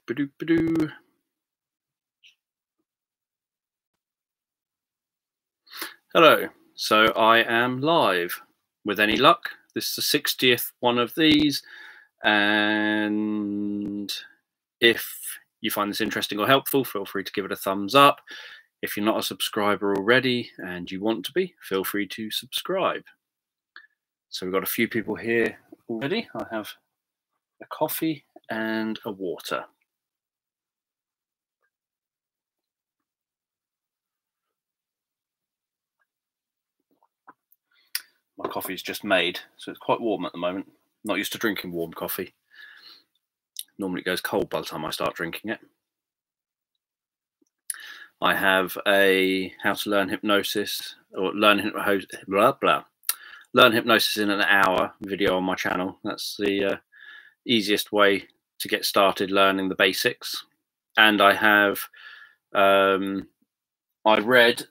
Ba-doop-ba-doo. Hello, so I am live. With any luck, this is the 60th one of these, and if you find this interesting or helpful, feel free to give it a thumbs up. If you're not a subscriber already and you want to be, feel free to subscribe. So we've got a few people here already. I have a coffee and a water. My coffee's just made, so it's quite warm at the moment. Not used to drinking warm coffee. Normally it goes cold by the time I start drinking it. I have a how to learn hypnosis or learn hypnosis in an hour video on my channel. That's the easiest way to get started learning the basics. And I have I read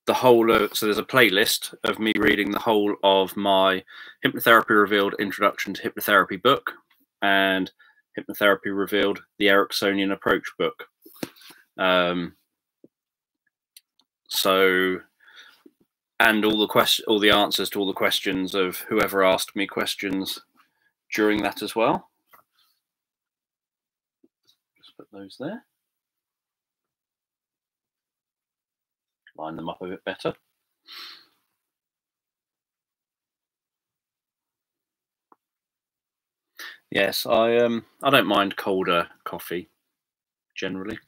the whole of, so there's a playlist of me reading the whole of my Hypnotherapy Revealed Introduction to Hypnotherapy book and Hypnotherapy Revealed the Ericksonian Approach book. So, and all the answers to all the questions of whoever asked me questions during that as well. Just put those there. Line them up a bit better. Yes, I don't mind colder coffee generally.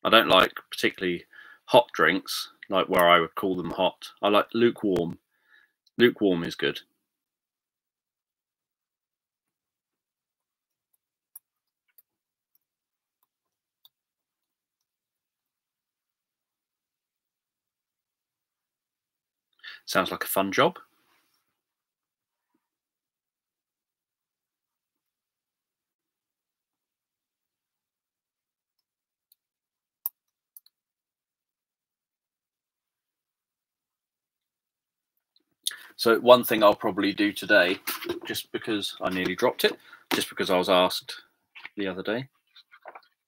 I don't like particularly hot drinks, like where I would call them hot. I like lukewarm. Lukewarm is good. Sounds like a fun job. So one thing I'll probably do today, just because I nearly dropped it, just because I was asked the other day,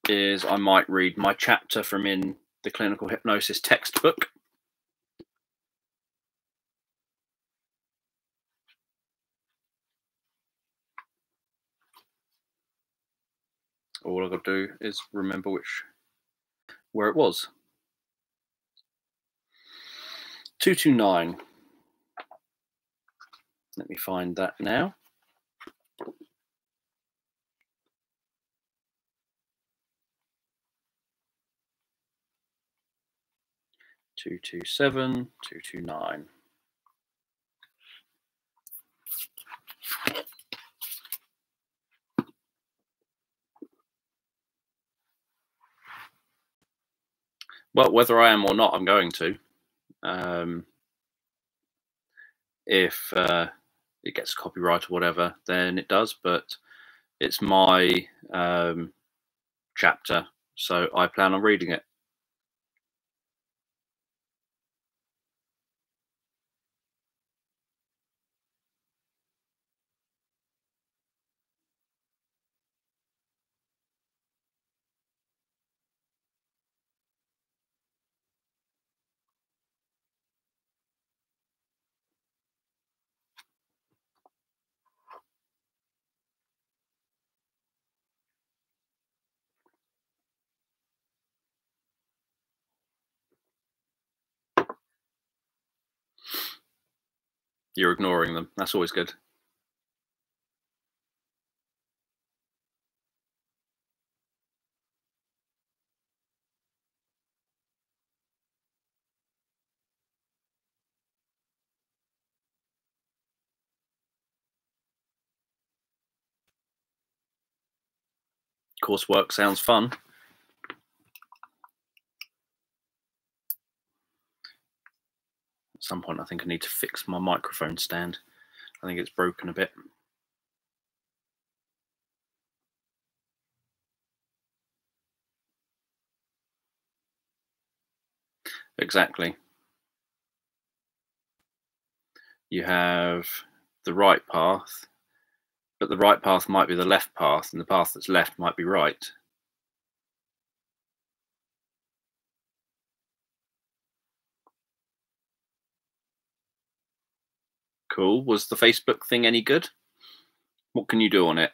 is I might read my chapter from in the clinical hypnosis textbook. All I've got to do is remember where it was. 229. Let me find that now. Two, 227, 229. Well, whether I am or not, I'm going to. If it gets copyright or whatever, then it does. But it's my chapter, so I plan on reading it. You're ignoring them. That's always good. Coursework sounds fun. At some point, I think I need to fix my microphone stand. I think it's broken a bit. Exactly. You have the right path but the right path might be the left path, and the path that's left might be right. Cool. Was the Facebook thing any good? What can you do on it?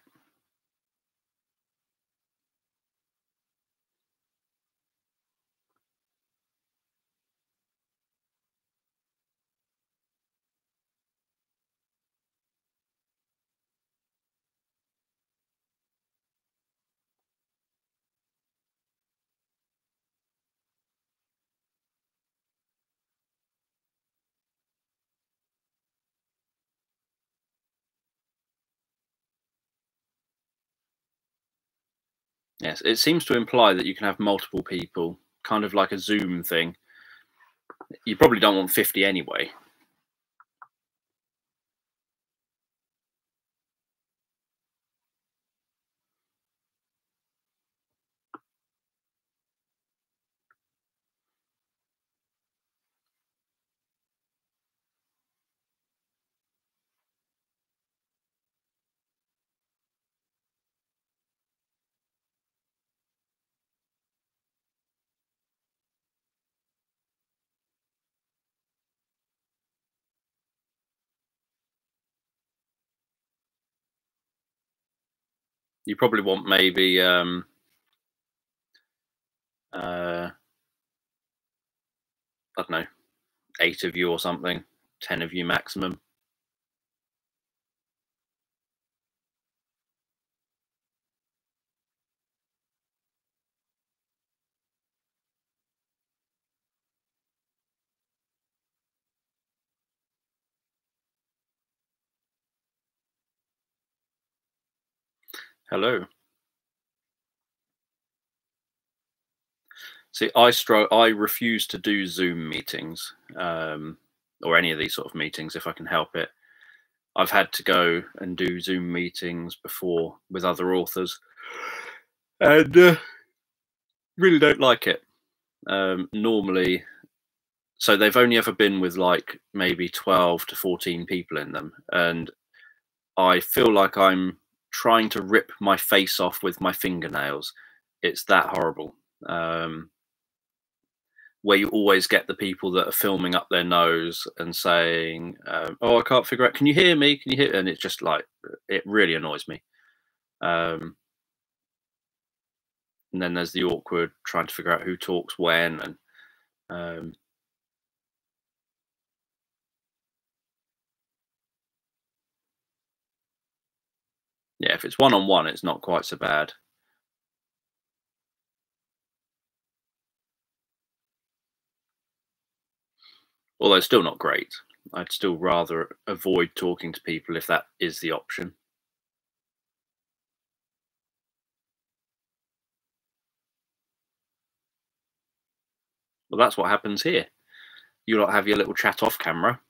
Yes, it seems to imply that you can have multiple people, kind of like a Zoom thing. You probably don't want 50 anyway. You probably want maybe I don't know, 8 of you or something, 10 of you maximum. Hello. See, I refuse to do Zoom meetings, or any of these sort of meetings if I can help it. I've had to go and do Zoom meetings before with other authors, and really don't like it. Normally, so they've only ever been with like maybe 12 to 14 people in them, and I feel like I'm trying to rip my face off with my fingernails. It's that horrible. Where you always get the people that are filming up their nose and saying, "Oh, I can't figure out. Can you hear me? Can you hear?" And it's just like it really annoys me. Um, and then there's the awkward trying to figure out who talks when, and um, yeah, if it's one on one, it's not quite so bad. Although still not great. I'd still rather avoid talking to people if that is the option. Well, that's what happens here. You lot have your little chat off camera.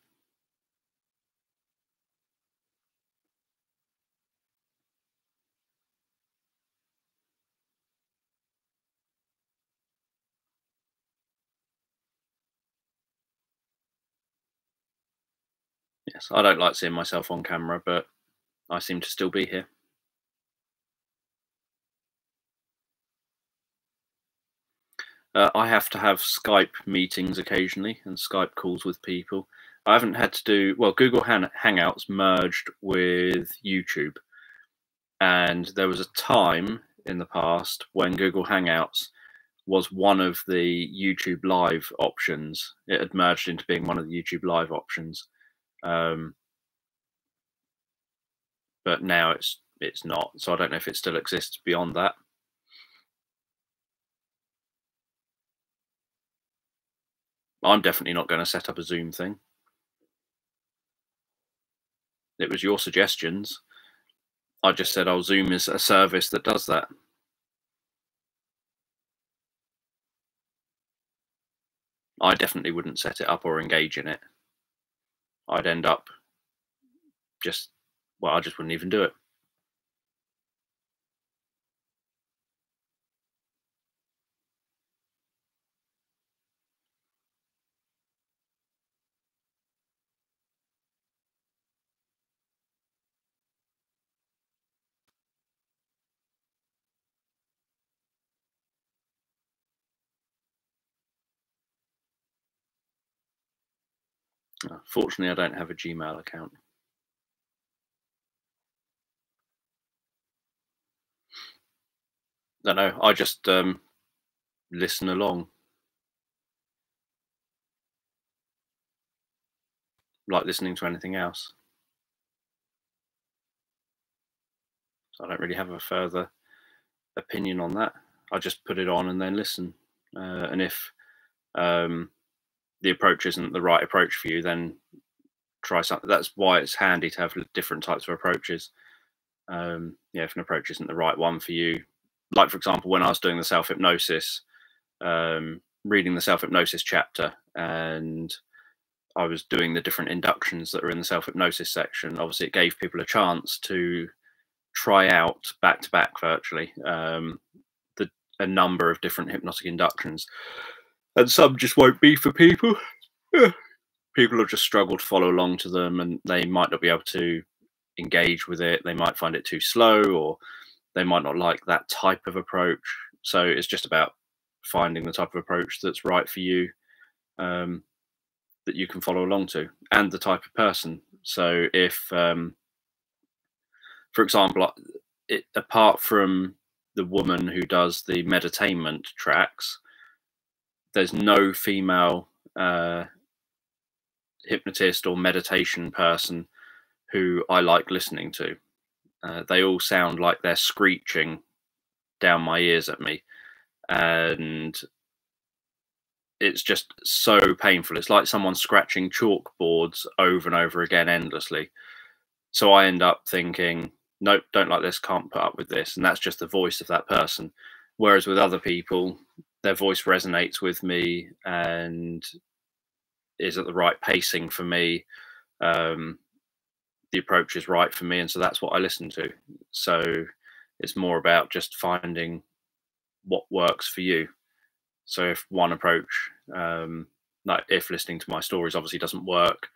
Yes, I don't like seeing myself on camera, but I seem to still be here. I have to have Skype meetings occasionally and Skype calls with people. I haven't had to do, well, Google Hangouts merged with YouTube. And there was a time in the past when Google Hangouts was one of the YouTube Live options. It had merged into being one of the YouTube Live options. Um, but now it's not. So I don't know if it still exists beyond that. I'm definitely not going to set up a Zoom thing. It was your suggestions. I just said, "Oh, Zoom is a service that does that." I definitely wouldn't set it up or engage in it. I'd end up just, well, I just wouldn't even do it. Fortunately, I don't have a Gmail account. Don't know. I just listen along, like listening to anything else. So I don't really have a further opinion on that. I just put it on and then listen. And if um, the approach isn't the right approach for you, then try something. That's why it's handy to have different types of approaches. If an approach isn't the right one for you, like for example, when I was doing the self hypnosis, reading the self hypnosis chapter, and I was doing the different inductions that are in the self hypnosis section. Obviously, it gave people a chance to try out back to back virtually a number of different hypnotic inductions, and some just won't be for people. People will just struggle to follow along to them, and they might not be able to engage with it. They might find it too slow, or they might not like that type of approach. So it's just about finding the type of approach that's right for you, that you can follow along to, and the type of person. So if, for example, apart from the woman who does the meditainment tracks, there's no female hypnotist or meditation person who I like listening to. They all sound like they're screeching down my ears at me, and it's just so painful. It's like someone scratching chalkboards over and over again endlessly. So I end up thinking, nope, don't like this, can't put up with this. And that's just the voice of that person. Whereas with other people, their voice resonates with me and is at the right pacing for me. The approach is right for me. And so that's what I listen to. So it's more about just finding what works for you. So if one approach, like if listening to my stories obviously doesn't work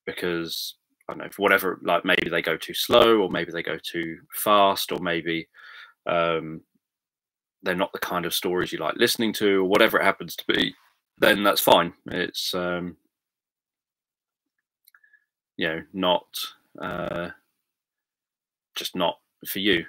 because I don't know, for whatever, like maybe they go too slow, or maybe they go too fast, or maybe they're not the kind of stories you like listening to, or whatever it happens to be, then that's fine. It's not just not for you.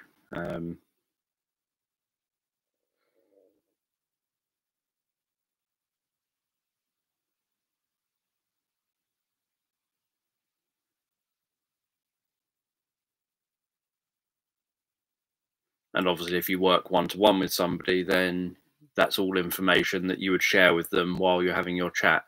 And obviously, if you work one-to-one with somebody, then that's all information that you would share with them while you're having your chat.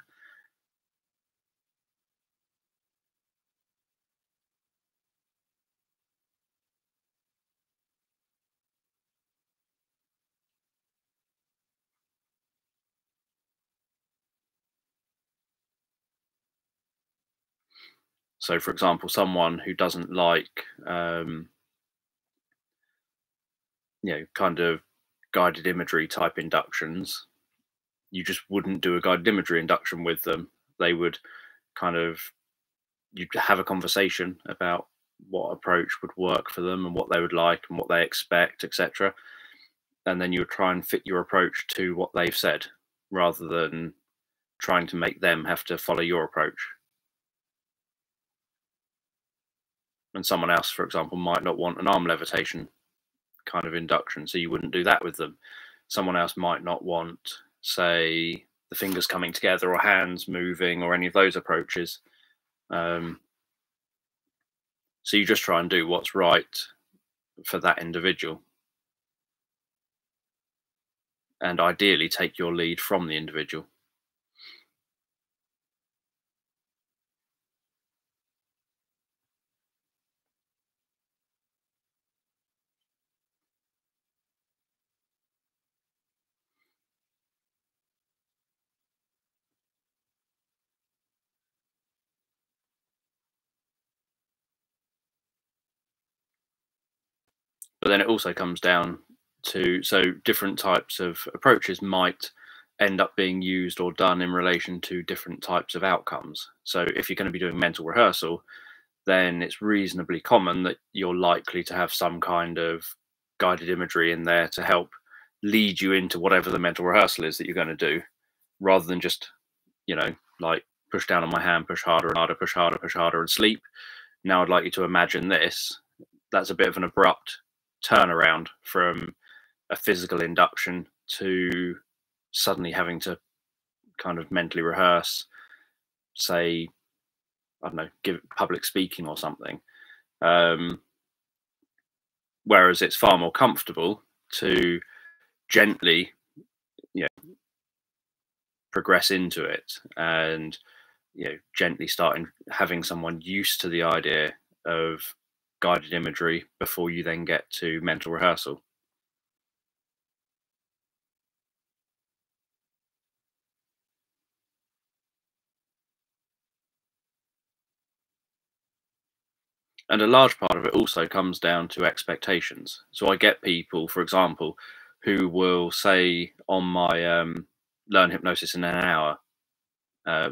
So, for example, someone who doesn't like, kind of guided imagery type inductions, you just wouldn't do a guided imagery induction with them. They would you'd have a conversation about what approach would work for them and what they would like and what they expect, etc. And then you would try and fit your approach to what they've said, rather than trying to make them have to follow your approach. And someone else, for example, might not want an arm levitation kind of induction, so you wouldn't do that with them. Someone else might not want, say, the fingers coming together or hands moving or any of those approaches. So you just try and do what's right for that individual, and ideally take your lead from the individual. But then it also comes down to, so different types of approaches might end up being used or done in relation to different types of outcomes. So if you're going to be doing mental rehearsal, then it's reasonably common that you're likely to have some kind of guided imagery in there to help lead you into whatever the mental rehearsal is that you're going to do, rather than just, like push down on my hand, push harder and harder, push harder, push harder, and sleep. Now I'd like you to imagine this. That's a bit of an abrupt turnaround from a physical induction to suddenly having to kind of mentally rehearse, say, I don't know, give public speaking or something. Whereas it's far more comfortable to gently, progress into it, and gently starting having someone used to the idea of guided imagery before you then get to mental rehearsal. And a large part of it also comes down to expectations. So I get people, for example, who will say on my Learn Hypnosis in an Hour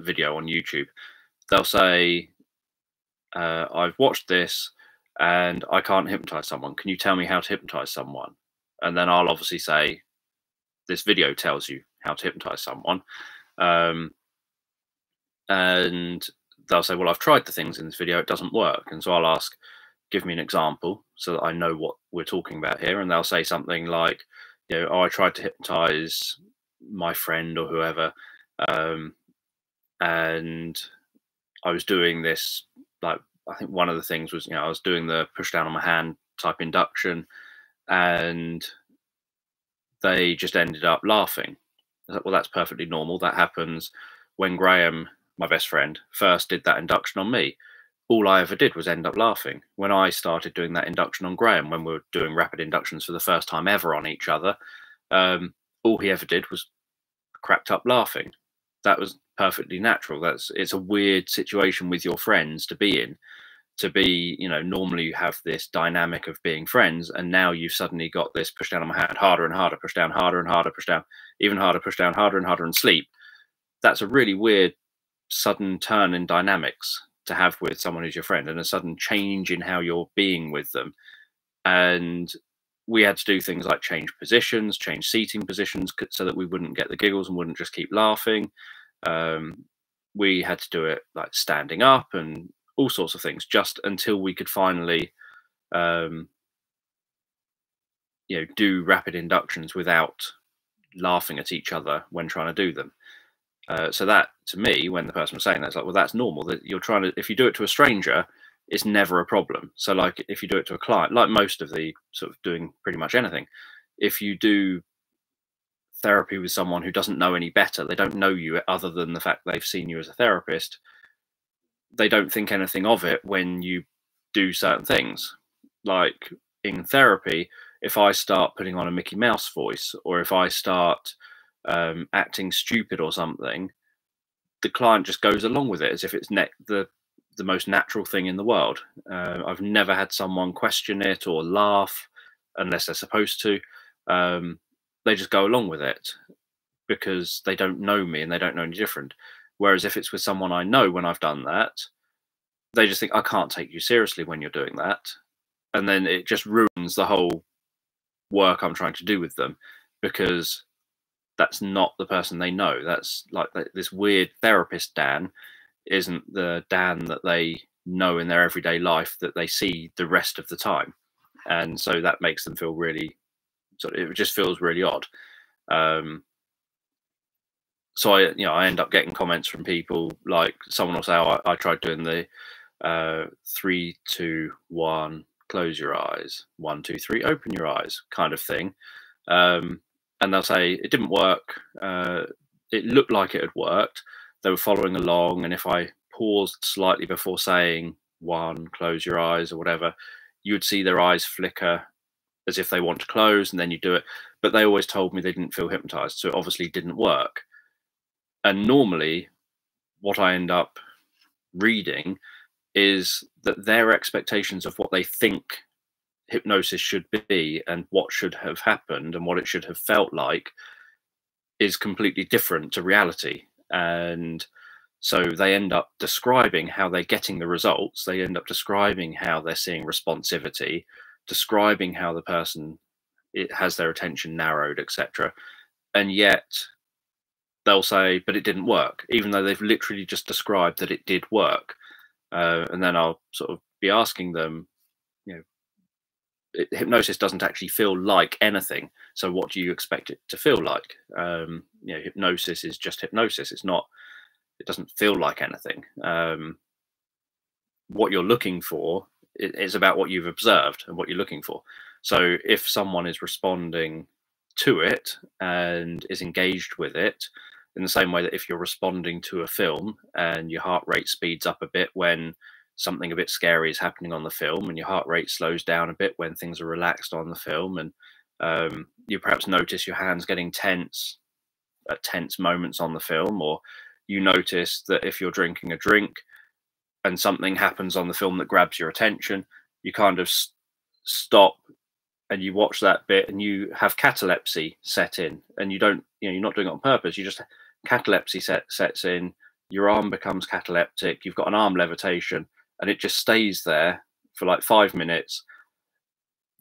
video on YouTube, they'll say, I've watched this and I can't hypnotize someone. Can you tell me how to hypnotize someone? And then I'll obviously say, this video tells you how to hypnotize someone. And they'll say, well, I've tried the things in this video, it doesn't work. And so I'll ask, give me an example so that I know what we're talking about here. And they'll say something like, oh, I tried to hypnotize my friend or whoever, and I was doing this, like, I think one of the things was, I was doing the push down on my hand type induction, and they just ended up laughing. I was like, well, that's perfectly normal. That happens when Graham, my best friend, first did that induction on me. All I ever did was end up laughing. When I started doing that induction on Graham, when we were doing rapid inductions for the first time ever on each other, all he ever did was cracked up laughing. That was perfectly natural. It's a weird situation with your friends to be in. To be, normally you have this dynamic of being friends, and now you've suddenly got this push down on my hand, harder and harder, push down, harder and harder, push down, even harder, push down, harder and harder, and sleep. That's a really weird sudden turn in dynamics to have with someone who's your friend, and a sudden change in how you're being with them. And we had to do things like change positions, change seating positions, so that we wouldn't get the giggles and wouldn't just keep laughing. We had to do it like standing up and all sorts of things, just until we could finally do rapid inductions without laughing at each other when trying to do them. So that, to me, when the person was saying that, it's like, well, that's normal. That you're trying to, if you do it to a stranger, it's never a problem. So like if you do it to a client, like most of the sort of doing pretty much anything, if you do therapy with someone who doesn't know any better, they don't know you other than the fact they've seen you as a therapist, they don't think anything of it when you do certain things. Like in therapy, if I start putting on a Mickey Mouse voice, or if I start acting stupid or something, the client just goes along with it as if it's the most natural thing in the world. I've never had someone question it or laugh unless they're supposed to. They just go along with it because they don't know me and they don't know any different. Whereas if it's with someone I know, when I've done that, they just think, I can't take you seriously when you're doing that. And then it just ruins the whole work I'm trying to do with them, because that's not the person they know. That's like this weird therapist Dan isn't the Dan that they know in their everyday life, that they see the rest of the time. And so that makes them feel really, it just feels really odd. So I end up getting comments from people, like someone will say, oh, I tried doing the 3, 2, 1, close your eyes, 1, 2, 3, open your eyes kind of thing. And they'll say it didn't work. It looked like it had worked. They were following along, and if I paused slightly before saying 1, close your eyes, or whatever, you would see their eyes flicker as if they want to close, and then you do it. But they always told me they didn't feel hypnotized, so it obviously didn't work. And normally what I end up reading is that their expectations of what they think hypnosis should be and what should have happened and what it should have felt like is completely different to reality. And so they end up describing how they're getting the results. They end up describing how they're seeing responsivity, describing how the person has their attention narrowed, etc. And yet they'll say, but it didn't work, even though they've literally just described that it did work. And then I'll sort of be asking them, you know, hypnosis doesn't actually feel like anything. So what do you expect it to feel like? You know, hypnosis is just hypnosis. It's not. It doesn't feel like anything. What you're looking for is about what you've observed and what you're looking for. So if someone is responding to it and is engaged with it, in the same way that if you're responding to a film and your heart rate speeds up a bit when something a bit scary is happening on the film, and your heart rate slows down a bit when things are relaxed on the film, and you perhaps notice your hands getting tense at tense moments on the film, or you notice that if you're drinking a drink and something happens on the film that grabs your attention, you kind of stop and you watch that bit and you have catalepsy set in, and you don't, you know, you're not doing it on purpose. You just, catalepsy sets in, your arm becomes cataleptic, you've got an arm levitation, and it just stays there for like 5 minutes.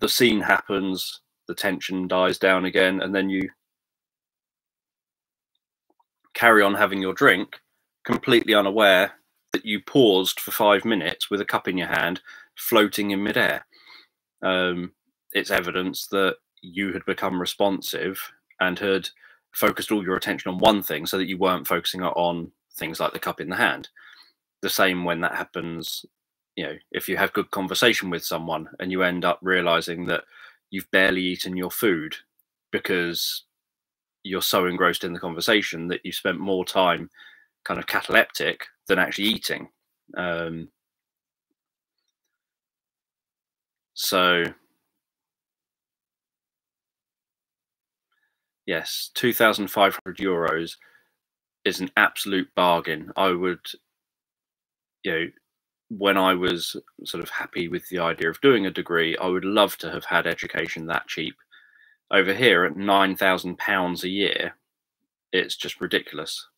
The scene happens, the tension dies down again, and then you carry on having your drink, completely unaware that you paused for 5 minutes with a cup in your hand, floating in midair. It's evidence that you had become responsive and had focused all your attention on one thing, so that you weren't focusing on things like the cup in the hand. The same when that happens, you know, if you have good conversation with someone and you end up realizing that you've barely eaten your food because you're so engrossed in the conversation that you spent more time kind of cataleptic than actually eating. So yes, €2,500 is an absolute bargain. I would, you know, when I was sort of happy with the idea of doing a degree, I would love to have had education that cheap. Over here at £9,000 a year, it's just ridiculous.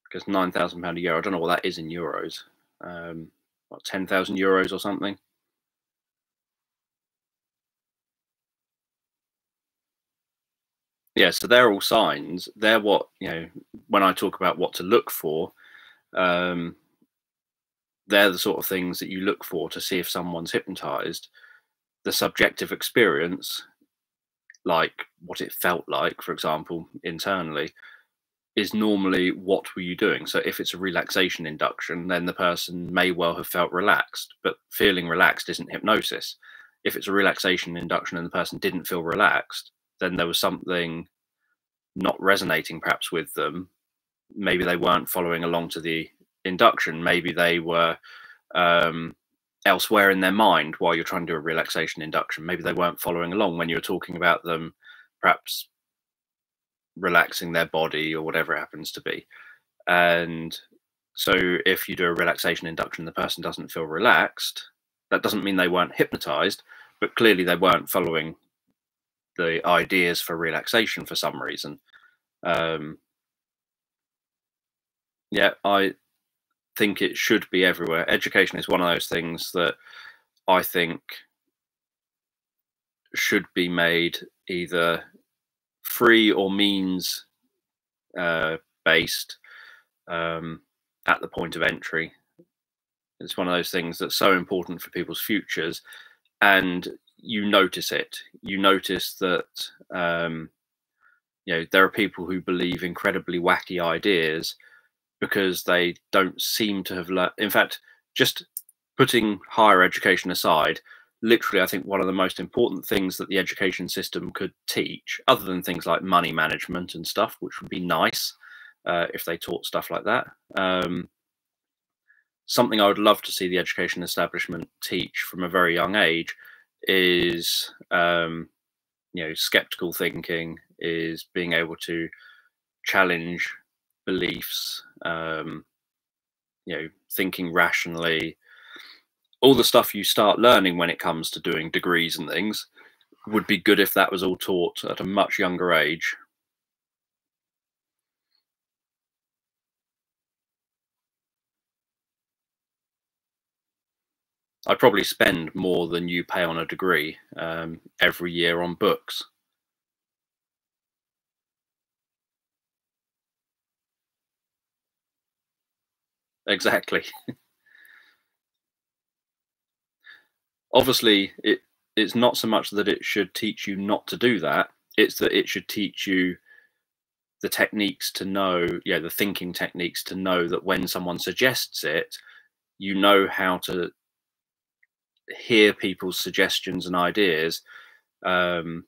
Because £9,000 a year, I don't know what that is in euros. What, €10,000 or something? Yeah, so they're all signs. They're what, you know, when I talk about what to look for, um, they're the sort of things that you look for to see if someone's hypnotized. The subjective experience, like what it felt like, for example, internally, is normally what were you doing. So if it's a relaxation induction, then the person may well have felt relaxed, but feeling relaxed isn't hypnosis. If it's a relaxation induction and the person didn't feel relaxed, then there was something not resonating perhaps with them. Maybe they weren't following along to the induction. Maybe they were elsewhere in their mind while you're trying to do a relaxation induction. Maybe they weren't following along when you were talking about them, perhaps relaxing their body or whatever it happens to be. And so if you do a relaxation induction, the person doesn't feel relaxed, that doesn't mean they weren't hypnotized, but clearly they weren't following the ideas for relaxation for some reason. Yeah, I think it should be everywhere. Education is one of those things that I think should be made either free or means based at the point of entry. It's one of those things that's so important for people's futures, and you notice it. You notice that you know, there are people who believe incredibly wacky ideas because they don't seem to have learned. In fact, just putting higher education aside, literally, I think one of the most important things that the education system could teach, other than things like money management and stuff, which would be nice if they taught stuff like that. Something I would love to see the education establishment teach from a very young age is, you know, skeptical thinking, is being able to challenge beliefs, you know, thinking rationally. All the stuff you start learning when it comes to doing degrees and things would be good if that was all taught at a much younger age. I'd probably spend more than you pay on a degree every year on books. Exactly. Obviously, it's not so much that it should teach you not to do that. It's that it should teach you the techniques to know, yeah, the thinking techniques to know that when someone suggests it, you know how to hear people's suggestions and ideas, um,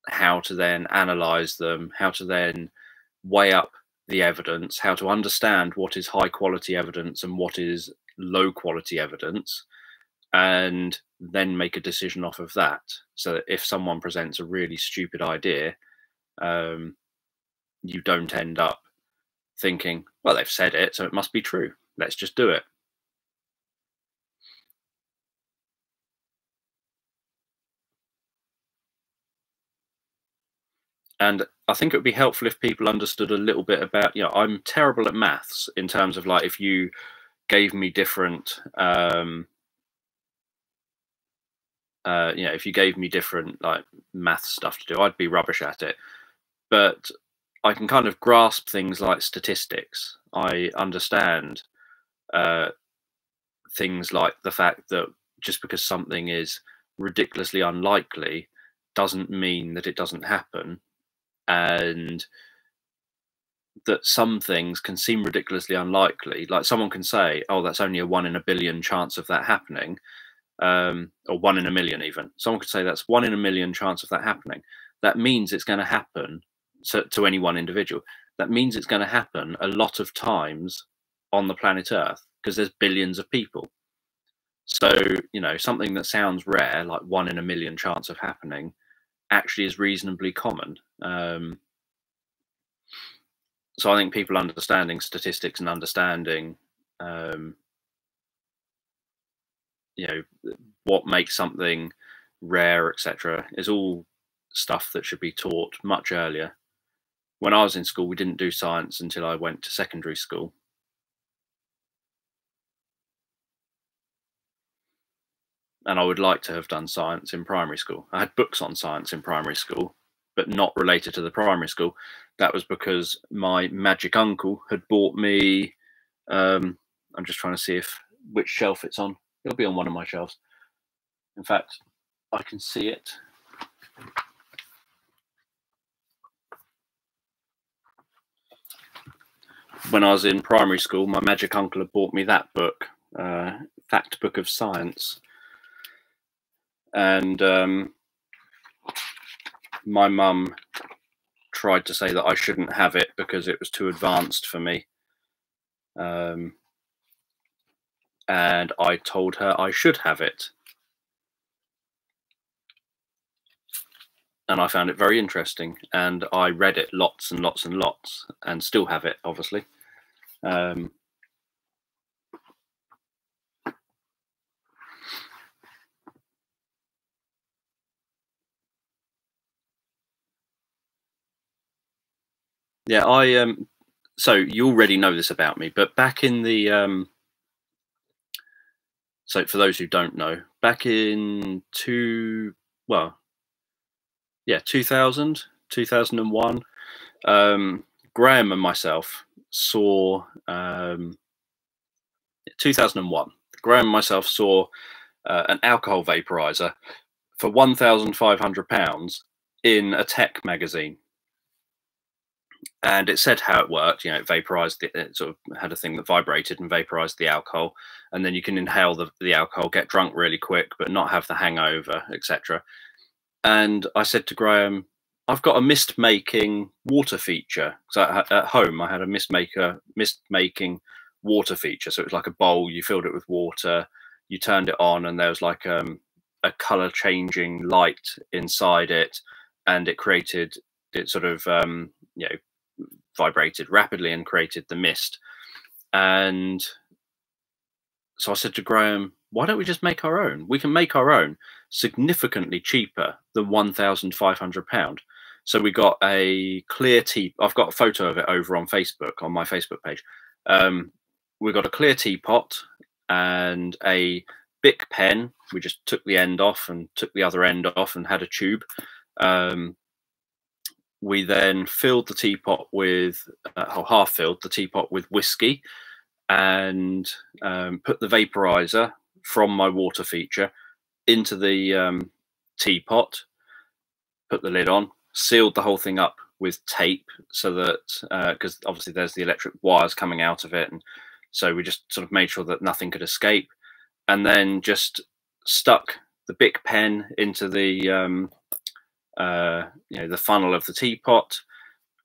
how to then analyze them, how to then weigh up the evidence, how to understand what is high quality evidence and what is low quality evidence, and then make a decision off of that. So that if someone presents a really stupid idea, you don't end up thinking, well, they've said it, so it must be true. Let's just do it. And I think it would be helpful if people understood a little bit about, I'm terrible at maths in terms of like if you gave me different, if you gave me different like math stuff to do, I'd be rubbish at it. But I can kind of grasp things like statistics. I understand things like the fact that just because something is ridiculously unlikely doesn't mean that it doesn't happen, and that some things can seem ridiculously unlikely. Like someone can say, "Oh, that's only a 1 in a billion chance of that happening," or 1 in a million even. Someone could say that's 1 in a million chance of that happening. That means it's going to happen to any one individual. That means it's going to happen a lot of times on the planet Earth because there's billions of people. So, something that sounds rare, like 1 in a million chance of happening, actually is reasonably common. So I think people understanding statistics and understanding, what makes something rare, etc., is all stuff that should be taught much earlier. When I was in school, we didn't do science until I went to secondary school. And I would like to have done science in primary school. I had books on science in primary school, but not related to the primary school. That was because my magic uncle had bought me. I'm just trying to see which shelf it's on. It'll be on one of my shelves. In fact, I can see it. When I was in primary school, my magic uncle had bought me that book, Fact Book of Science. And my mum tried to say that I shouldn't have it because it was too advanced for me. And I told her I should have it. And I found it very interesting. And I read it lots and lots and lots and still have it, obviously. Yeah, so you already know this about me, but back in the so for those who don't know, back in 2000, 2001, Graham and myself saw 2001. Graham and myself saw an alcohol vaporizer for £1,500 in a tech magazine. And it said how it worked. It vaporized. It sort of had a thing that vibrated and vaporized the alcohol, and then you can inhale the alcohol, get drunk really quick, but not have the hangover, etc. And I said to Graham, "I've got a mist making water feature." So at home, I had a mist making water feature. So it was like a bowl. You filled it with water. You turned it on, and there was like a color changing light inside it, and it created it sort of vibrated rapidly and created the mist. And so I said to Graham, why don't we just make our own? We can make our own significantly cheaper than £1,500. So we got a clear teapot. I've got a photo of it over on Facebook, on my Facebook page. We got a clear teapot and a Bic pen, we just took the end off and took the other end off and had a tube. We then filled the teapot with, or half filled the teapot with whiskey, and put the vaporizer from my water feature into the teapot, put the lid on, sealed the whole thing up with tape, so that, because obviously there's the electric wires coming out of it, and so we just sort of made sure that nothing could escape, and then just stuck the Bic pen into the the funnel of the teapot,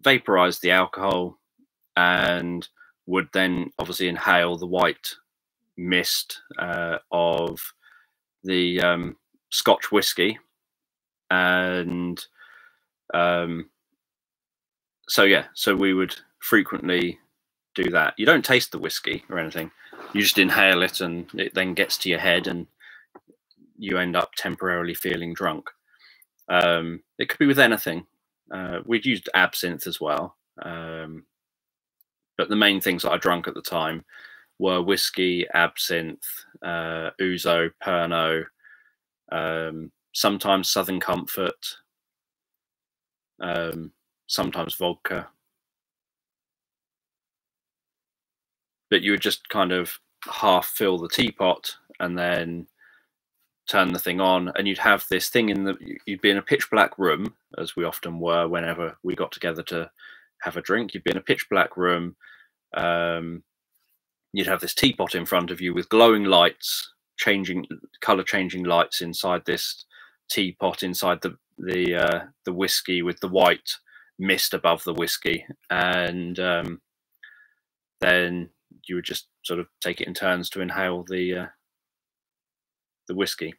vaporized the alcohol, and would then obviously inhale the white mist of the Scotch whiskey. And so we would frequently do that. You don't taste the whiskey or anything, you just inhale it, and it then gets to your head and you end up temporarily feeling drunk. It could be with anything. We'd used absinthe as well, but the main things that I drank at the time were whiskey, absinthe, ouzo, Pernod, sometimes Southern Comfort, sometimes vodka. But you would just kind of half fill the teapot and then turn the thing on, and you'd have this thing you'd be in a pitch black room, as we often were whenever we got together to have a drink. You'd be in a pitch black room. You'd have this teapot in front of you with glowing lights, color changing lights inside this teapot, inside the whiskey, with the white mist above the whiskey, and then you would just sort of take it in turns to inhale the whiskey.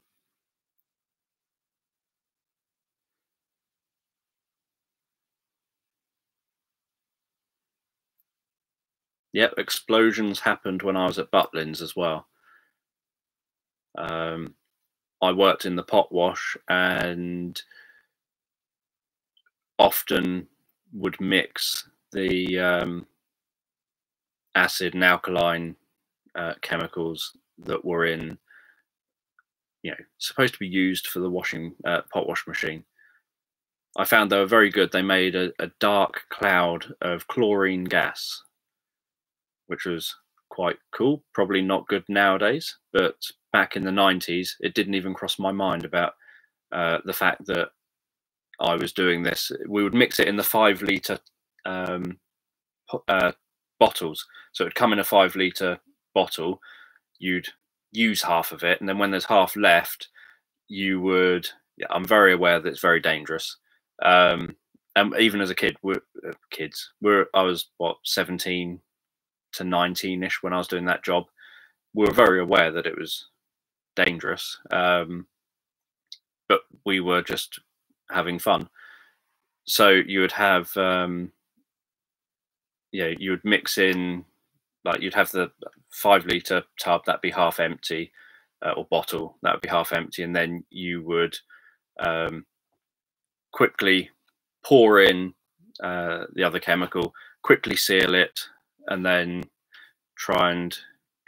Yep, explosions happened when I was at Butlins as well. I worked in the pot wash and often would mix the acid and alkaline chemicals that were in, supposed to be used for the washing pot wash machine. I found they were very good. They made a dark cloud of chlorine gas, which was quite cool. Probably not good nowadays, but back in the 90s, it didn't even cross my mind about the fact that I was doing this. We would mix it in the 5-litre bottles. So it would come in a 5-litre bottle. You'd use half of it, and then when there's half left, you would. Yeah, I'm very aware that it's very dangerous. And even as a kid, I was 17 to 19ish when I was doing that job. We were very aware that it was dangerous, but we were just having fun. So you would have, you would mix in, like you'd have the 5-litre tub that'd be half empty, or bottle that would be half empty, and then you would quickly pour in the other chemical, quickly seal it, and then try and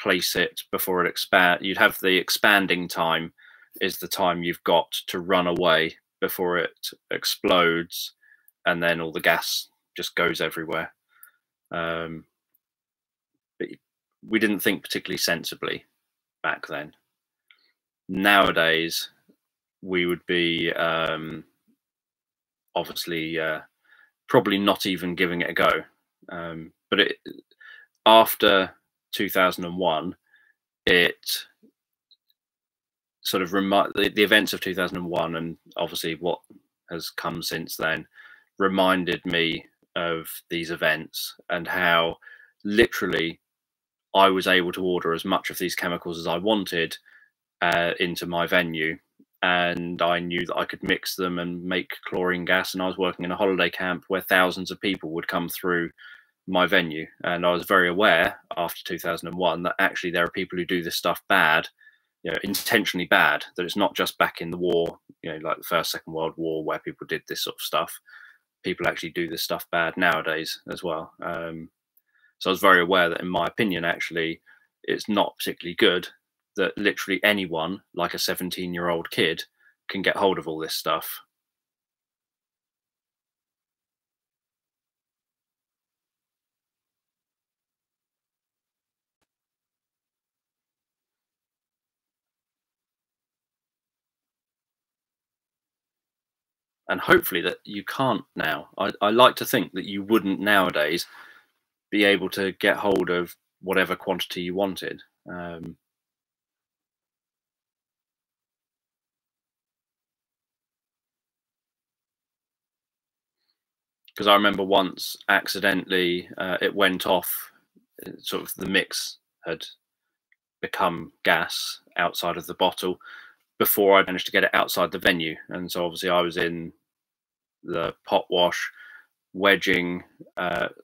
place it before it expands. You'd have the expanding time is the time you've got to run away before it explodes, and then all the gas just goes everywhere. But we didn't think particularly sensibly back then. Nowadays, we would be obviously probably not even giving it a go. But after 2001, it sort of the events of 2001, and obviously what has come since then, reminded me of these events and how literally I was able to order as much of these chemicals as I wanted into my venue, and I knew that I could mix them and make chlorine gas. And I was working in a holiday camp where thousands of people would come through my venue, and I was very aware after 2001 that actually there are people who do this stuff bad, intentionally bad, that it's not just back in the war, like the First, Second World War, where people did this sort of stuff. People actually do this stuff bad nowadays as well. So I was very aware that, in my opinion, actually, it's not particularly good. that literally anyone, like a 17-year-old kid, can get hold of all this stuff. And hopefully that you can't now. I like to think that you wouldn't nowadays be able to get hold of whatever quantity you wanted. Because I remember once accidentally it went off, sort of the mix had become gas outside of the bottle before I managed to get it outside the venue. And so obviously I was in the pot wash, wedging,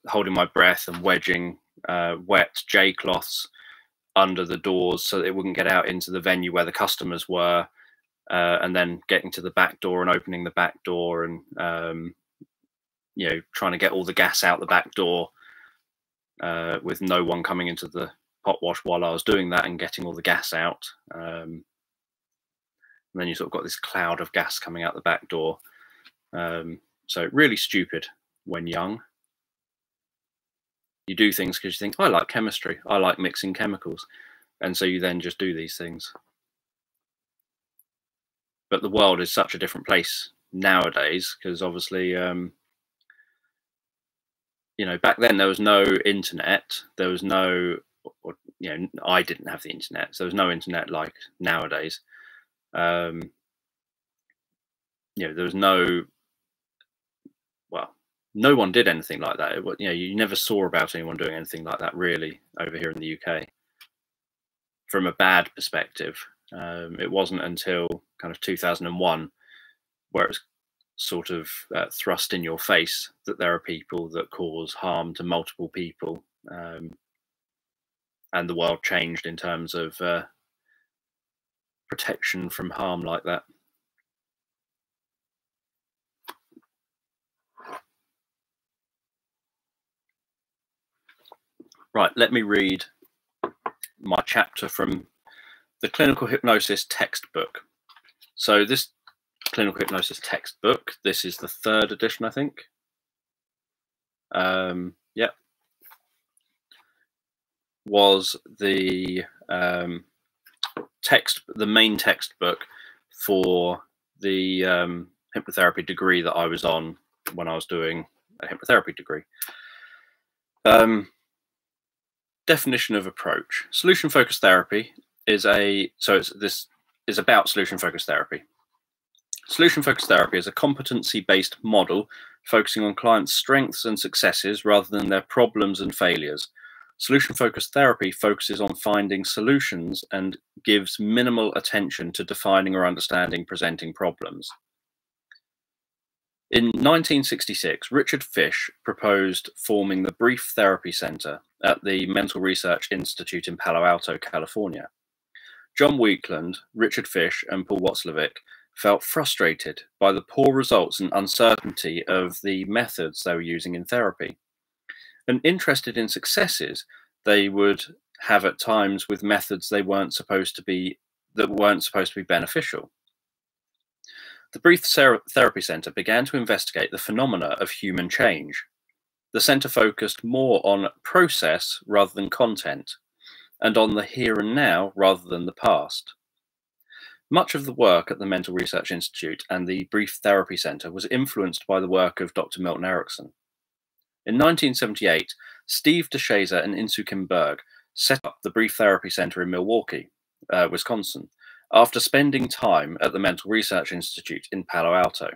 holding my breath and wedging wet J cloths under the doors so that it wouldn't get out into the venue where the customers were, and then getting to the back door and opening the back door and trying to get all the gas out the back door with no one coming into the pot wash while I was doing that and getting all the gas out. And then you sort of got this cloud of gas coming out the back door. So really stupid when young. You do things because you think, I like chemistry, I like mixing chemicals. And so you then just do these things. But the world is such a different place nowadays because obviously, back then there was no internet. There was no, I didn't have the internet. So there was no internet like nowadays. There was no one did anything like that. You never saw about anyone doing anything like that really over here in the UK. From a bad perspective, it wasn't until kind of 2001 where it's sort of thrust in your face that there are people that cause harm to multiple people, and the world changed in terms of protection from harm like that. Right, let me read my chapter from the Clinical Hypnosis textbook. So this Clinical Hypnosis textbook, this is the 3rd edition, I think. Yep. Was the the main textbook for the hypnotherapy degree that I was on when I was doing a hypnotherapy degree. Definition of approach. Solution-focused therapy is about solution-focused therapy. Solution-focused therapy is a competency-based model focusing on clients' strengths and successes rather than their problems and failures. Solution-focused therapy focuses on finding solutions and gives minimal attention to defining or understanding presenting problems. In 1966, Richard Fish proposed forming the Brief Therapy Center at the Mental Research Institute in Palo Alto, California. John Weakland, Richard Fish, and Paul Watzlawick felt frustrated by the poor results and uncertainty of the methods they were using in therapy. And interested in successes they would have at times with methods that weren't supposed to be beneficial. The Brief Therapy Center began to investigate the phenomena of human change. The center focused more on process rather than content, and on the here and now rather than the past. Much of the work at the Mental Research Institute and the Brief Therapy Center was influenced by the work of Dr. Milton Erickson. In 1978, Steve DeShazer and Insoo Kim Berg set up the Brief Therapy Center in Milwaukee, Wisconsin, after spending time at the Mental Research Institute in Palo Alto.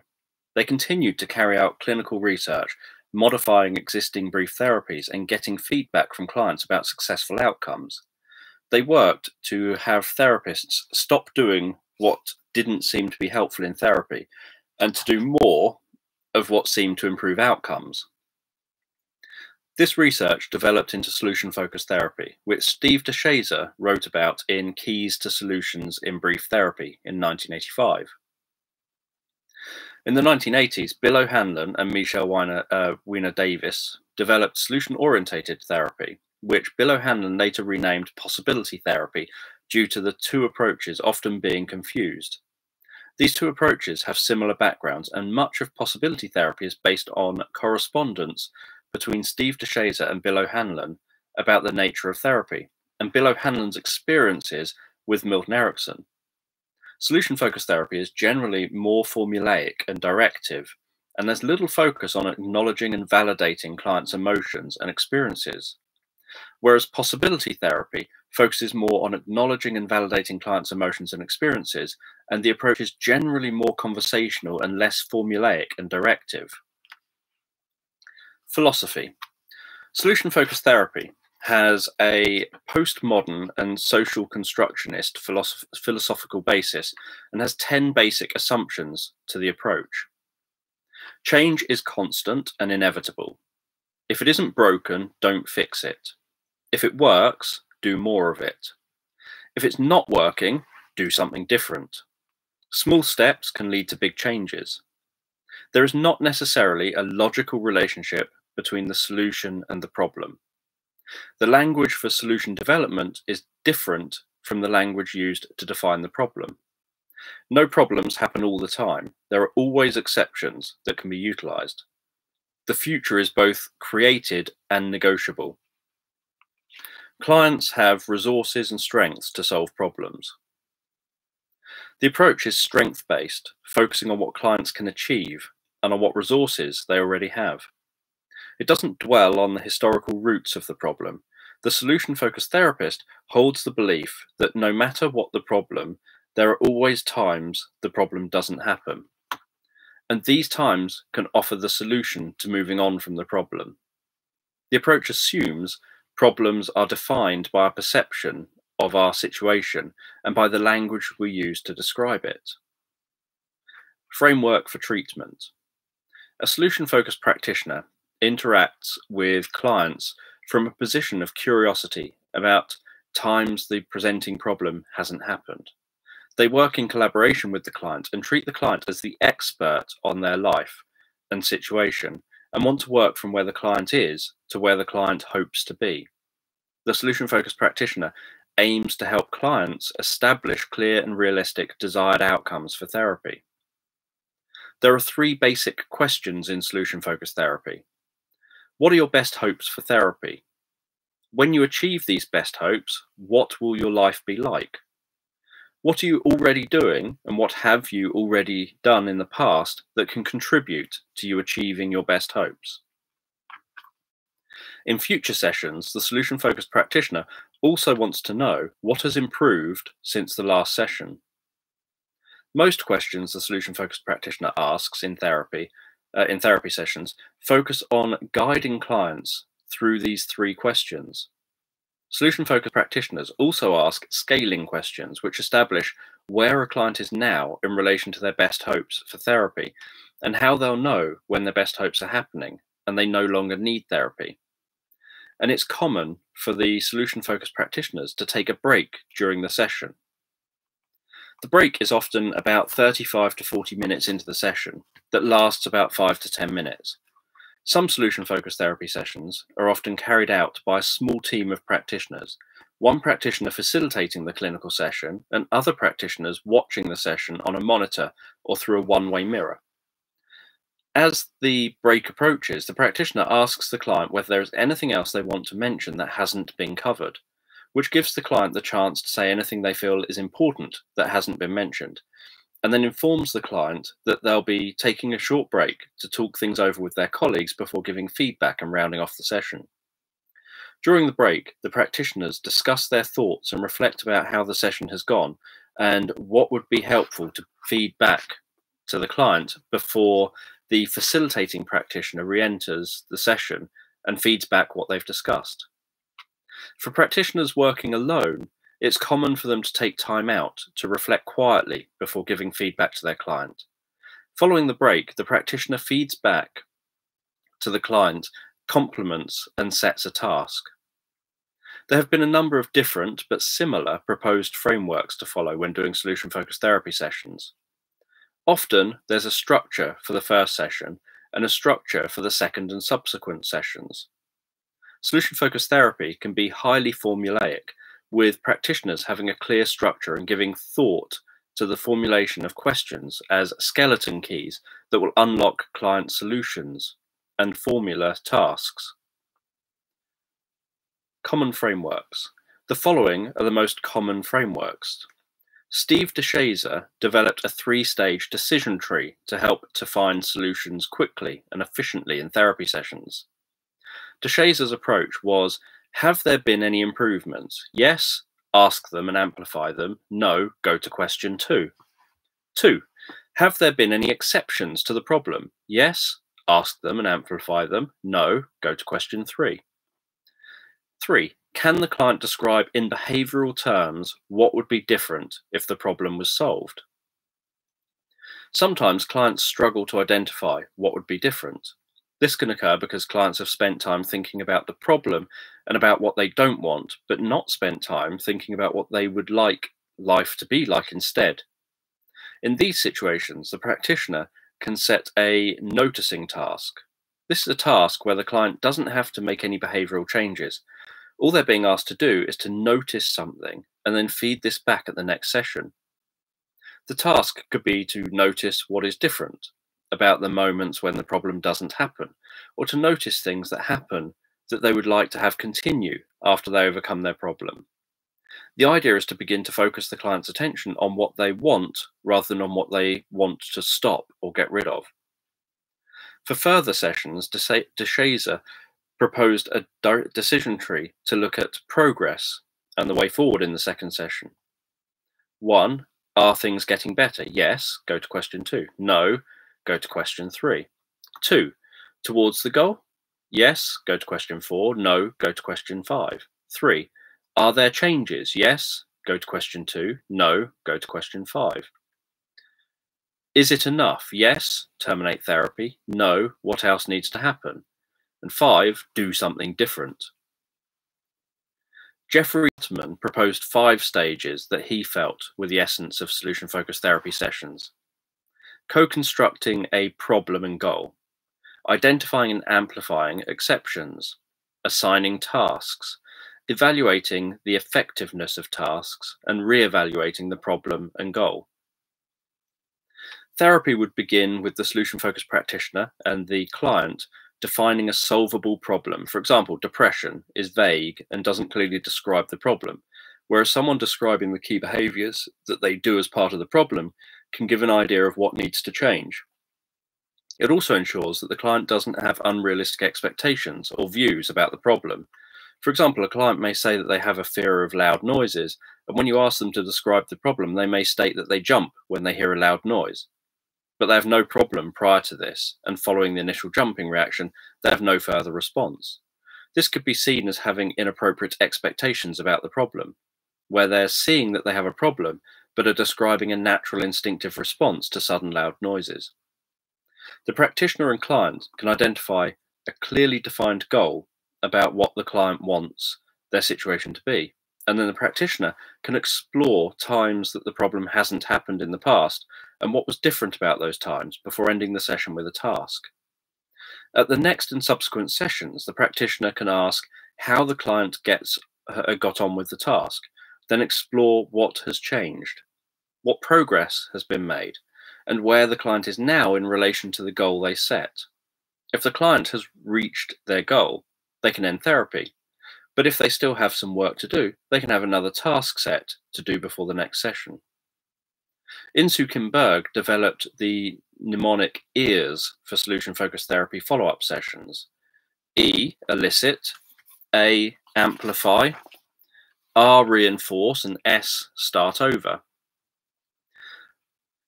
They continued to carry out clinical research, modifying existing brief therapies and getting feedback from clients about successful outcomes. They worked to have therapists stop doing what didn't seem to be helpful in therapy and to do more of what seemed to improve outcomes. This research developed into solution-focused therapy, which Steve DeShazer wrote about in Keys to Solutions in Brief Therapy in 1985. In the 1980s, Bill O'Hanlon and Michelle Weiner Davis developed solution-orientated therapy, which Bill O'Hanlon later renamed possibility therapy due to the two approaches often being confused. These two approaches have similar backgrounds, and much of possibility therapy is based on correspondence between Steve DeShazer and Bill O'Hanlon about the nature of therapy, and Bill O'Hanlon's experiences with Milton Erickson. Solution-focused therapy is generally more formulaic and directive, and there's little focus on acknowledging and validating clients' emotions and experiences. Whereas possibility therapy focuses more on acknowledging and validating clients' emotions and experiences, and the approach is generally more conversational and less formulaic and directive. Philosophy. Solution-focused therapy has a postmodern and social constructionist philosophical basis and has 10 basic assumptions to the approach. Change is constant and inevitable. If it isn't broken, don't fix it. If it works, do more of it. If it's not working, do something different. Small steps can lead to big changes. There is not necessarily a logical relationship between the solution and the problem. The language for solution development is different from the language used to define the problem. No problems happen all the time. There are always exceptions that can be utilized. The future is both created and negotiable. Clients have resources and strengths to solve problems. The approach is strength-based, focusing on what clients can achieve and on what resources they already have. It doesn't dwell on the historical roots of the problem. The solution-focused therapist holds the belief that no matter what the problem, there are always times the problem doesn't happen. And these times can offer the solution to moving on from the problem. The approach assumes problems are defined by our perception of our situation and by the language we use to describe it. Framework for treatment. A solution-focused practitioner interacts with clients from a position of curiosity about times the presenting problem hasn't happened. They work in collaboration with the client and treat the client as the expert on their life and situation, and want to work from where the client is to where the client hopes to be. The solution-focused practitioner aims to help clients establish clear and realistic desired outcomes for therapy. There are 3 basic questions in solution-focused therapy. What are your best hopes for therapy? When you achieve these best hopes, what will your life be like? What are you already doing, and what have you already done in the past that can contribute to you achieving your best hopes? In future sessions, the solution-focused practitioner also wants to know what has improved since the last session. Most questions the solution-focused practitioner asks in therapy sessions focus on guiding clients through these 3 questions. Solution-focused practitioners also ask scaling questions, which establish where a client is now in relation to their best hopes for therapy, and how they'll know when their best hopes are happening and they no longer need therapy. And it's common for the solution-focused practitioners to take a break during the session. The break is often about 35 to 40 minutes into the session that lasts about 5 to 10 minutes. Some solution-focused therapy sessions are often carried out by a small team of practitioners, one practitioner facilitating the clinical session and other practitioners watching the session on a monitor or through a one-way mirror. As the break approaches, the practitioner asks the client whether there is anything else they want to mention that hasn't been covered, which gives the client the chance to say anything they feel is important that hasn't been mentioned, and then informs the client that they'll be taking a short break to talk things over with their colleagues before giving feedback and rounding off the session. During the break, the practitioners discuss their thoughts and reflect about how the session has gone and what would be helpful to feed back to the client before the facilitating practitioner re-enters the session and feeds back what they've discussed. For practitioners working alone, it's common for them to take time out to reflect quietly before giving feedback to their client. Following the break, the practitioner feeds back to the client, compliments, and sets a task. There have been a number of different but similar proposed frameworks to follow when doing solution-focused therapy sessions. Often, there's a structure for the first session and a structure for the second and subsequent sessions. Solution-focused therapy can be highly formulaic, with practitioners having a clear structure and giving thought to the formulation of questions as skeleton keys that will unlock client solutions and formula tasks. Common frameworks. The following are the most common frameworks. Steve DeShazer developed a 3-stage decision tree to help to find solutions quickly and efficiently in therapy sessions. DeShazer's approach was, have there been any improvements? Yes, ask them and amplify them. No, go to question 2. 2, have there been any exceptions to the problem? Yes, ask them and amplify them. No, go to question 3. 3, can the client describe in behavioral terms what would be different if the problem was solved? Sometimes clients struggle to identify what would be different. This can occur because clients have spent time thinking about the problem and about what they don't want, but not spent time thinking about what they would like life to be like instead. In these situations, the practitioner can set a noticing task. This is a task where the client doesn't have to make any behavioral changes. All they're being asked to do is to notice something and then feed this back at the next session. The task could be to notice what is different about the moments when the problem doesn't happen, or to notice things that happen that they would like to have continue after they overcome their problem. The idea is to begin to focus the client's attention on what they want rather than on what they want to stop or get rid of. For further sessions, DeShazer proposed a decision tree to look at progress and the way forward in the second session. 1, are things getting better? Yes, go to question 2. No, go to question 3. 2, towards the goal? Yes, go to question 4. No, go to question 5. 3, are there changes? Yes, go to question 2. No, go to question 5. Is it enough? Yes, terminate therapy. No, what else needs to happen? And 5, do something different. Jeffrey Gottman proposed 5 stages that he felt were the essence of solution-focused therapy sessions. Co-constructing a problem and goal, identifying and amplifying exceptions, assigning tasks, evaluating the effectiveness of tasks, and re-evaluating the problem and goal. Therapy would begin with the solution-focused practitioner and the client defining a solvable problem. For example, depression is vague and doesn't clearly describe the problem, whereas someone describing the key behaviors that they do as part of the problem can give an idea of what needs to change. It also ensures that the client doesn't have unrealistic expectations or views about the problem. For example, a client may say that they have a fear of loud noises, and when you ask them to describe the problem, they may state that they jump when they hear a loud noise. But they have no problem prior to this, and following the initial jumping reaction, they have no further response. This could be seen as having inappropriate expectations about the problem, where they're seeing that they have a problem, but are describing a natural instinctive response to sudden loud noises. The practitioner and client can identify a clearly defined goal about what the client wants their situation to be. And then the practitioner can explore times that the problem hasn't happened in the past and what was different about those times before ending the session with a task. At the next and subsequent sessions, the practitioner can ask how the client got on with the task, then explore what has changed, what progress has been made, and where the client is now in relation to the goal they set. If the client has reached their goal, they can end therapy. But if they still have some work to do, they can have another task set to do before the next session. Insoo Kim Berg developed the mnemonic EARS for solution-focused therapy follow-up sessions. E, elicit, A, amplify, R, reinforce, and S, start over.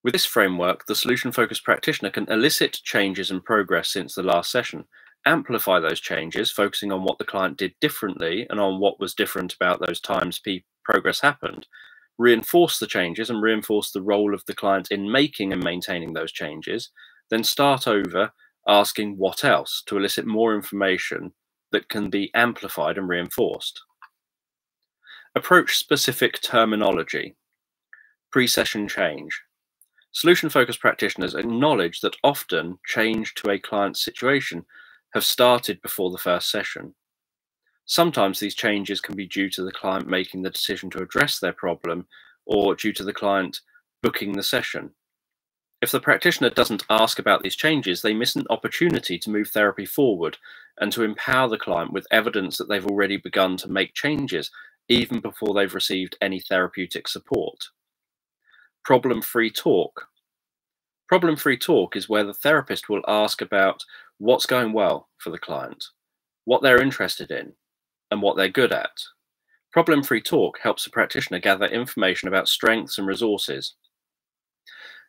With this framework, the solution-focused practitioner can elicit changes and progress since the last session, amplify those changes, focusing on what the client did differently and on what was different about those times progress happened, reinforce the changes and reinforce the role of the client in making and maintaining those changes, then start over asking what else to elicit more information that can be amplified and reinforced. Approach specific terminology. Pre-session change. Solution-focused practitioners acknowledge that often change to a client's situation have started before the first session. Sometimes these changes can be due to the client making the decision to address their problem or due to the client booking the session. If the practitioner doesn't ask about these changes, they miss an opportunity to move therapy forward and to empower the client with evidence that they've already begun to make changes even before they've received any therapeutic support. Problem-free talk. Problem-free talk is where the therapist will ask about what's going well for the client, what they're interested in, and what they're good at. Problem-free talk helps the practitioner gather information about strengths and resources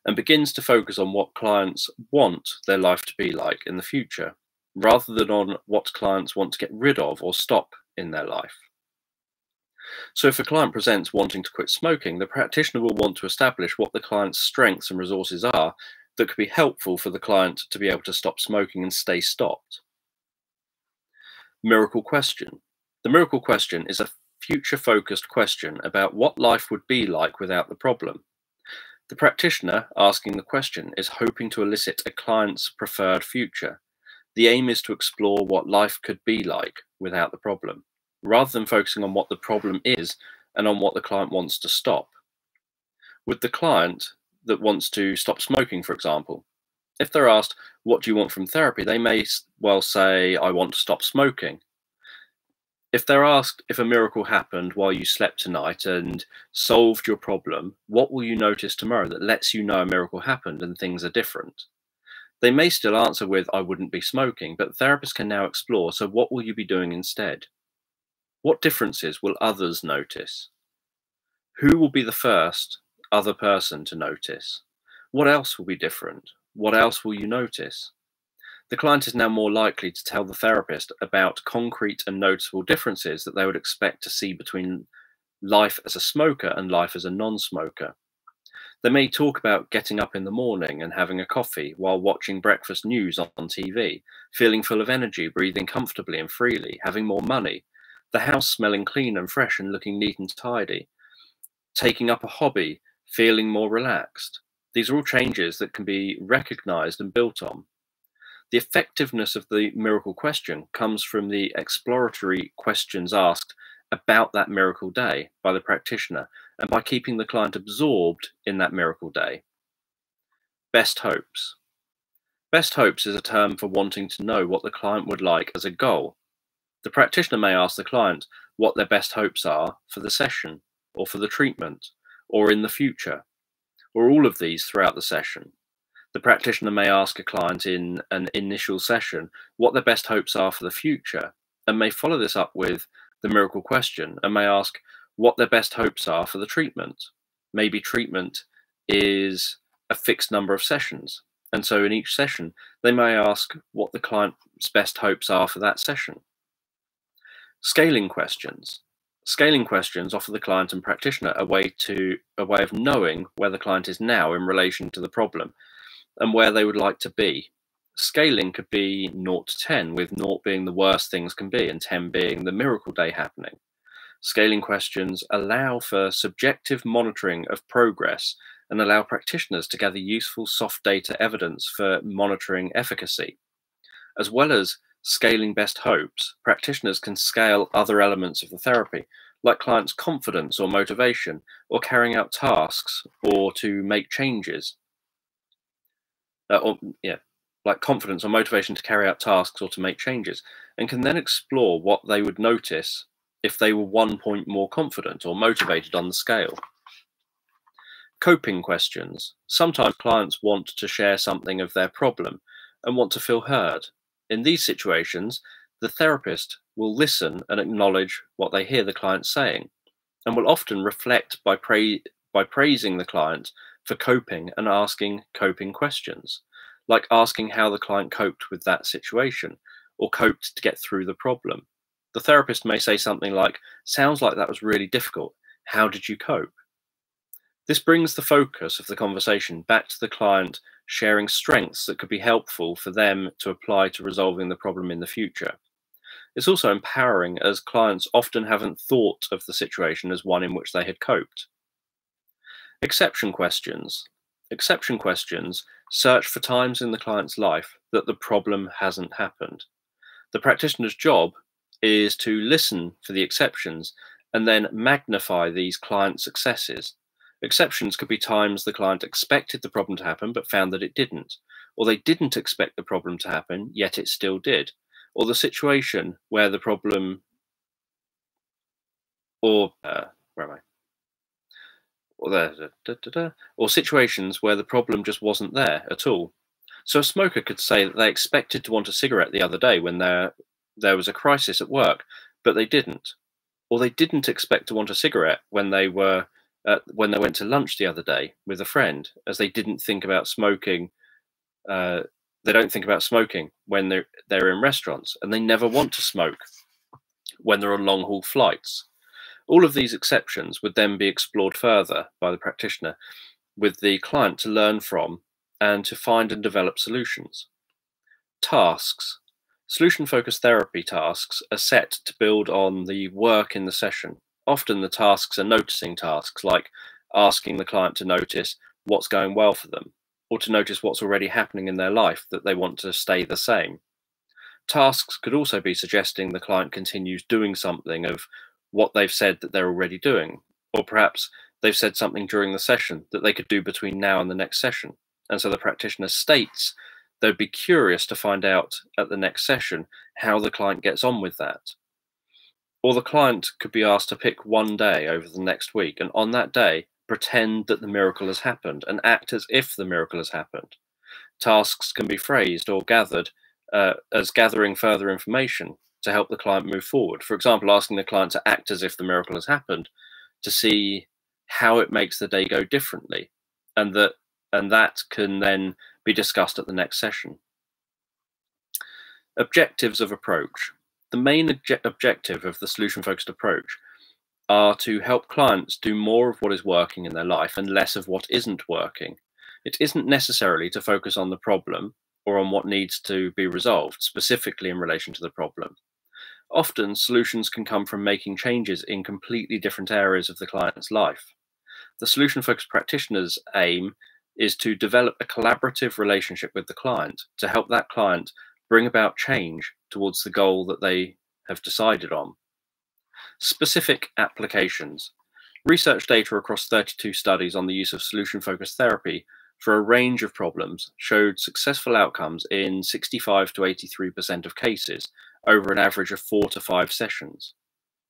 and begins to focus on what clients want their life to be like in the future, rather than on what clients want to get rid of or stop in their life. So if a client presents wanting to quit smoking, the practitioner will want to establish what the client's strengths and resources are that could be helpful for the client to be able to stop smoking and stay stopped. Miracle question. The miracle question is a future-focused question about what life would be like without the problem. The practitioner asking the question is hoping to elicit a client's preferred future. The aim is to explore what life could be like without the problem, rather than focusing on what the problem is and on what the client wants to stop. With the client that wants to stop smoking, for example, if they're asked, what do you want from therapy? They may well say, I want to stop smoking. If they're asked if a miracle happened while you slept tonight and solved your problem, what will you notice tomorrow that lets you know a miracle happened and things are different? They may still answer with, I wouldn't be smoking, but therapists can now explore, so what will you be doing instead? What differences will others notice? Who will be the first other person to notice? What else will be different? What else will you notice? The client is now more likely to tell the therapist about concrete and noticeable differences that they would expect to see between life as a smoker and life as a non-smoker. They may talk about getting up in the morning and having a coffee while watching breakfast news on TV, feeling full of energy, breathing comfortably and freely, having more money, the house smelling clean and fresh and looking neat and tidy, taking up a hobby, feeling more relaxed. These are all changes that can be recognized and built on. The effectiveness of the miracle question comes from the exploratory questions asked about that miracle day by the practitioner and by keeping the client absorbed in that miracle day. Best hopes. Best hopes is a term for wanting to know what the client would like as a goal. The practitioner may ask the client what their best hopes are for the session, or for the treatment, or in the future, or all of these throughout the session. The practitioner may ask a client in an initial session what their best hopes are for the future, and may follow this up with the miracle question and may ask what their best hopes are for the treatment. Maybe treatment is a fixed number of sessions, and so in each session they may ask what the client's best hopes are for that session. Scaling questions. Scaling questions offer the client and practitioner a way of knowing where the client is now in relation to the problem and where they would like to be. Scaling could be 0 to 10, with 0 being the worst things can be and 10 being the miracle day happening. Scaling questions allow for subjective monitoring of progress and allow practitioners to gather useful soft data evidence for monitoring efficacy. As well as scaling best hopes, practitioners can scale other elements of the therapy, like clients' confidence or motivation, or carrying out tasks, or to make changes. Like confidence or motivation to carry out tasks or to make changes, and can then explore what they would notice if they were 1 point more confident or motivated on the scale. Coping questions. Sometimes clients want to share something of their problem and want to feel heard. In these situations, the therapist will listen and acknowledge what they hear the client saying, and will often reflect by praising the client for coping and asking coping questions, like asking how the client coped with that situation or coped to get through the problem. The therapist may say something like, "Sounds like that was really difficult. How did you cope?" This brings the focus of the conversation back to the client sharing strengths that could be helpful for them to apply to resolving the problem in the future. It's also empowering, as clients often haven't thought of the situation as one in which they had coped. Exception questions. Exception questions search for times in the client's life that the problem hasn't happened. The practitioner's job is to listen for the exceptions and then magnify these client successes. Exceptions could be times the client expected the problem to happen but found that it didn't, or they didn't expect the problem to happen yet it still did, or the situation where the problem, or where am I? Or situations where the problem just wasn't there at all. So a smoker could say that they expected to want a cigarette the other day when there was a crisis at work, but they didn't. Or they didn't expect to want a cigarette when they went to lunch the other day with a friend, as they didn't think about smoking. They don't think about smoking when they're in restaurants, and they never want to smoke when they're on long haul flights. All of these exceptions would then be explored further by the practitioner with the client to learn from and to find and develop solutions. Tasks. Solution-focused therapy tasks are set to build on the work in the session. Often the tasks are noticing tasks, like asking the client to notice what's going well for them, or to notice what's already happening in their life that they want to stay the same. Tasks could also be suggesting the client continues doing something of what they've said that they're already doing, or perhaps they've said something during the session that they could do between now and the next session. And so the practitioner states they'd be curious to find out at the next session how the client gets on with that. Or the client could be asked to pick one day over the next week, and on that day, pretend that the miracle has happened and act as if the miracle has happened. Tasks can be phrased or gathered as gathering further information to help the client move forward. For example, asking the client to act as if the miracle has happened to see how it makes the day go differently, and that can then be discussed at the next session. Objectives of approach. The main objective of the solution-focused approach are to help clients do more of what is working in their life and less of what isn't working. It isn't necessarily to focus on the problem or on what needs to be resolved specifically in relation to the problem. Often, solutions can come from making changes in completely different areas of the client's life. The solution-focused practitioner's aim is to develop a collaborative relationship with the client to help that client bring about change towards the goal that they have decided on. Specific applications. Research data across 32 studies on the use of solution-focused therapy for a range of problems showed successful outcomes in 65 to 83% of cases over an average of 4 to 5 sessions.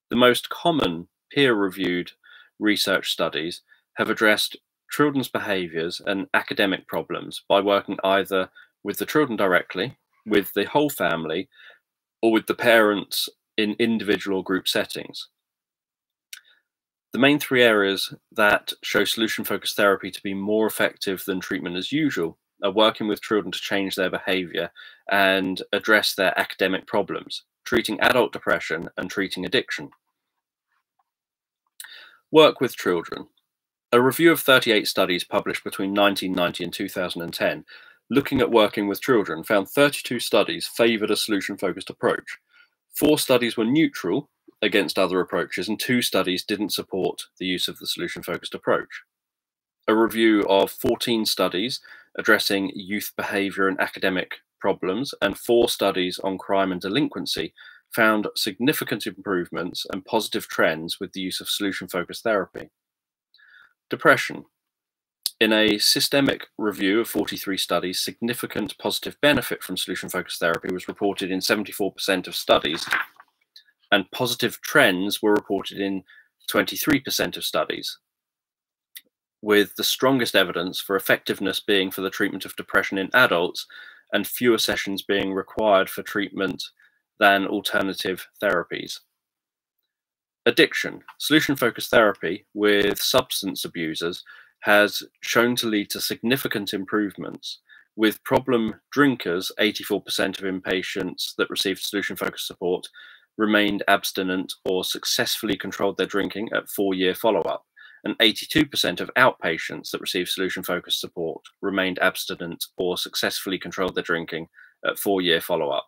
The most common peer-reviewed research studies have addressed children's behaviours and academic problems by working either with the children directly, with the whole family, or with the parents in individual or group settings. The main three areas that show solution-focused therapy to be more effective than treatment as usual are working with children to change their behaviour and address their academic problems, treating adult depression, and treating addiction. Work with children. A review of 38 studies published between 1990 and 2010 looking at working with children found 32 studies favoured a solution-focused approach. 4 studies were neutral against other approaches, and 2 studies didn't support the use of the solution-focused approach. A review of 14 studies addressing youth behaviour and academic problems and 4 studies on crime and delinquency found significant improvements and positive trends with the use of solution-focused therapy. Depression. In a systemic review of 43 studies, significant positive benefit from solution-focused therapy was reported in 74% of studies, and positive trends were reported in 23% of studies, with the strongest evidence for effectiveness being for the treatment of depression in adults and fewer sessions being required for treatment than alternative therapies. Addiction. Solution-focused therapy with substance abusers has shown to lead to significant improvements. With problem drinkers, 84% of inpatients that received solution-focused support remained abstinent or successfully controlled their drinking at 4-year follow-up, and 82% of outpatients that received solution-focused support remained abstinent or successfully controlled their drinking at 4-year follow-up.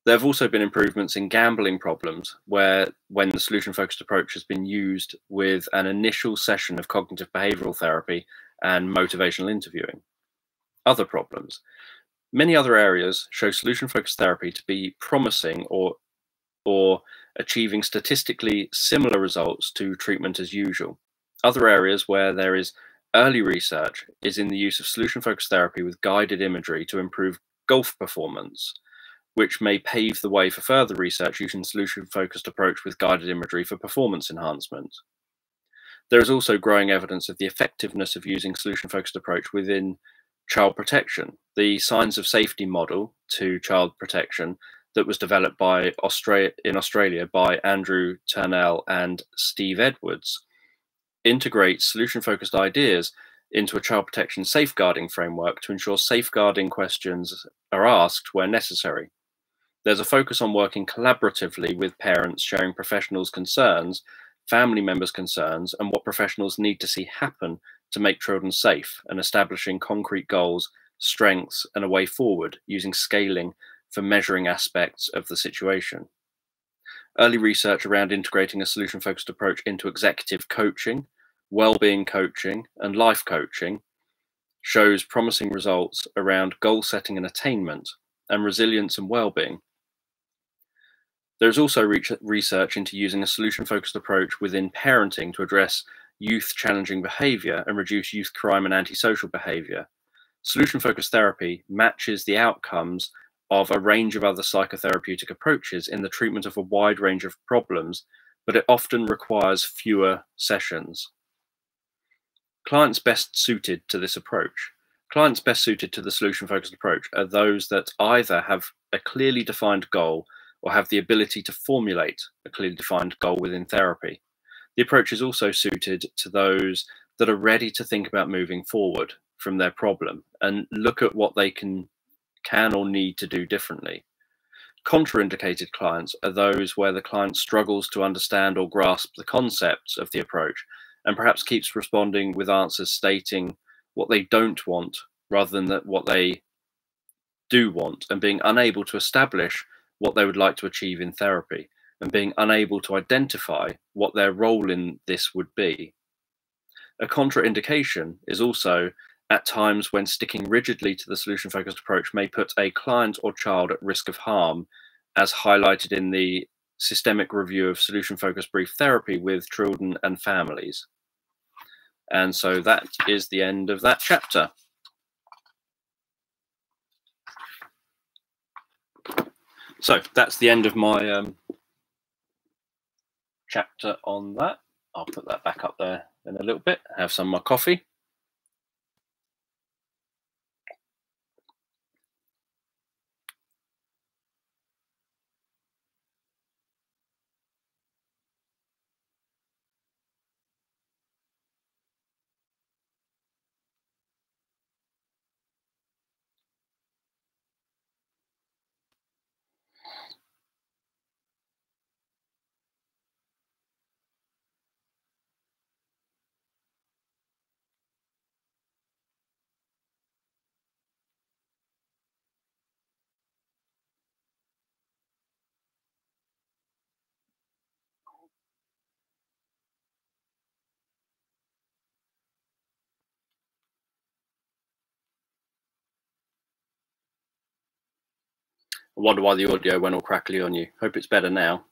There have also been improvements in gambling problems when the solution-focused approach has been used with an initial session of cognitive behavioral therapy and motivational interviewing. Other problems. Many other areas show solution-focused therapy to be promising or achieving statistically similar results to treatment as usual. Other areas where there is early research is in the use of solution-focused therapy with guided imagery to improve golf performance, which may pave the way for further research using solution-focused approach with guided imagery for performance enhancement. There is also growing evidence of the effectiveness of using solution-focused approach within child protection. The signs of safety model to child protection that was developed in Australia by Andrew Turnell and Steve Edwards integrates solution-focused ideas into a child protection safeguarding framework to ensure safeguarding questions are asked where necessary. There's a focus on working collaboratively with parents, sharing professionals' concerns, family members' concerns, and what professionals need to see happen to make children safe, and establishing concrete goals, strengths, and a way forward using scaling for measuring aspects of the situation. Early research around integrating a solution-focused approach into executive coaching, well-being coaching, and life coaching shows promising results around goal setting and attainment, and resilience and well-being. There's also research into using a solution-focused approach within parenting to address youth challenging behavior and reduce youth crime and antisocial behavior. Solution-focused therapy matches the outcomes of a range of other psychotherapeutic approaches in the treatment of a wide range of problems, but it often requires fewer sessions. Clients best suited to this approach. Clients best suited to the solution-focused approach are those that either have a clearly defined goal or have the ability to formulate a clearly defined goal within therapy. The approach is also suited to those that are ready to think about moving forward from their problem and look at what they can or need to do differently. Contraindicated clients are those where the client struggles to understand or grasp the concepts of the approach and perhaps keeps responding with answers stating what they don't want rather than what they do want, and being unable to establish what they would like to achieve in therapy, and being unable to identify what their role in this would be. A contraindication is also at times when sticking rigidly to the solution-focused approach may put a client or child at risk of harm, as highlighted in the systemic review of solution-focused brief therapy with children and families. And so that is the end of that chapter. So that's the end of my chapter on that. I'll put that back up there in a little bit, have some of my coffee. I wonder why the audio went all crackly on you. Hope it's better now.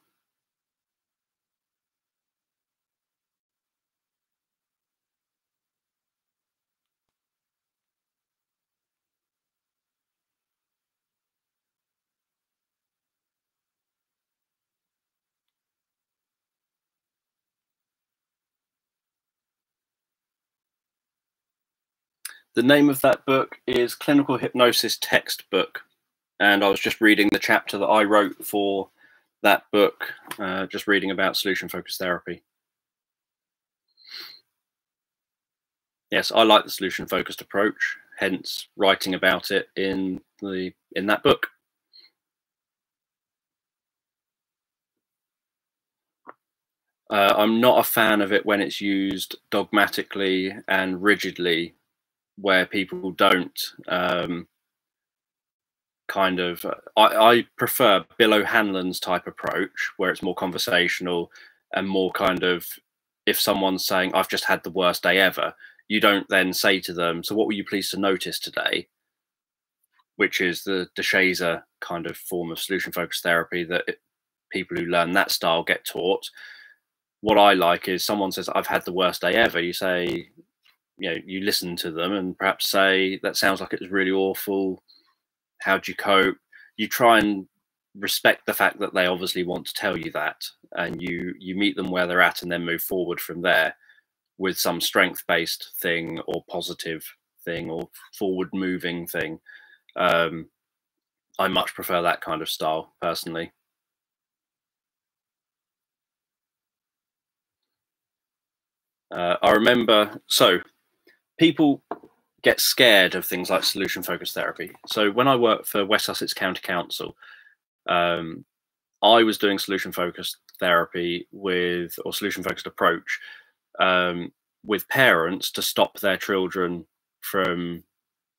The name of that book is Clinical Hypnosis Textbook. And I was just reading the chapter that I wrote for that book, just reading about solution-focused therapy. Yes, I like the solution-focused approach, hence writing about it in that book. I'm not a fan of it when it's used dogmatically and rigidly, where people don't I prefer Bill O'Hanlon's type approach, where it's more conversational and more kind of, if someone's saying, I've just had the worst day ever, you don't then say to them, so what were you pleased to notice today? which is the DeShazer kind of form of solution focused therapy that people who learn that style get taught. What I like is someone says, I've had the worst day ever. You say, you listen to them and perhaps say, that sounds like it was really awful. How'd you cope? You try and respect the fact that they obviously want to tell you that, and you meet them where they're at and then move forward from there with some strength-based thing or positive thing or forward-moving thing. I much prefer that kind of style personally. I remember, so people get scared of things like solution focused therapy. So when I worked for West Sussex County Council, I was doing solution focused therapy or solution focused approach with parents to stop their children from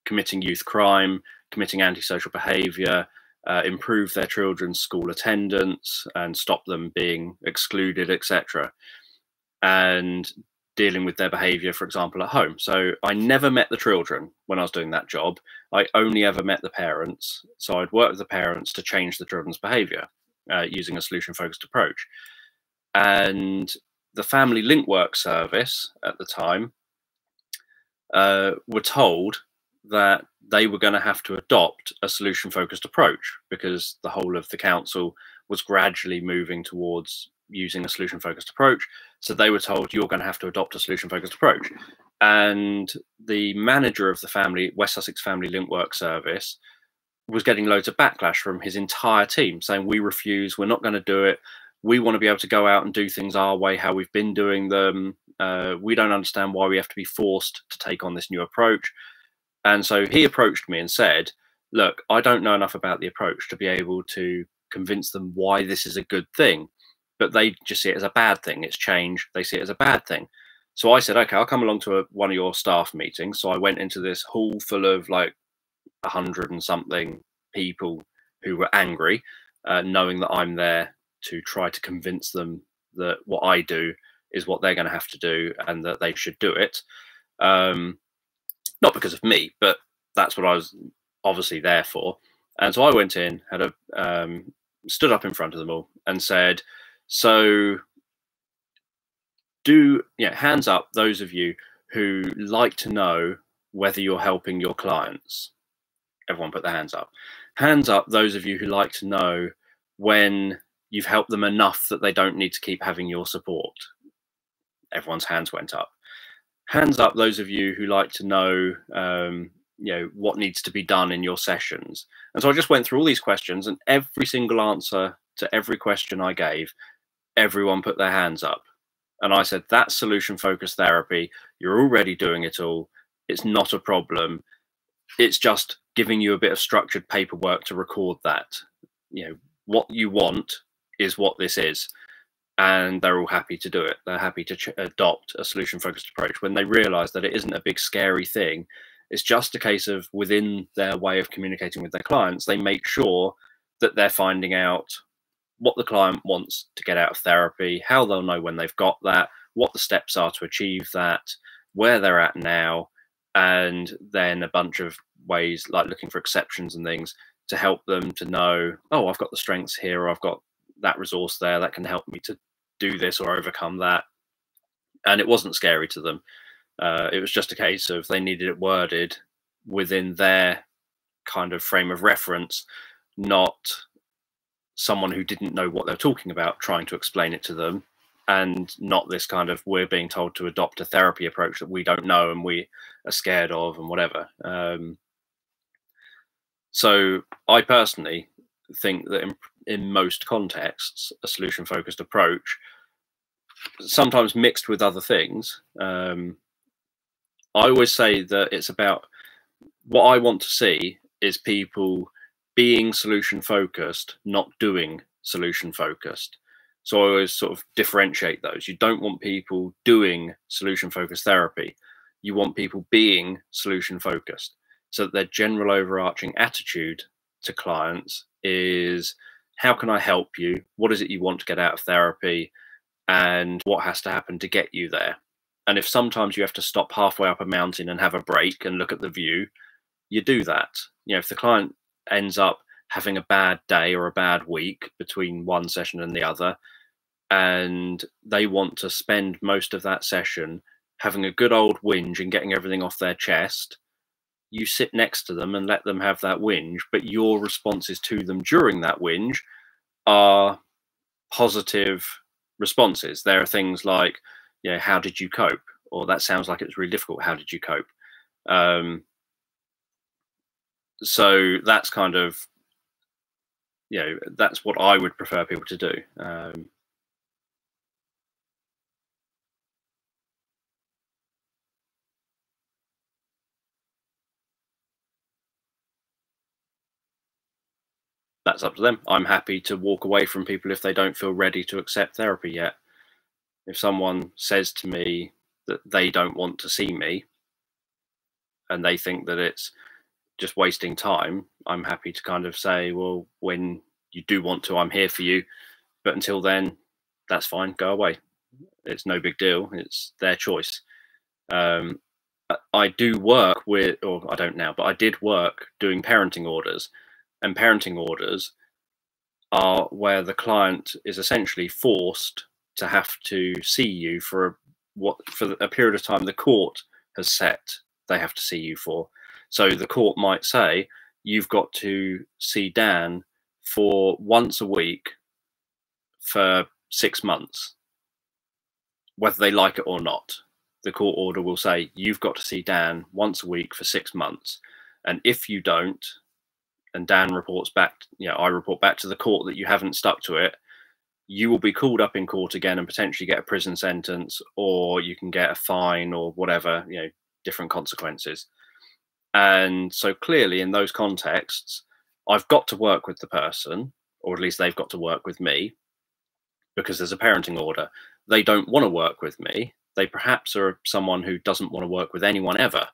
committing youth crime, committing antisocial behavior, improve their children's school attendance and stop them being excluded, etc. And dealing with their behavior, for example, at home. So I never met the children when I was doing that job. I only ever met the parents. So I'd work with the parents to change the children's behavior using a solution-focused approach. And the Family Link Work Service at the time were told that they were going to have to adopt a solution-focused approach because the whole of the council was gradually moving towards using a solution-focused approach. So they were told, you're going to have to adopt a solution-focused approach. And the manager of the West Sussex Family Link Work Service was getting loads of backlash from his entire team saying, we refuse, we're not going to do it. We want to be able to go out and do things our way, how we've been doing them. We don't understand why we have to be forced to take on this new approach. And so he approached me and said, look, I don't know enough about the approach to be able to convince them why this is a good thing, but they just see it as a bad thing. It's change. They see it as a bad thing. So I said, okay, I'll come along to one of your staff meetings. So I went into this hall full of like 100 and something people who were angry, knowing that I'm there to try to convince them that what I do is what they're going to have to do and that they should do it. Not because of me, but that's what I was obviously there for. And so I went in, stood up in front of them all and said, so hands up those of you who like to know whether you're helping your clients. Everyone put their hands up. Hands up those of you who like to know when you've helped them enough that they don't need to keep having your support. Everyone's hands went up. Hands up those of you who like to know what needs to be done in your sessions. And so I just went through all these questions, and every single answer to every question I gave, everyone put their hands up. And I said, that's solution-focused therapy. You're already doing it all. It's not a problem. It's just giving you a bit of structured paperwork to record that. What you want is what this is. And they're all happy to do it. They're happy to adopt a solution-focused approach when they realize that it isn't a big, scary thing. It's just a case of within their way of communicating with their clients, they make sure that they're finding out what the client wants to get out of therapy, how they'll know when they've got that, what the steps are to achieve that, where they're at now, and then a bunch of ways like looking for exceptions and things to help them to know, oh, I've got the strengths here, or I've got that resource there that can help me to do this or overcome that. And it wasn't scary to them. It was just a case of they needed it worded within their kind of frame of reference, not someone who didn't know what they're talking about trying to explain it to them, and not this kind of we're being told to adopt a therapy approach that we don't know and we are scared of and whatever. So I personally think that in most contexts, a solution-focused approach, sometimes mixed with other things, I always say that it's about what I want to see is people being solution-focused, not doing solution-focused. So I always sort of differentiate those. You don't want people doing solution-focused therapy. You want people being solution-focused. So that their general overarching attitude to clients is, how can I help you? What is it you want to get out of therapy? And what has to happen to get you there? And if sometimes you have to stop halfway up a mountain and have a break and look at the view, you do that. if the client ends up having a bad day or a bad week between one session and the other, and they want to spend most of that session having a good old whinge and getting everything off their chest, you sit next to them and let them have that whinge, but your responses to them during that whinge are positive responses. There are things like, how did you cope? Or that sounds like it was really difficult. How did you cope? So that's kind of, that's what I would prefer people to do. That's up to them. I'm happy to walk away from people if they don't feel ready to accept therapy yet. If someone says to me that they don't want to see me and they think that it's just wasting time, I'm happy to kind of say, well, when you do want to, I'm here for you. But until then, that's fine. Go away. It's no big deal. It's their choice. I do work with, or I don't now, but I did work doing parenting orders. And parenting orders are where the client is essentially forced to have to see you for a period of time the court has set they have to see you for. So the court might say, you've got to see Dan for once a week for 6 months, whether they like it or not. The court order will say, you've got to see Dan once a week for 6 months. And if you don't, and Dan reports back, I report back to the court that you haven't stuck to it, you will be called up in court again and potentially get a prison sentence, or you can get a fine or whatever, different consequences. And so clearly in those contexts, I've got to work with the person, or at least they've got to work with me, because there's a parenting order. They don't want to work with me. They perhaps are someone who doesn't want to work with anyone ever.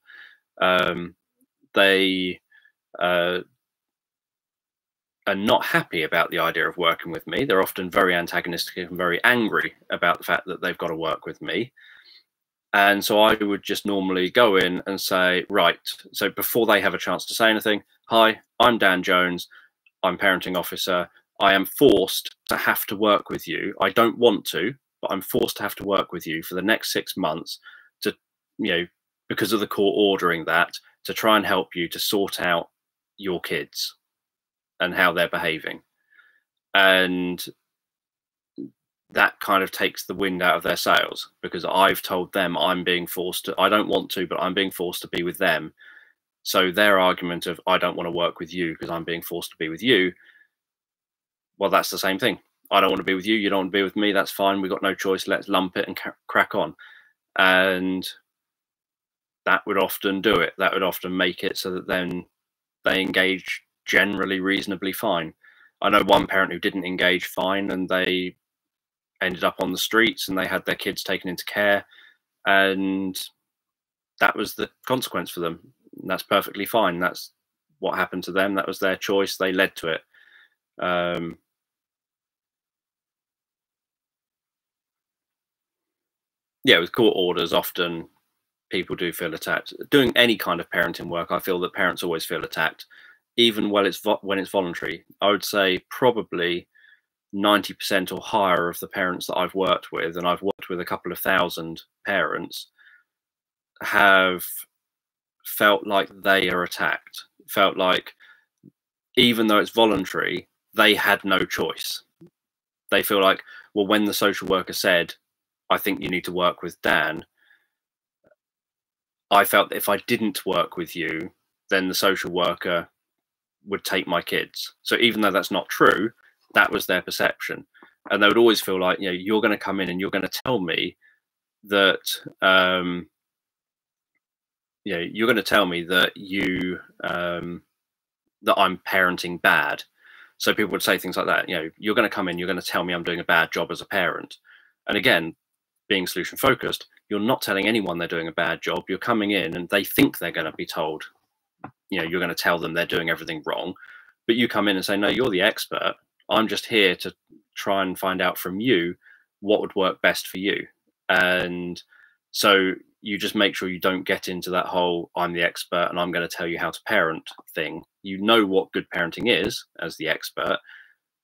They are not happy about the idea of working with me. They're often very antagonistic and very angry about the fact that they've got to work with me. And so I would just normally go in and say, right, so before they have a chance to say anything, hi, I'm Dan Jones. I'm parenting officer. I am forced to have to work with you. I don't want to, but I'm forced to have to work with you for the next 6 months to, because of the court ordering that, to try and help you to sort out your kids and how they're behaving. And that kind of takes the wind out of their sails, because I've told them I'm being forced to, I don't want to, but I'm being forced to be with them. So their argument of, I don't want to work with you because I'm being forced to be with you, well, that's the same thing. I don't want to be with you. You don't want to be with me. That's fine. We've got no choice. Let's lump it and crack on. And that would often do it. That would often make it so that then they engage generally reasonably fine. I know one parent who didn't engage fine, and they ended up on the streets and they had their kids taken into care, and that was the consequence for them. And that's perfectly fine. That's what happened to them. That was their choice. They led to it. Yeah, with court orders, often people do feel attacked. Doing any kind of parenting work, I feel that parents always feel attacked, even when it's voluntary. I would say probably 90% or higher of the parents that I've worked with, and I've worked with a couple of thousand parents, have felt like they are attacked, felt like even though it's voluntary, they had no choice. They feel like, well, when the social worker said, I think you need to work with Dan, I felt that if I didn't work with you, then the social worker would take my kids. So even though that's not true, that was their perception. And they would always feel like, you're going to come in and you're going to tell me that, you're going to tell me that that I'm parenting bad. So people would say things like that. You're going to come in, you're going to tell me I'm doing a bad job as a parent. And again, being solution focused, you're not telling anyone they're doing a bad job. You're coming in and they think they're going to be told, you're going to tell them they're doing everything wrong. But you come in and say, no, you're the expert. I'm just here to try and find out from you what would work best for you. And so you just make sure you don't get into that whole I'm the expert and I'm going to tell you how to parent thing. You know what good parenting is as the expert,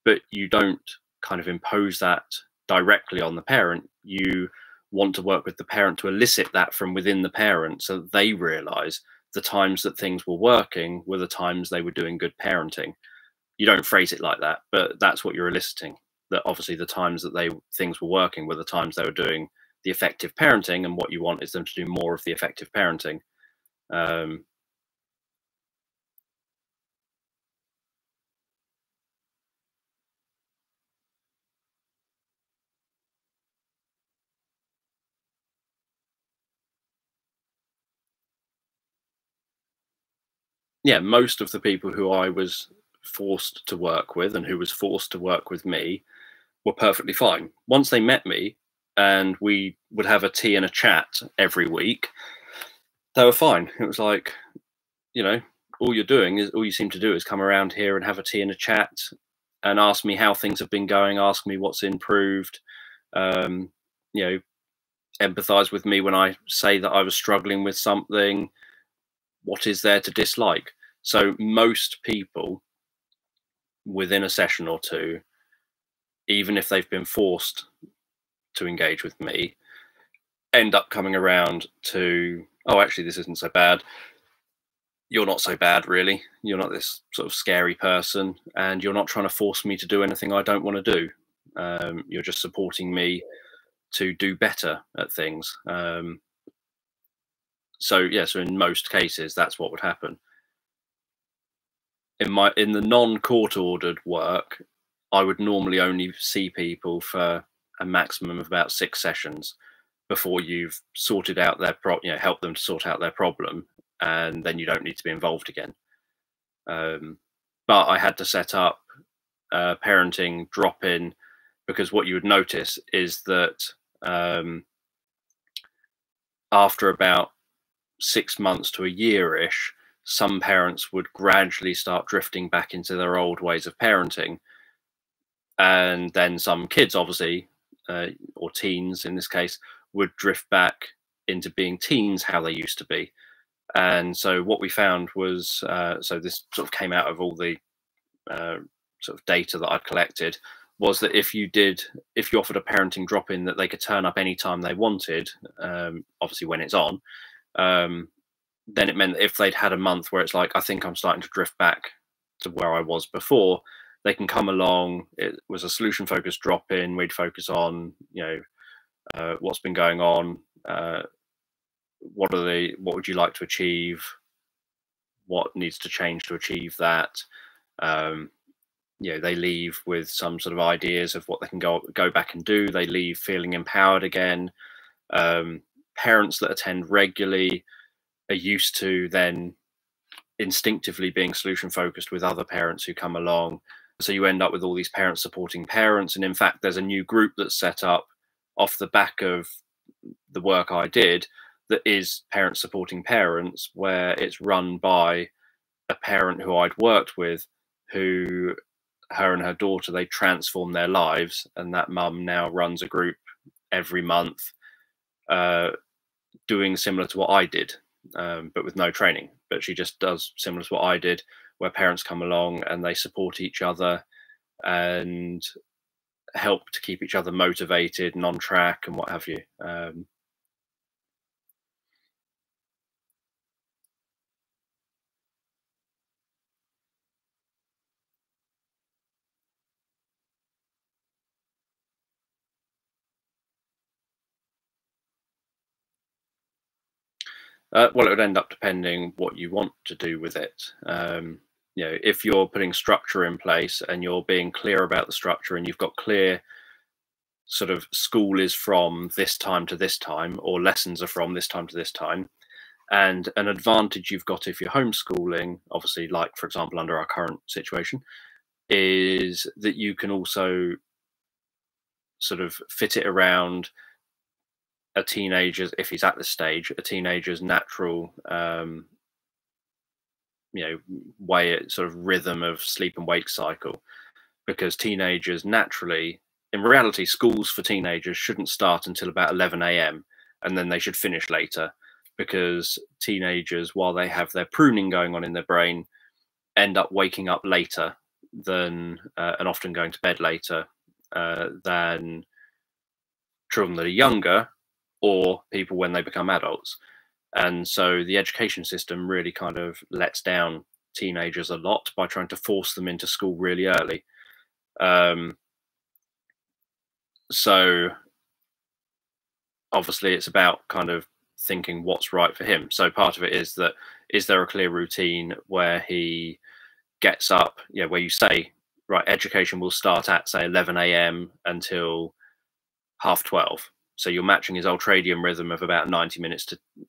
but you don't kind of impose that directly on the parent. You want to work with the parent to elicit that from within the parent so that they realize the times that things were working were the times they were doing good parenting. You don't phrase it like that, but that's what you're eliciting, that obviously the times that things were working were the times they were doing the effective parenting, and what you want is them to do more of the effective parenting. Yeah, most of the people who I was forced to work with and who was forced to work with me were perfectly fine. Once they met me and we would have a tea and a chat every week, they were fine. It was like, you know, all you seem to do is come around here and have a tea and a chat and ask me how things have been going, ask me what's improved, um, you know, empathize with me when I say that I was struggling with something. What is there to dislike? So most people within a session or two, even if they've been forced to engage with me, end up coming around to, oh, actually, this isn't so bad. You're not so bad, really. You're not this sort of scary person, and you're not trying to force me to do anything I don't want to do. You're just supporting me to do better at things. So in most cases, that's what would happen. In the non-court ordered work, I would normally only see people for a maximum of about 6 sessions before you've sorted out their help them to sort out their problem, and then you don't need to be involved again. But I had to set up parenting drop-in, because what you would notice is that after about 6 months to a year-ish, some parents would gradually start drifting back into their old ways of parenting. And then some kids, obviously, or teens in this case, would drift back into being teens how they used to be. And so what we found was, so this sort of came out of all the sort of data that I'd collected, was that if you offered a parenting drop-in that they could turn up anytime they wanted, obviously when it's on, then it meant that if they'd had a month where it's like, I think I'm starting to drift back to where I was before, they can come along. It was a solution focused drop in. We'd focus on, what's been going on. What would you like to achieve? What needs to change to achieve that? They leave with some sort of ideas of what they can go back and do. They leave feeling empowered again. Parents that attend regularly are used to then instinctively being solution focused with other parents who come along. So you end up with all these parents supporting parents. And in fact, there's a new group that's set up off the back of the work I did that is parents supporting parents, where it's run by a parent who I'd worked with, who her and her daughter, they transformed their lives. And that mum now runs a group every month, doing similar to what I did, but with no training. But she just does similar to what I did, where parents come along and they support each other and help to keep each other motivated and on track and what have you. Well, it would end up depending what you want to do with it. If you're putting structure in place and you're being clear about the structure, and you've got clear sort of school is from this time to this time, or lessons are from this time to this time, and an advantage you've got if you're homeschooling, obviously, like for example under our current situation, is that you can also sort of fit it around a teenager's, if he's at this stage, a teenager's natural way, sort of rhythm of sleep and wake cycle. Because teenagers naturally, in reality, schools for teenagers shouldn't start until about 11 a.m. and then they should finish later, because teenagers, while they have their pruning going on in their brain, end up waking up later than and often going to bed later than children that are younger, or people when they become adults. And so the education system really kind of lets down teenagers a lot by trying to force them into school really early. So obviously it's about kind of thinking what's right for him. So part of it is that, is there a clear routine where he gets up, where you say, right, education will start at, say, 11 a.m. until 12:30. So you're matching his ultradian rhythm of about 90 minutes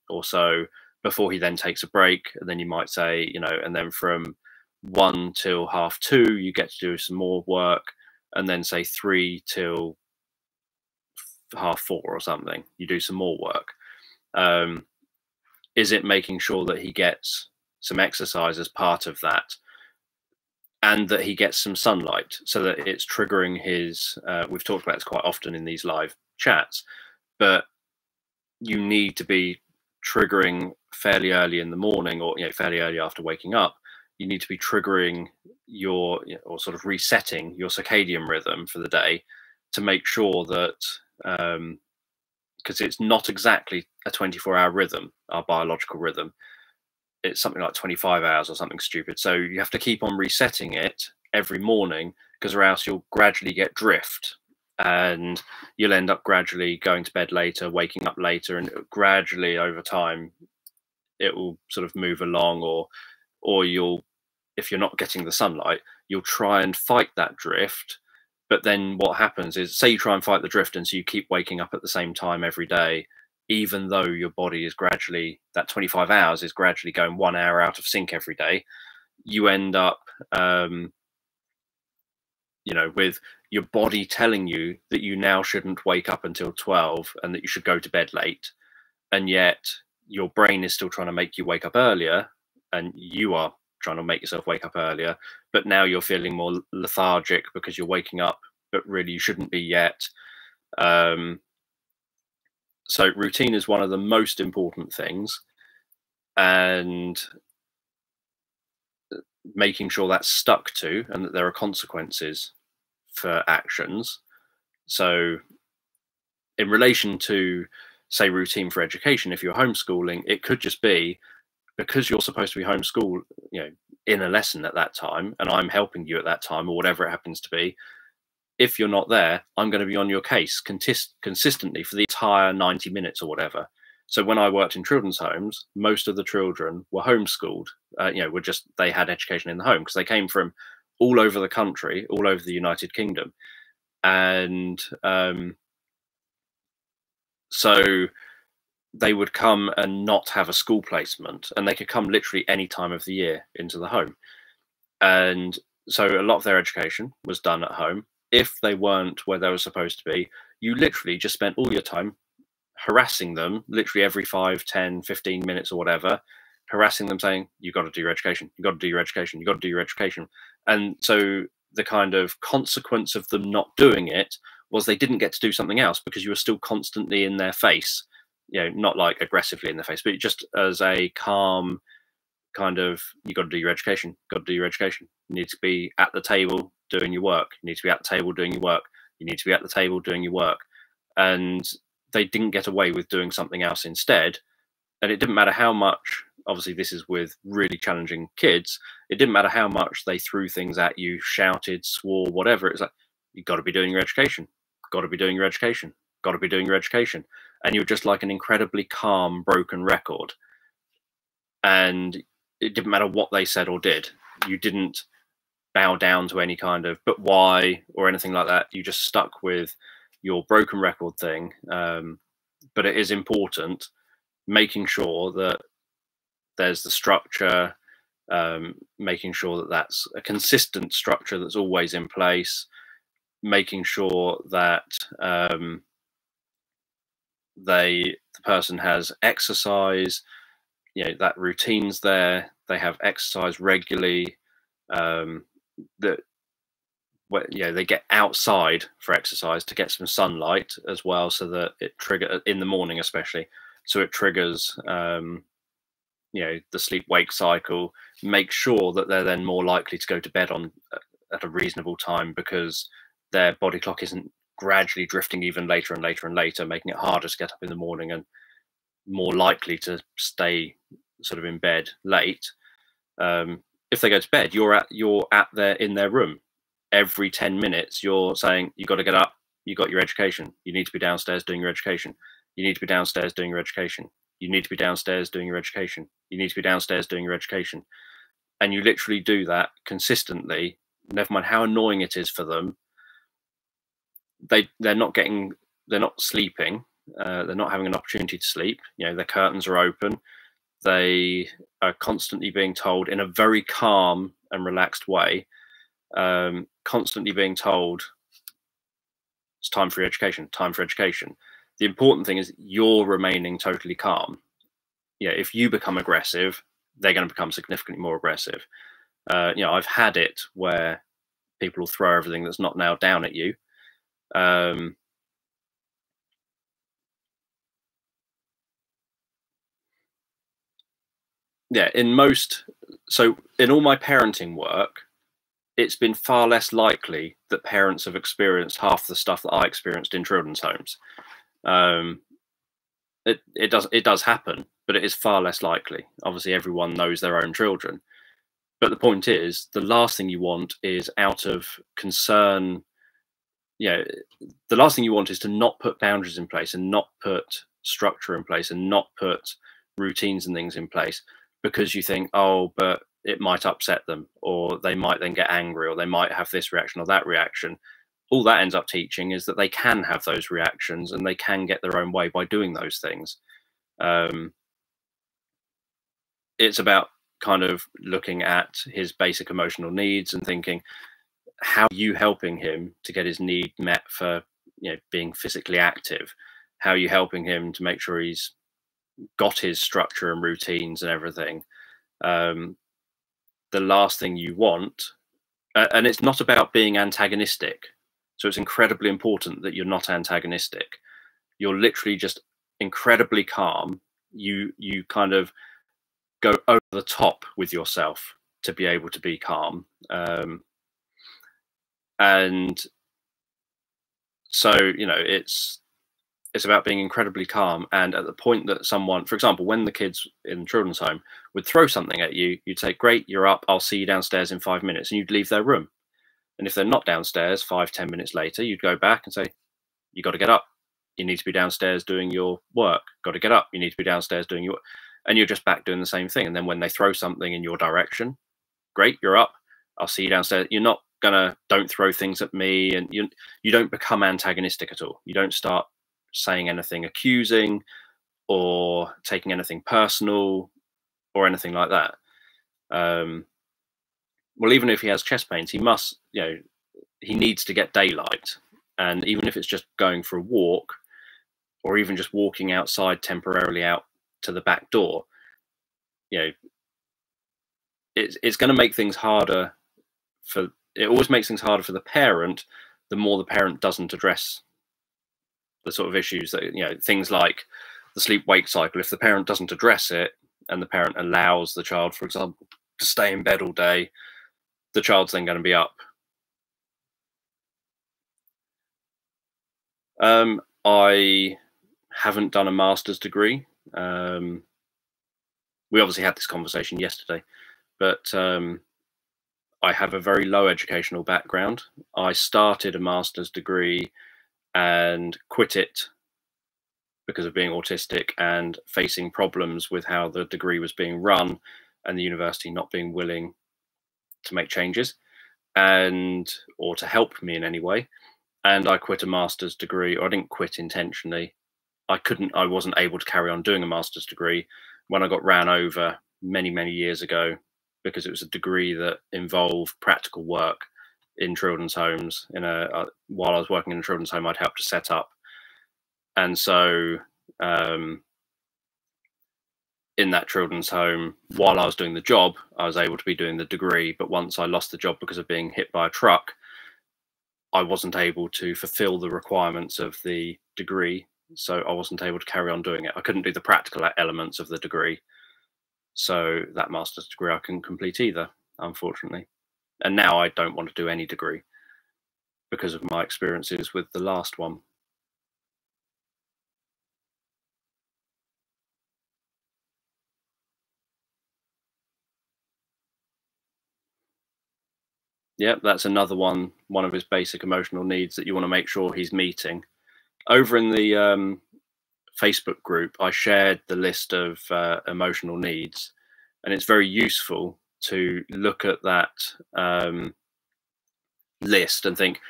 or so before he then takes a break. And then you might say, and then from 1 till 2:30, you get to do some more work. And then say 3 till 4:30 or something, you do some more work. Is it making sure that he gets some exercise as part of that, and that he gets some sunlight, so that it's triggering his, we've talked about this quite often in these live chats, but you need to be triggering fairly early in the morning, or fairly early after waking up. You need to be triggering your, or sort of resetting your circadian rhythm for the day, to make sure that, because it's not exactly a 24-hour rhythm, our biological rhythm. It's something like 25 hours or something stupid. So you have to keep on resetting it every morning, because or else you'll gradually get drift, and you'll end up gradually going to bed later, waking up later, and gradually over time it will sort of move along, or you'll, if you're not getting the sunlight, you'll try and fight that drift. But then what happens is, say you try and fight the drift, and so you keep waking up at the same time every day, even though your body is gradually, that 25 hours is gradually going 1 hour out of sync every day, you end up, with your body telling you that you now shouldn't wake up until 12 and that you should go to bed late. And yet your brain is still trying to make you wake up earlier, and you are trying to make yourself wake up earlier, but now you're feeling more lethargic because you're waking up, but really you shouldn't be yet. So routine is one of the most important things, and making sure that's stuck to, and that there are consequences for actions. So in relation to, say, routine for education, if you're homeschooling, it could just be, because you're supposed to be homeschooled, in a lesson at that time, and I'm helping you at that time, or whatever it happens to be. If you're not there, I'm going to be on your case consistently for the entire 90 minutes or whatever. So when I worked in children's homes, most of the children were homeschooled. They had education in the home, because they came from all over the country, all over the United Kingdom, and so they would come and not have a school placement, and they could come literally any time of the year into the home. And so a lot of their education was done at home. If they weren't where they were supposed to be, you literally just spent all your time harassing them, literally every 5, 10, 15 minutes or whatever, harassing them, saying, you've got to do your education, you've got to do your education, you've got to do your education. And so the kind of consequence of them not doing it was they didn't get to do something else, because you were still constantly in their face, not like aggressively in the face, but just as a calm kind of, you got to do your education, got to do your education. You need to be at the table doing your work. You need to be at the table doing your work. You need to be at the table doing your work. And they didn't get away with doing something else instead. And it didn't matter how much, obviously this is with really challenging kids, it didn't matter how much they threw things at you, shouted, swore, whatever. It's like, you got to be doing your education, got to be doing your education, got to be doing your education. And you're just like an incredibly calm, broken record. And it didn't matter what they said or did. You didn't bow down to any kind of, but why, or anything like that. You just stuck with your broken record thing. But it is important making sure that there's the structure, making sure that that's a consistent structure that's always in place, making sure that the person has exercise, that routine's there, they have exercise regularly, that where, you know, they get outside for exercise to get some sunlight as well, so that it triggers in the morning, especially, so it triggers you know, the sleep wake cycle. Make sure that they're then more likely to go to bed on at a reasonable time, because their body clock isn't gradually drifting even later and later and later, making it harder to get up in the morning and more likely to stay sort of in bed late. If they go to bed, you're at their in their room. Every 10 minutes, you're saying, you got to get up. You got your education. You need to be downstairs doing your education. You need to be downstairs doing your education. You need to be downstairs doing your education. You need to be downstairs doing your education. And you literally do that consistently, never mind how annoying it is for them. They're not sleeping. They're not having an opportunity to sleep. You know, their curtains are open. They are constantly being told in a very calm and relaxed way, constantly being told, it's time for your education, time for education. The important thing is you're remaining totally calm. Yeah, if you become aggressive, they're going to become significantly more aggressive. You know, I've had it where people will throw everything that's not nailed down at you. Yeah, in all my parenting work, it's been far less likely that parents have experienced half the stuff that I experienced in children's homes. It does happen, but it is far less likely. Obviously, everyone knows their own children. But the point is, the last thing you want is, out of concern, you know, the last thing you want is to not put boundaries in place and not put structure in place and not put routines and things in place, because you think, oh, but it might upset them, or they might then get angry, or they might have this reaction or that reaction. All that ends up teaching is that they can have those reactions and they can get their own way by doing those things. It's about kind of looking at his basic emotional needs and thinking, how are you helping him to get his need met for, you know, being physically active? How are you helping him to make sure he's got his structure and routines and everything? The last thing you want, and it's not about being antagonistic. So it's incredibly important that you're not antagonistic. You're literally just incredibly calm. You kind of go over the top with yourself to be able to be calm. And so, you know, it's about being incredibly calm. And at the point that someone, for example, when the kids in the children's home would throw something at you, you'd say, great, you're up, I'll see you downstairs in 5 minutes. And you'd leave their room. And if they're not downstairs 5-10 minutes later, you'd go back and say, you got to get up. You need to be downstairs doing your work. Got to get up. You need to be downstairs doing your, and you're just back doing the same thing. And then when they throw something in your direction, great, you're up. I'll see you downstairs. You're not gonna, don't throw things at me. And you don't become antagonistic at all. You don't start saying anything accusing or taking anything personal or anything like that. Well, even if he has chest pains, he must, you know, he needs to get daylight. And even if it's just going for a walk, or even just walking outside temporarily out to the back door, you know, it's going to make things harder it always makes things harder for the parent, the more the parent doesn't address the sort of issues that, you know, things like the sleep wake cycle. If the parent doesn't address it and the parent allows the child, for example, to stay in bed all day, the child's then going to be up. I haven't done a master's degree. We obviously had this conversation yesterday, but I have a very low educational background. I started a master's degree and quit it because of being autistic and facing problems with how the degree was being run and the university not being willing to make changes or to help me in any way. And I quit a master's degree, or I didn't quit intentionally. I wasn't able to carry on doing a master's degree when I got ran over many, many years ago, because it was a degree that involved practical work in children's homes. While I was working in a children's home, I'd helped to set up. And so in that children's home, while I was doing the job, I was able to be doing the degree. But once I lost the job because of being hit by a truck, I wasn't able to fulfill the requirements of the degree, so I wasn't able to carry on doing it. I couldn't do the practical elements of the degree, so that master's degree I couldn't complete either, unfortunately. And now I don't want to do any degree because of my experiences with the last one. Yep, that's another one of his basic emotional needs that you want to make sure he's meeting. Over in the Facebook group, I shared the list of emotional needs, and it's very useful to look at that list and think,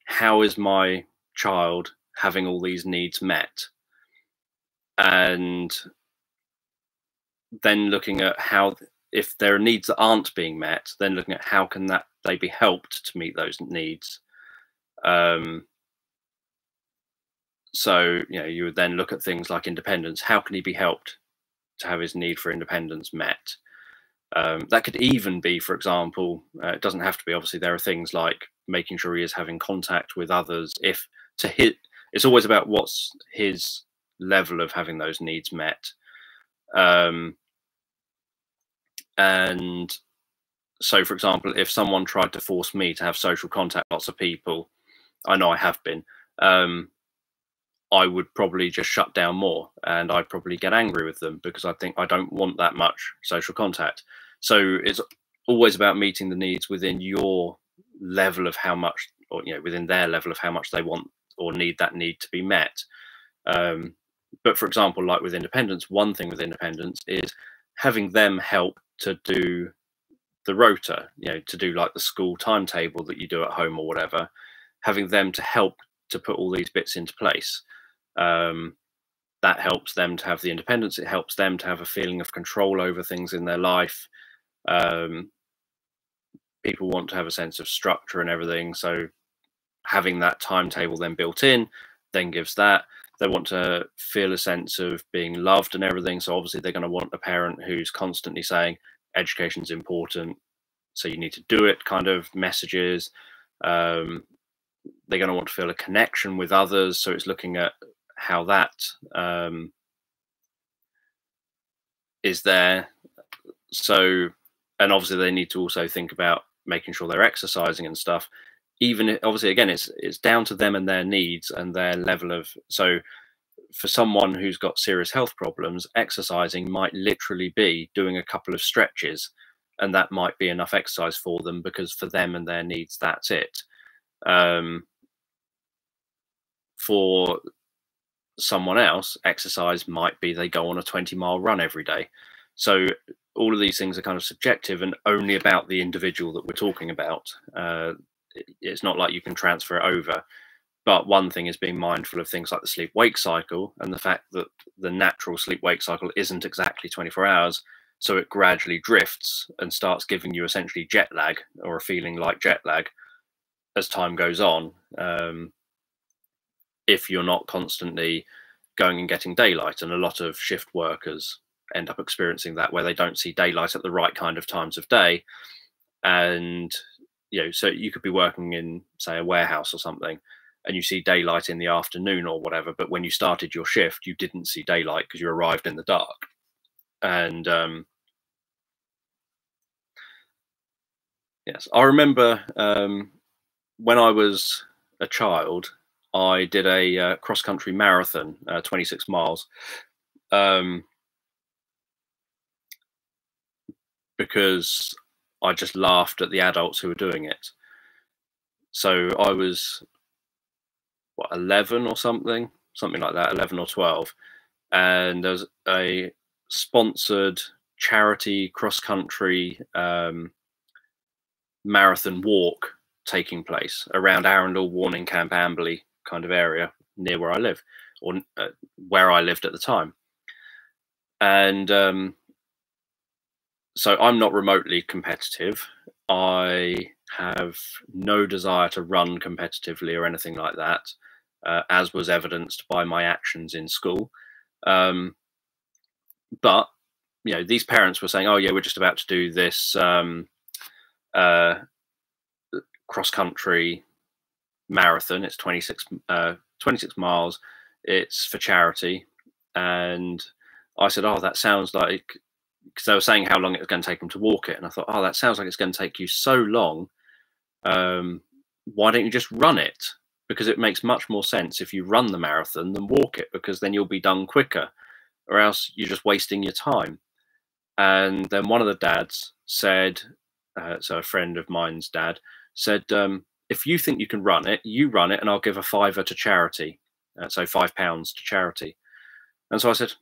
how is my child having all these needs met? And then looking at how, if there are needs that aren't being met, then looking at how can that they be helped to meet those needs. So, you know, you would then look at things like independence. How can he be helped to have his need for independence met? That could even be, for example, it doesn't have to be, obviously, there are things like making sure he is having contact with others. If to hit, it's always about what's his level of having those needs met. And so, for example, if someone tried to force me to have social contact, lots of people, I know I have been, I would probably just shut down more, and I'd probably get angry with them because I think I don't want that much social contact. So it's always about meeting the needs within your level of how much, or, you know, within their level of how much they want or need that need to be met. But for example, like with independence, one thing with independence is having them help to do the rota, you know, to do like the school timetable that you do at home or whatever, having them to help to put all these bits into place. That helps them to have the independence. It helps them to have a feeling of control over things in their life. People want to have a sense of structure and everything. So having that timetable then built in then gives that. They want to feel a sense of being loved and everything. So obviously they're going to want a parent who's constantly saying education's important, so you need to do it kind of messages. They're going to want to feel a connection with others. So it's looking at how that is there. So, and obviously they need to also think about making sure they're exercising and stuff. Even obviously, again, it's down to them and their needs and their level of. So, for someone who's got serious health problems, exercising might literally be doing a couple of stretches, and that might be enough exercise for them because for them and their needs, that's it. For someone else, exercise might be they go on a 20-mile run every day. So all of these things are kind of subjective and only about the individual that we're talking about. It's not like you can transfer it over. But one thing is being mindful of things like the sleep-wake cycle and the fact that the natural sleep-wake cycle isn't exactly 24 hours. So it gradually drifts and starts giving you essentially jet lag or a feeling like jet lag as time goes on. If you're not constantly going and getting daylight, and a lot of shift workers end up experiencing that where they don't see daylight at the right kind of times of day. And, you know, so you could be working in, say, a warehouse or something, and you see daylight in the afternoon or whatever, but when you started your shift, you didn't see daylight because you arrived in the dark. And yes, I remember when I was a child, I did a cross-country marathon, 26 miles, because I just laughed at the adults who were doing it. So I was, what, 11 or something like that, 11 or 12. And there was a sponsored charity cross-country marathon walk taking place around Arundel, Warning Camp, Amberley kind of area near where I live, or where I lived at the time. And so I'm not remotely competitive. I have no desire to run competitively or anything like that, as was evidenced by my actions in school. But, you know, these parents were saying, oh, yeah, we're just about to do this cross-country marathon. It's 26 miles. It's for charity. And I said, oh, that sounds like, because they were saying how long it was going to take them to walk it. And I thought, oh, that sounds like it's going to take you so long. Why don't you just run it? Because it makes much more sense if you run the marathon than walk it, because then you'll be done quicker, or else you're just wasting your time. And then one of the dads said, so a friend of mine's dad said, if you think you can run it, you run it, and I'll give a fiver to charity. So £5 to charity. And so I said,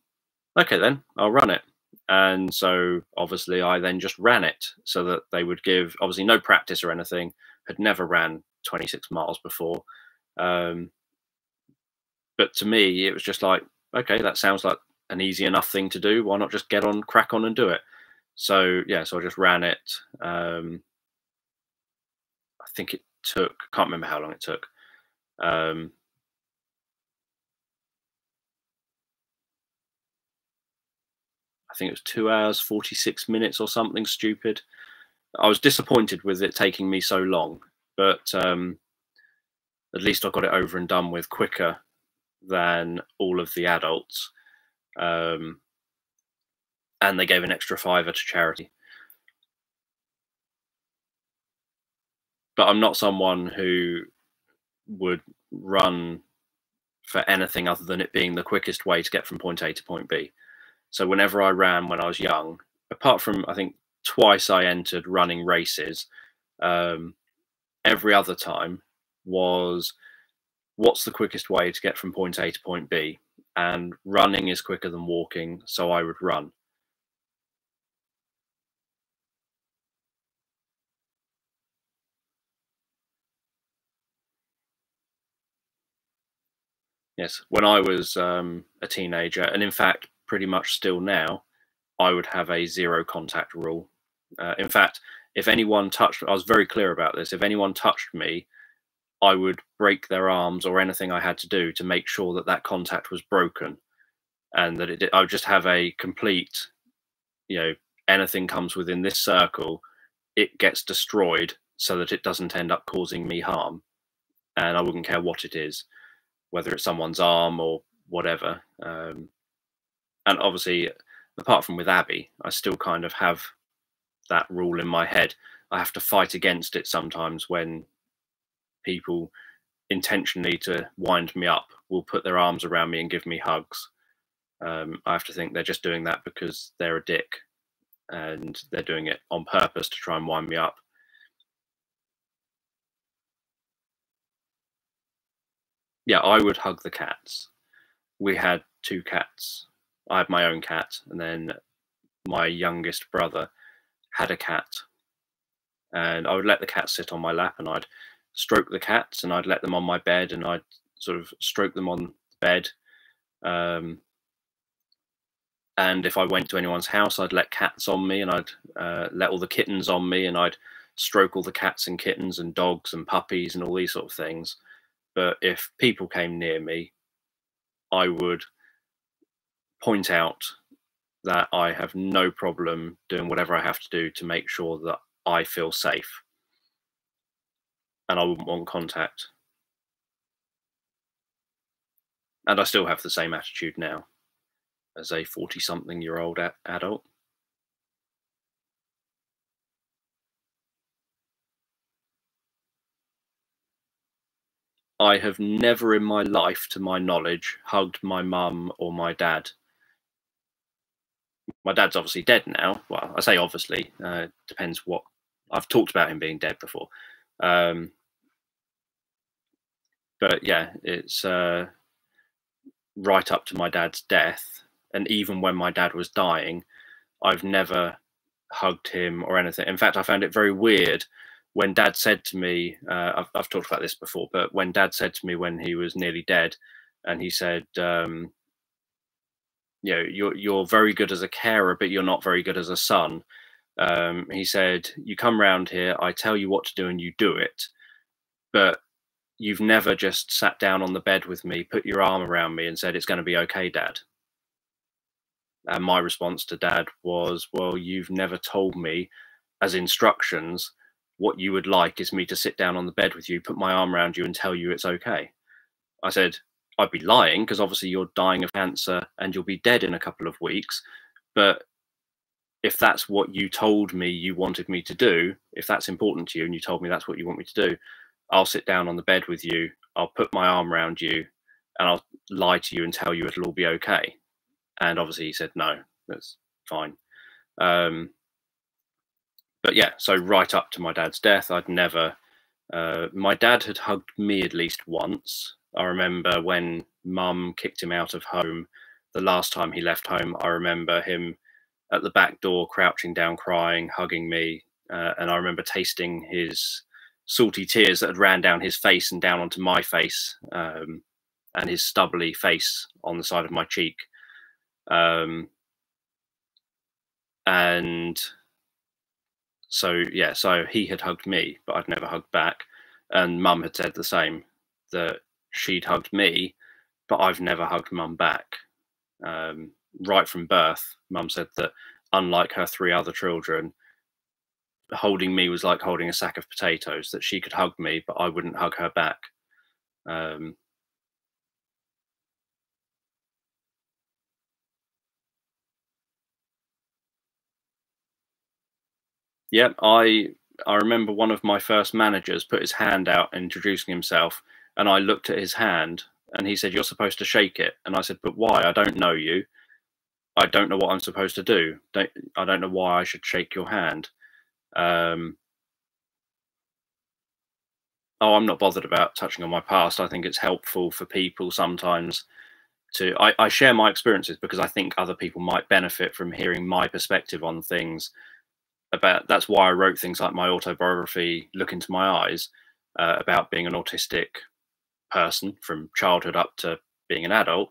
okay, then I'll run it. And so obviously I then just ran it, so that they would give, obviously no practice or anything, had never ran 26 miles before. But to me, it was just like, okay, that sounds like an easy enough thing to do. Why not just crack on and do it? So yeah, so I just ran it. I think it took, can't remember how long it took. I think it was 2 hours, 46 minutes or something stupid. I was disappointed with it taking me so long, but at least I got it over and done with quicker than all of the adults. And they gave an extra fiver to charity. But I'm not someone who would run for anything other than it being the quickest way to get from point A to point B. So whenever I ran when I was young, apart from I think twice I entered running races, every other time was, what's the quickest way to get from point A to point B? And running is quicker than walking, so I would run. Yes, when I was a teenager, and in fact, pretty much still now, I would have a zero contact rule. In fact, if anyone touched, I was very clear about this. If anyone touched me, I would break their arms or anything I had to do to make sure that that contact was broken, and that I would just have a complete, anything comes within this circle, it gets destroyed so that it doesn't end up causing me harm, and I wouldn't care what it is, whether it's someone's arm or whatever. And obviously, apart from with Abby, I still kind of have that rule in my head. I have to fight against it sometimes when people intentionally to wind me up will put their arms around me and give me hugs. I have to think they're just doing that because they're a dick and they're doing it on purpose to try and wind me up. Yeah, I would hug the cats. We had 2 cats. I had my own cat, and then my youngest brother had a cat. And I would let the cat sit on my lap, and I'd stroke the cats, and I'd let them on my bed, and I'd sort of stroke them on the bed. And if I went to anyone's house, I'd let cats on me, and I'd let all the kittens on me, and I'd stroke all the cats and kittens and dogs and puppies and all these sort of things. But if people came near me, I would point out that I have no problem doing whatever I have to do to make sure that I feel safe. And I wouldn't want contact. And I still have the same attitude now as a 40-something-year-old adult. I have never in my life, to my knowledge, hugged my mum or my dad. My dad's obviously dead now. Well, I say obviously, depends what. I've talked about him being dead before. But yeah, it's right up to my dad's death. And even when my dad was dying, I've never hugged him or anything. In fact, I found it very weird when Dad said to me, I've talked about this before, but when Dad said to me when he was nearly dead, and he said, you're very good as a carer, but you're not very good as a son. He said, you come round here, I tell you what to do and you do it, but you've never just sat down on the bed with me, put your arm around me and said, it's going to be okay, Dad. And my response to Dad was, well, you've never told me as instructions what you would like is me to sit down on the bed with you, put my arm around you, and tell you it's okay. I said, I'd be lying because obviously you're dying of cancer and you'll be dead in a couple of weeks. But if that's what you told me you wanted me to do, if that's important to you and you told me that's what you want me to do, I'll sit down on the bed with you, I'll put my arm around you, and I'll lie to you and tell you it'll all be okay. And obviously he said, no, that's fine. But yeah, so right up to my dad's death, I'd never, my dad had hugged me at least once. I remember when mum kicked him out of home, the last time he left home, I remember him at the back door, crouching down, crying, hugging me. And I remember tasting his salty tears that had ran down his face and down onto my face, and his stubbly face on the side of my cheek. And so, yeah, so he had hugged me, but I'd never hugged back. And mum had said the same, that she'd hugged me, but I've never hugged mum back. Right from birth, mum said that unlike her 3 other children, holding me was like holding a sack of potatoes, that she could hug me, but I wouldn't hug her back. Yeah, I remember one of my first managers put his hand out introducing himself, and I looked at his hand and he said, "You're supposed to shake it." And I said, "But why? I don't know you. I don't know what I'm supposed to do. I don't know why I should shake your hand." Oh, I'm not bothered about touching on my past. I think it's helpful for people sometimes to. I share my experiences because I think other people might benefit from hearing my perspective on things. That's why I wrote things like my autobiography, Look Into My Eyes, about being an autistic person from childhood up to being an adult,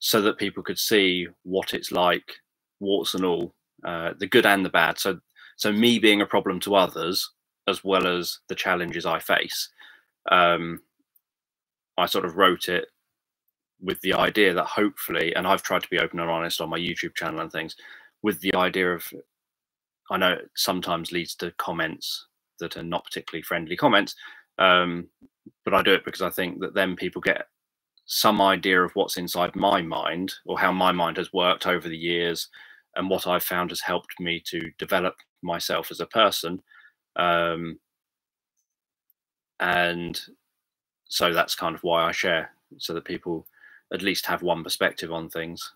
so that people could see what it's like, warts and all, the good and the bad. So me being a problem to others, as well as the challenges I face. I sort of wrote it with the idea that hopefully, and I've tried to be open and honest on my YouTube channel and things, with the idea of, I know it sometimes leads to comments that are not particularly friendly comments, but I do it because I think that then people get some idea of what's inside my mind, or how my mind has worked over the years, and what I've found has helped me to develop myself as a person. And so that's kind of why I share, so that people at least have one perspective on things.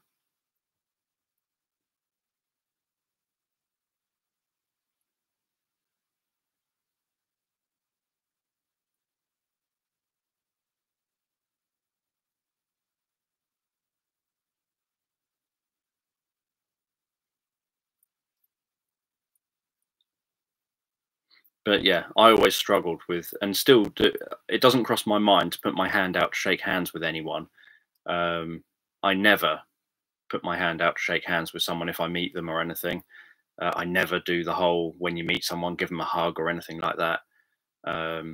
But yeah, I always struggled with, and still do, it doesn't cross my mind to put my hand out to shake hands with anyone. I never put my hand out to shake hands with someone if I meet them or anything. I never do the whole, when you meet someone, give them a hug or anything like that. I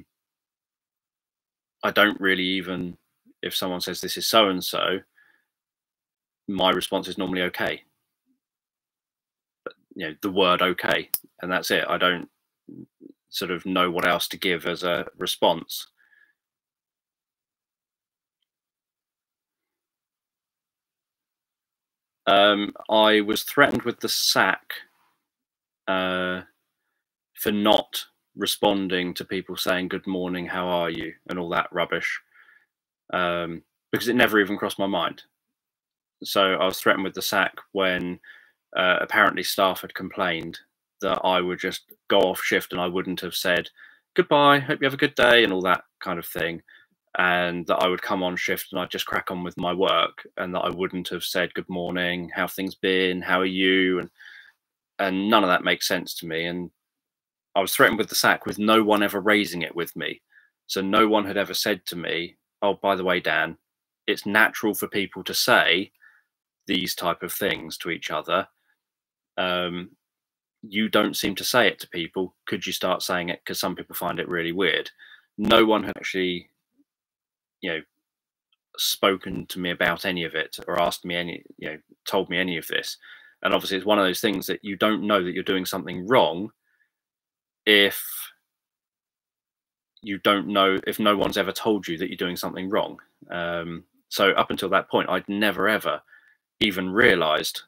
don't really even, if someone says this is so and so, my response is normally okay. But, the word okay, and that's it. I don't sort of know what else to give as a response. I was threatened with the sack for not responding to people saying good morning, how are you, and all that rubbish, because it never even crossed my mind. So I was threatened with the sack when apparently staff had complained that I would just go off shift and I wouldn't have said goodbye, hope you have a good day, and all that kind of thing. And that I would come on shift and I'd just crack on with my work, and that I wouldn't have said good morning, how have things been, how are you, and none of that makes sense to me. And I was threatened with the sack with no one ever raising it with me. So no one had ever said to me, "Oh, by the way, Dan, it's natural for people to say these type of things to each other. You don't seem to say it to people. Could you start saying it? Because some people find it really weird." No one had actually, spoken to me about any of it, or asked me any, told me any of this. And obviously, it's one of those things that you don't know that you're doing something wrong if you don't know if no one's ever told you that you're doing something wrong. So up until that point, I'd never ever even realized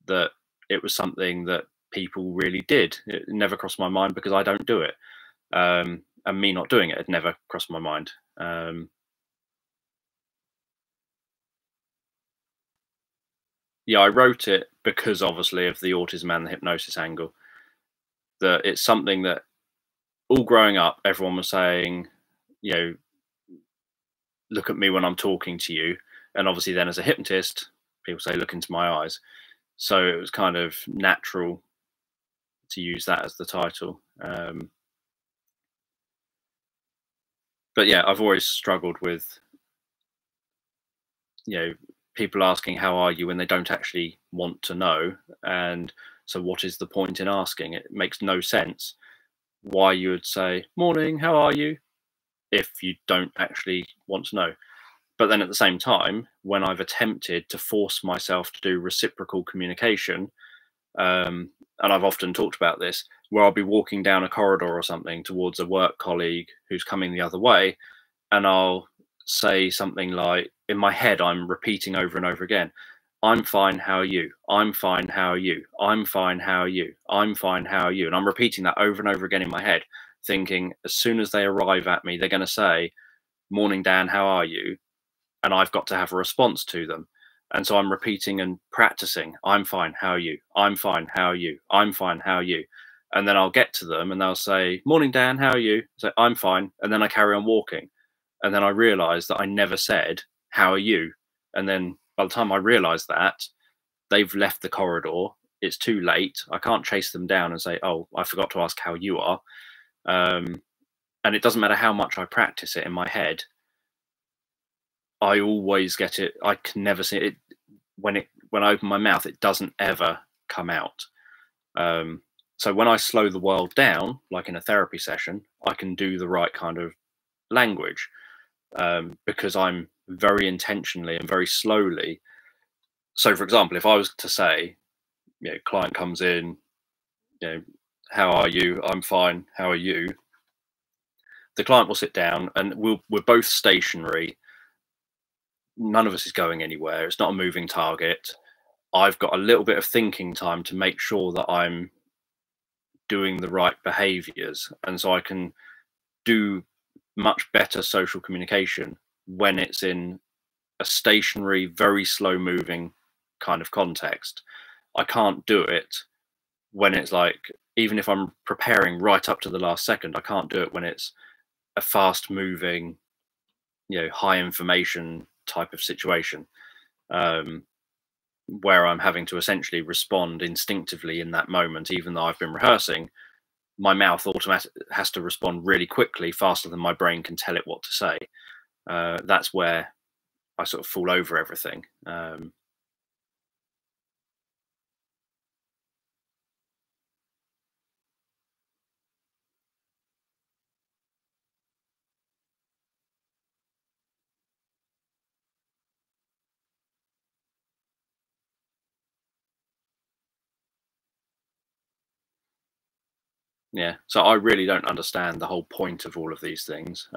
that it was something that people really did. It never crossed my mind because I don't do it. And me not doing it had never crossed my mind. Yeah, I wrote it because obviously of the autism and the hypnosis angle. That it's something that all growing up, everyone was saying, you know, look at me when I'm talking to you. And obviously, then as a hypnotist, people say, look into my eyes. So it was kind of natural to use that as the title. But yeah, I've always struggled with, people asking, how are you, when they don't actually want to know. And so what is the point in asking? It makes no sense why you would say, morning, how are you, if you don't actually want to know. But then at the same time, when I've attempted to force myself to do reciprocal communication, and I've often talked about this, where I'll be walking down a corridor or something towards a work colleague who's coming the other way, and I'll say something like, in my head, I'm repeating over and over again, I'm fine, how are you? I'm fine, how are you? I'm fine, how are you? I'm fine, how are you? And I'm repeating that over and over again in my head, thinking as soon as they arrive at me, they're going to say, morning, Dan, how are you? And I've got to have a response to them. And so I'm repeating and practicing, I'm fine, how are you? I'm fine, how are you? I'm fine, how are you? And then I'll get to them and they'll say, morning, Dan, how are you? So I'm fine. And then I carry on walking. And then I realize that I never said, how are you? And then by the time I realize that, they've left the corridor. It's too late. I can't chase them down and say, oh, I forgot to ask how you are. And it doesn't matter how much I practice it in my head. I always get it. I can never see it. When I open my mouth, it doesn't ever come out. So when I slow the world down, like in a therapy session, I can do the right kind of language, because I'm very intentionally and very slowly. So, for example, if I was to say, client comes in, how are you? I'm fine. How are you? The client will sit down, and we're both stationary. None of us is going anywhere. It's not a moving target. I've got a little bit of thinking time to make sure that I'm doing the right behaviors. And so I can do much better social communication when it's in a stationary, very slow moving kind of context. I can't do it when it's like, even if I'm preparing right up to the last second, I can't do it when it's a fast moving, high information type of situation, where I'm having to essentially respond instinctively in that moment. Even though I've been rehearsing, my mouth automatically has to respond really quickly, faster than my brain can tell it what to say. That's where I sort of fall over everything. Yeah, so I really don't understand the whole point of all of these things.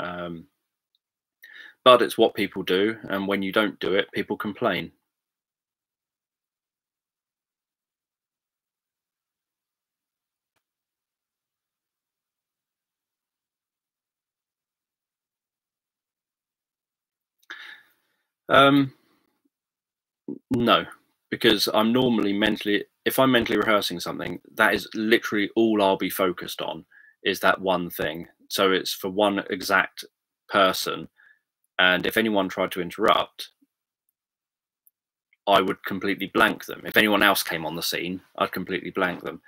But it's what people do, and when you don't do it, people complain. Um, no, because I'm normally mentally, if I'm mentally rehearsing something, that is literally all I'll be focused on, is that one thing. So it's for one exact person. And if anyone tried to interrupt, I would completely blank them. If anyone else came on the scene, I'd completely blank them.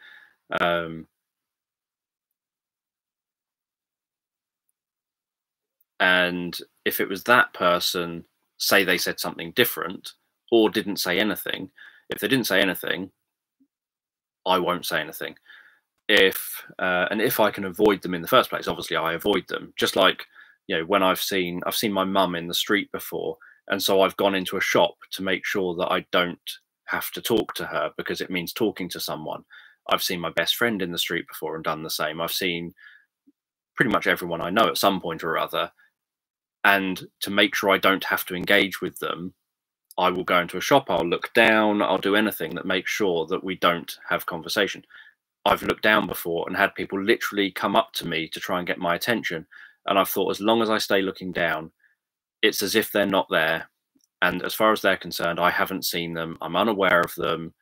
And if it was that person, say they said something different or didn't say anything, if they didn't say anything, I won't say anything. If I can avoid them in the first place, obviously I avoid them. Just like, when I've seen my mum in the street before, and so I've gone into a shop to make sure that I don't have to talk to her, because it means talking to someone. I've seen my best friend in the street before and done the same. I've seen pretty much everyone I know at some point or other. And to make sure I don't have to engage with them, I will go into a shop, I'll look down, I'll do anything that makes sure that we don't have conversation. I've looked down before and had people literally come up to me to try and get my attention. And I've thought, as long as I stay looking down, it's as if they're not there. And as far as they're concerned, I haven't seen them, I'm unaware of them,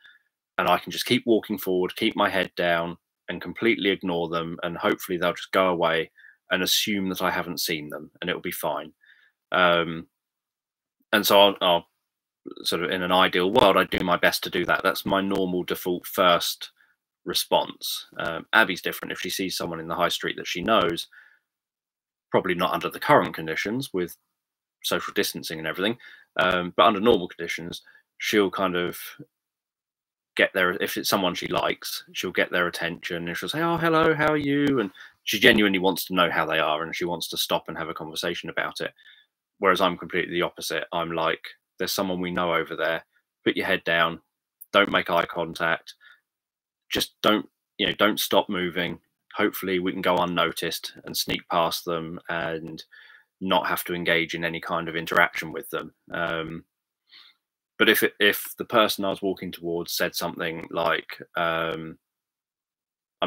and I can just keep walking forward, keep my head down, and completely ignore them. And hopefully they'll just go away and assume that I haven't seen them, and it'll be fine. And so I'll sort of, in an ideal world, I do my best to do that. That's my normal default first response. Abby's different. If she sees someone in the high street that she knows, probably not under the current conditions with social distancing and everything, but under normal conditions, she'll kind of get there. If it's someone she likes, she'll get their attention and she'll say, "Oh, hello, how are you?" And she genuinely wants to know how they are, and she wants to stop and have a conversation about it. Whereas I'm completely the opposite. I'm like, there's someone we know over there. Put your head down. Don't make eye contact. Just don't stop moving. Hopefully we can go unnoticed and sneak past them and not have to engage in any kind of interaction with them. But if the person I was walking towards said something like, I'm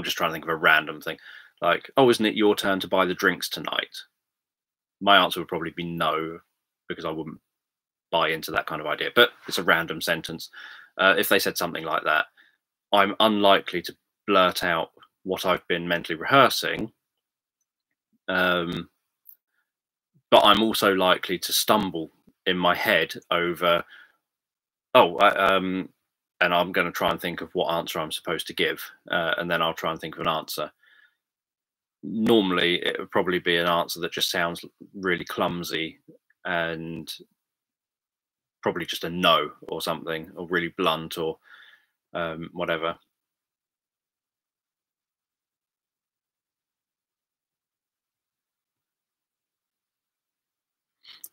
just trying to think of a random thing, like, "Oh, isn't it your turn to buy the drinks tonight?" My answer would probably be no, because I wouldn't buy into that kind of idea. But it's a random sentence. If they said something like that, I'm unlikely to blurt out what I've been mentally rehearsing. But I'm also likely to stumble in my head over, and I'm going to try and think of what answer I'm supposed to give. And then I'll try and think of an answer. Normally, it would probably be an answer that just sounds really clumsy and probably just a no or something, or really blunt, or whatever.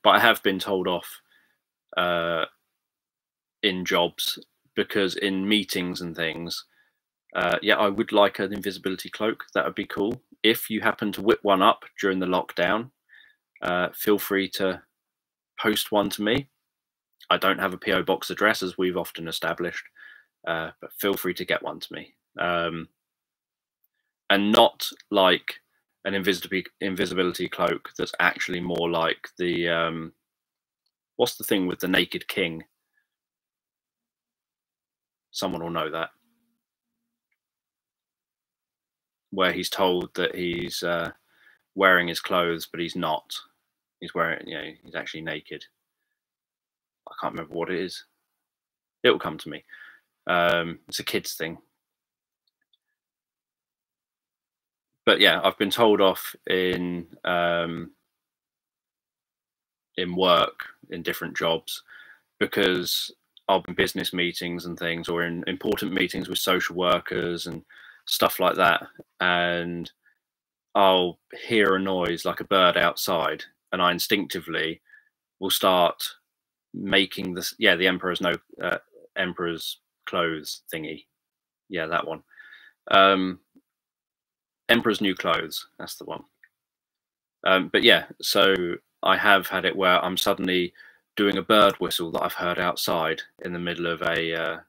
But I have been told off in jobs, because in meetings and things, yeah, I would like an invisibility cloak. That would be cool. If you happen to whip one up during the lockdown, feel free to post one to me. I don't have a PO box address, as we've often established, but feel free to get one to me. And not like an invisibility cloak that's actually more like the what's the thing with the naked king? Someone will know that, where he's told that he's wearing his clothes, but he's not. He's wearing, he's actually naked. I can't remember what it is. It will come to me. It's a kids thing. But yeah, I've been told off in work, in different jobs, because I'll be in business meetings and things, or in important meetings with social workers and stuff like that, and I'll hear a noise like a bird outside, and I instinctively will start making this, the emperor's clothes thingy, that one, Emperor's New Clothes, that's the one. But yeah, so I have had it where I'm suddenly doing a bird whistle that I've heard outside in the middle of an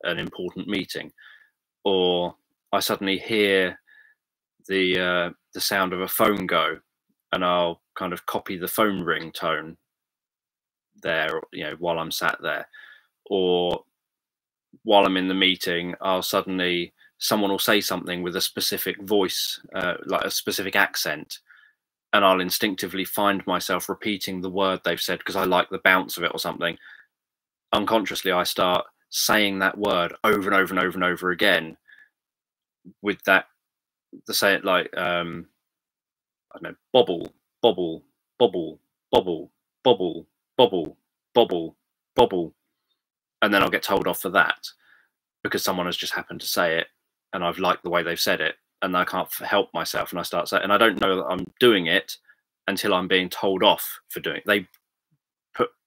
important meeting, or I suddenly hear the sound of a phone go, and I'll kind of copy the phone ring tone there, while I'm sat there, or while I'm in the meeting, someone will say something with a specific voice, like a specific accent, and I'll instinctively find myself repeating the word they've said because I like the bounce of it or something. Unconsciously, I start saying that word over and over and over and over again, with like, I don't know, bobble, bobble, bobble, bobble, bobble, bobble, bobble, bobble, and then I'll get told off for that because someone has just happened to say it, and I've liked the way they've said it, and I can't help myself, and I start saying, and I don't know that I'm doing it until I'm being told off for doing it.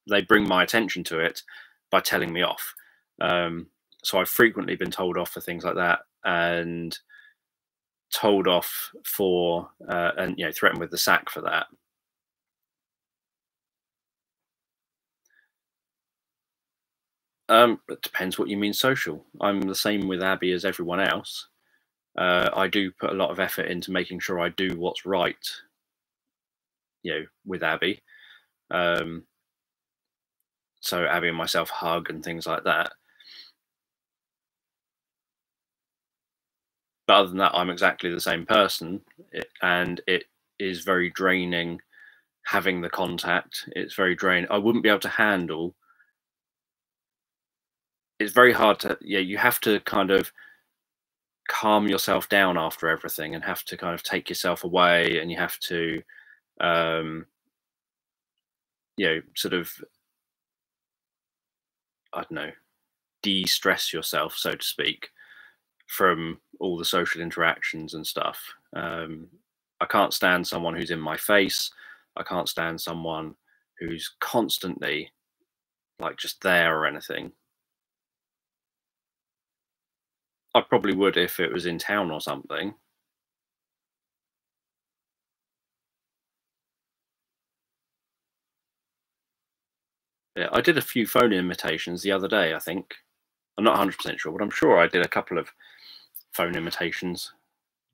They bring my attention to it by telling me off. So I've frequently been told off for things like that, and told off for and threatened with the sack for that. It depends what you mean social. I'm the same with Abby as everyone else. I do put a lot of effort into making sure I do what's right, with Abby. So Abby and myself hug and things like that. But other than that, I'm exactly the same person, and it is very draining having the contact. It's very draining. I wouldn't be able to handle. It's very hard to, you have to kind of calm yourself down after everything, and have to kind of take yourself away, and you have to, sort of, I don't know, de-stress yourself, so to speak, from all the social interactions and stuff. I can't stand someone who's in my face. I can't stand someone who's constantly like just there or anything. I probably would if it was in town or something. Yeah, I did a few phone imitations the other day, I think. I'm not 100% sure, but I'm sure I did a couple of phone imitations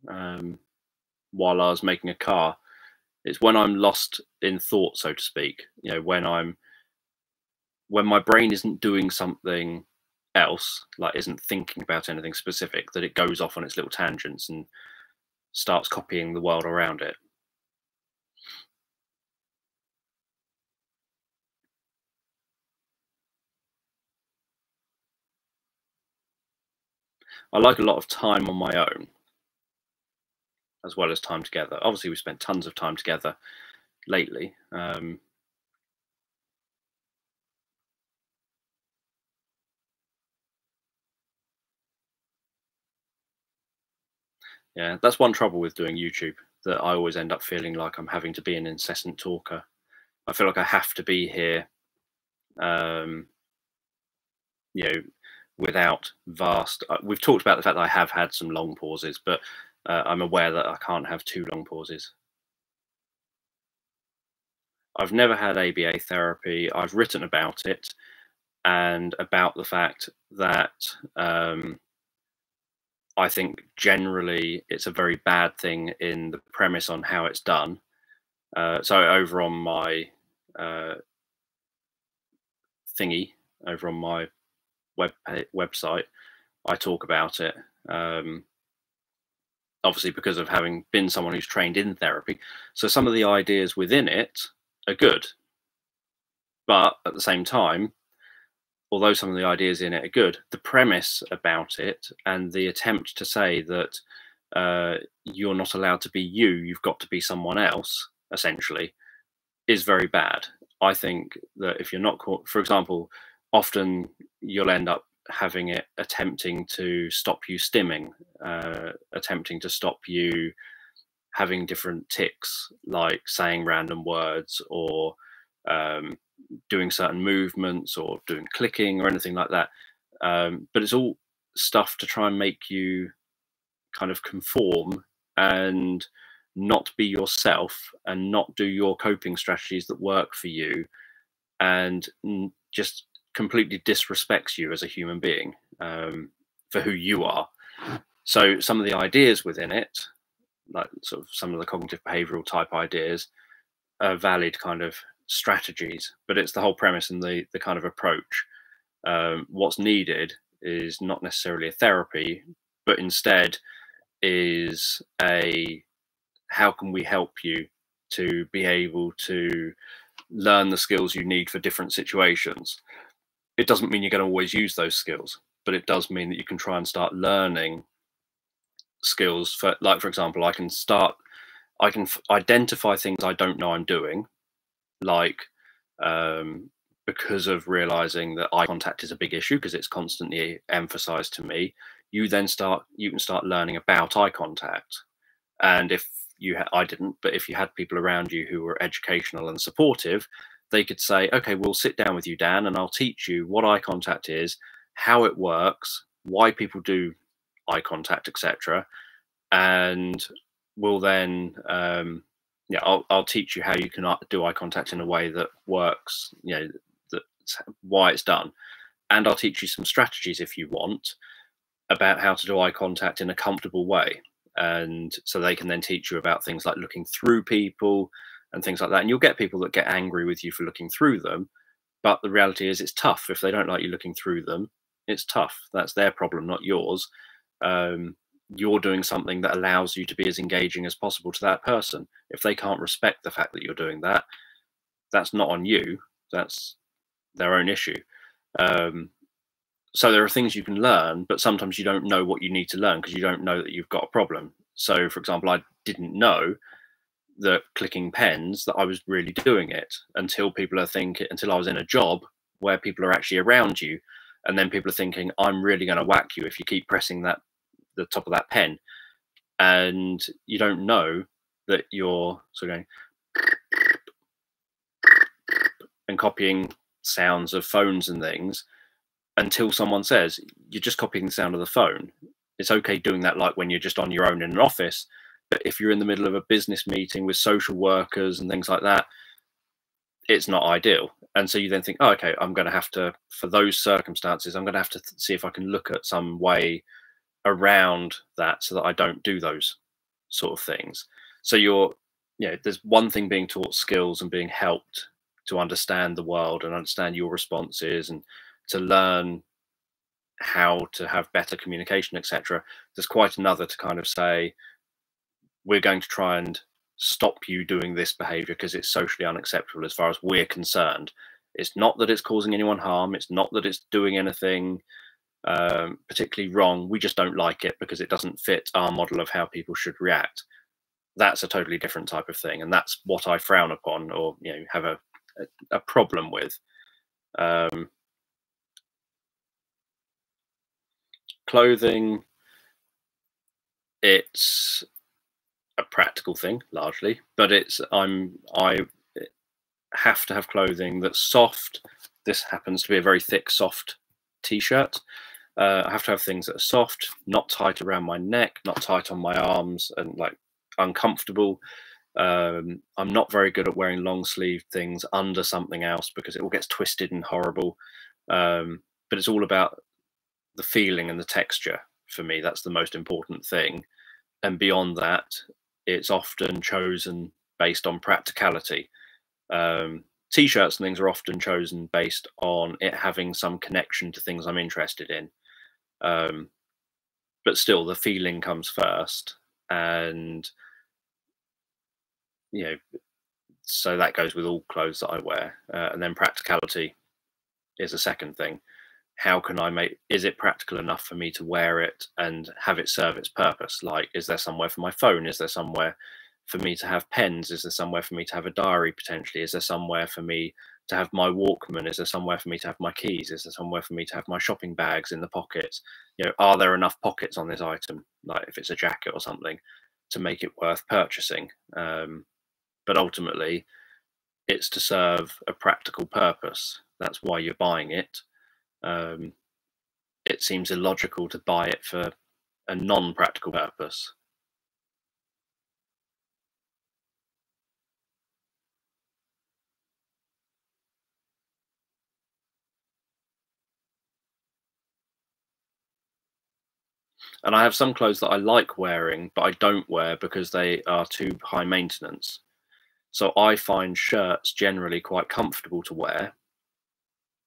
while I was making a car. It's when I'm lost in thought, so to speak. When my brain isn't doing something else, like isn't thinking about anything specific, that it goes off on its little tangents and starts copying the world around it. I like a lot of time on my own, as well as time together. Obviously, we spent tons of time together lately. Yeah, that's one trouble with doing YouTube, that I always end up feeling like I'm having to be an incessant talker. I feel like I have to be here, um, you know, without vast. We've talked about the fact that I have had some long pauses, but I'm aware that I can't have too long pauses. I've never had ABA therapy. I've written about it, and about the fact that I think generally it's a very bad thing in the premise on how it's done. So over on my uh, thingy, over on my website, I talk about it. Obviously, because of having been someone who's trained in therapy, so some of the ideas within it are good, but at the same time, although some of the ideas in it are good, the premise about it and the attempt to say that you're not allowed to be you, you've got to be someone else, essentially, is very bad. I think that if you're not caught, for example, often you'll end up having it attempting to stop you stimming, attempting to stop you having different tics, like saying random words or doing certain movements or doing clicking or anything like that. But it's all stuff to try and make you kind of conform and not be yourself and not do your coping strategies that work for you, and just completely disrespects you as a human being, for who you are. So some of the ideas within it, like sort of some of the cognitive behavioral type ideas, are valid kind of strategies, but it's the whole premise and the kind of approach. What's needed is not necessarily a therapy, but instead is a, how can we help you to be able to learn the skills you need for different situations. It doesn't mean you're going to always use those skills, but it does mean that you can try and start learning skills for, like, for example, I can identify things I don't know I'm doing, like because of realizing that eye contact is a big issue because it's constantly emphasized to me. You can start learning about eye contact, and if I didn't, but if you had people around you who were educational and supportive, they could say, okay, we'll sit down with you, Dan, and I'll teach you what eye contact is, how it works, why people do eye contact, etc. and we'll then yeah, I'll teach you how you can do eye contact in a way that works, you know, that's why it's done. And I'll teach you some strategies if you want about how to do eye contact in a comfortable way. And so they can then teach you about things like looking through people and things like that. And you'll get people that get angry with you for looking through them. But the reality is it's tough. If they don't like you looking through them, it's tough. That's their problem, not yours. You're doing something that allows you to be as engaging as possible to that person. If they can't respect the fact that you're doing that, that's not on you. That's their own issue. So there are things you can learn, but sometimes you don't know what you need to learn because you don't know that you've got a problem. So, for example, I didn't know that clicking pens, that I was really doing it until until I was in a job where people are actually around you, and then people are thinking, I'm really going to whack you if you keep pressing the top of that pen, and you don't know that you're sort of going and copying sounds of phones and things until someone says you're just copying the sound of the phone. It's okay doing that, like when you're just on your own in an office, but if you're in the middle of a business meeting with social workers and things like that, it's not ideal. And so you then think, oh, okay, I'm going to have to, for those circumstances, I'm going to have to see if I can look at some way around that so that I don't do those sort of things. So there's one thing being taught skills and being helped to understand the world and understand your responses and to learn how to have better communication, etc. There's quite another to kind of say, we're going to try and stop you doing this behavior because it's socially unacceptable as far as we're concerned. It's not that it's causing anyone harm. It's not that it's doing anything particularly wrong. We just don't like it because it doesn't fit our model of how people should react. That's a totally different type of thing, and that's what I frown upon, or have a problem with. Clothing, it's a practical thing largely, but I have to have clothing that's soft. This happens to be a very thick, soft t-shirt. I have to have things that are soft, not tight around my neck, not tight on my arms, and like uncomfortable. I'm not very good at wearing long sleeve things under something else because it all gets twisted and horrible. But it's all about the feeling and the texture for me. That's the most important thing. And beyond that, it's often chosen based on practicality. T-shirts and things are often chosen based on it having some connection to things I'm interested in. But still, the feeling comes first, and so that goes with all clothes that I wear. And then practicality is a second thing. How can is it practical enough for me to wear it and have it serve its purpose? Like, is there somewhere for my phone? Is there somewhere for me to have pens? Is there somewhere for me to have a diary potentially? Is there somewhere for me to have my Walkman? Is there somewhere for me to have my keys? Is there somewhere for me to have my shopping bags in the pockets? Are there enough pockets on this item, like if it's a jacket or something, to make it worth purchasing? But ultimately, it's to serve a practical purpose. That's why you're buying it. It seems illogical to buy it for a non-practical purpose. And I have some clothes that I like wearing, but I don't wear because they are too high maintenance. So I find shirts generally quite comfortable to wear,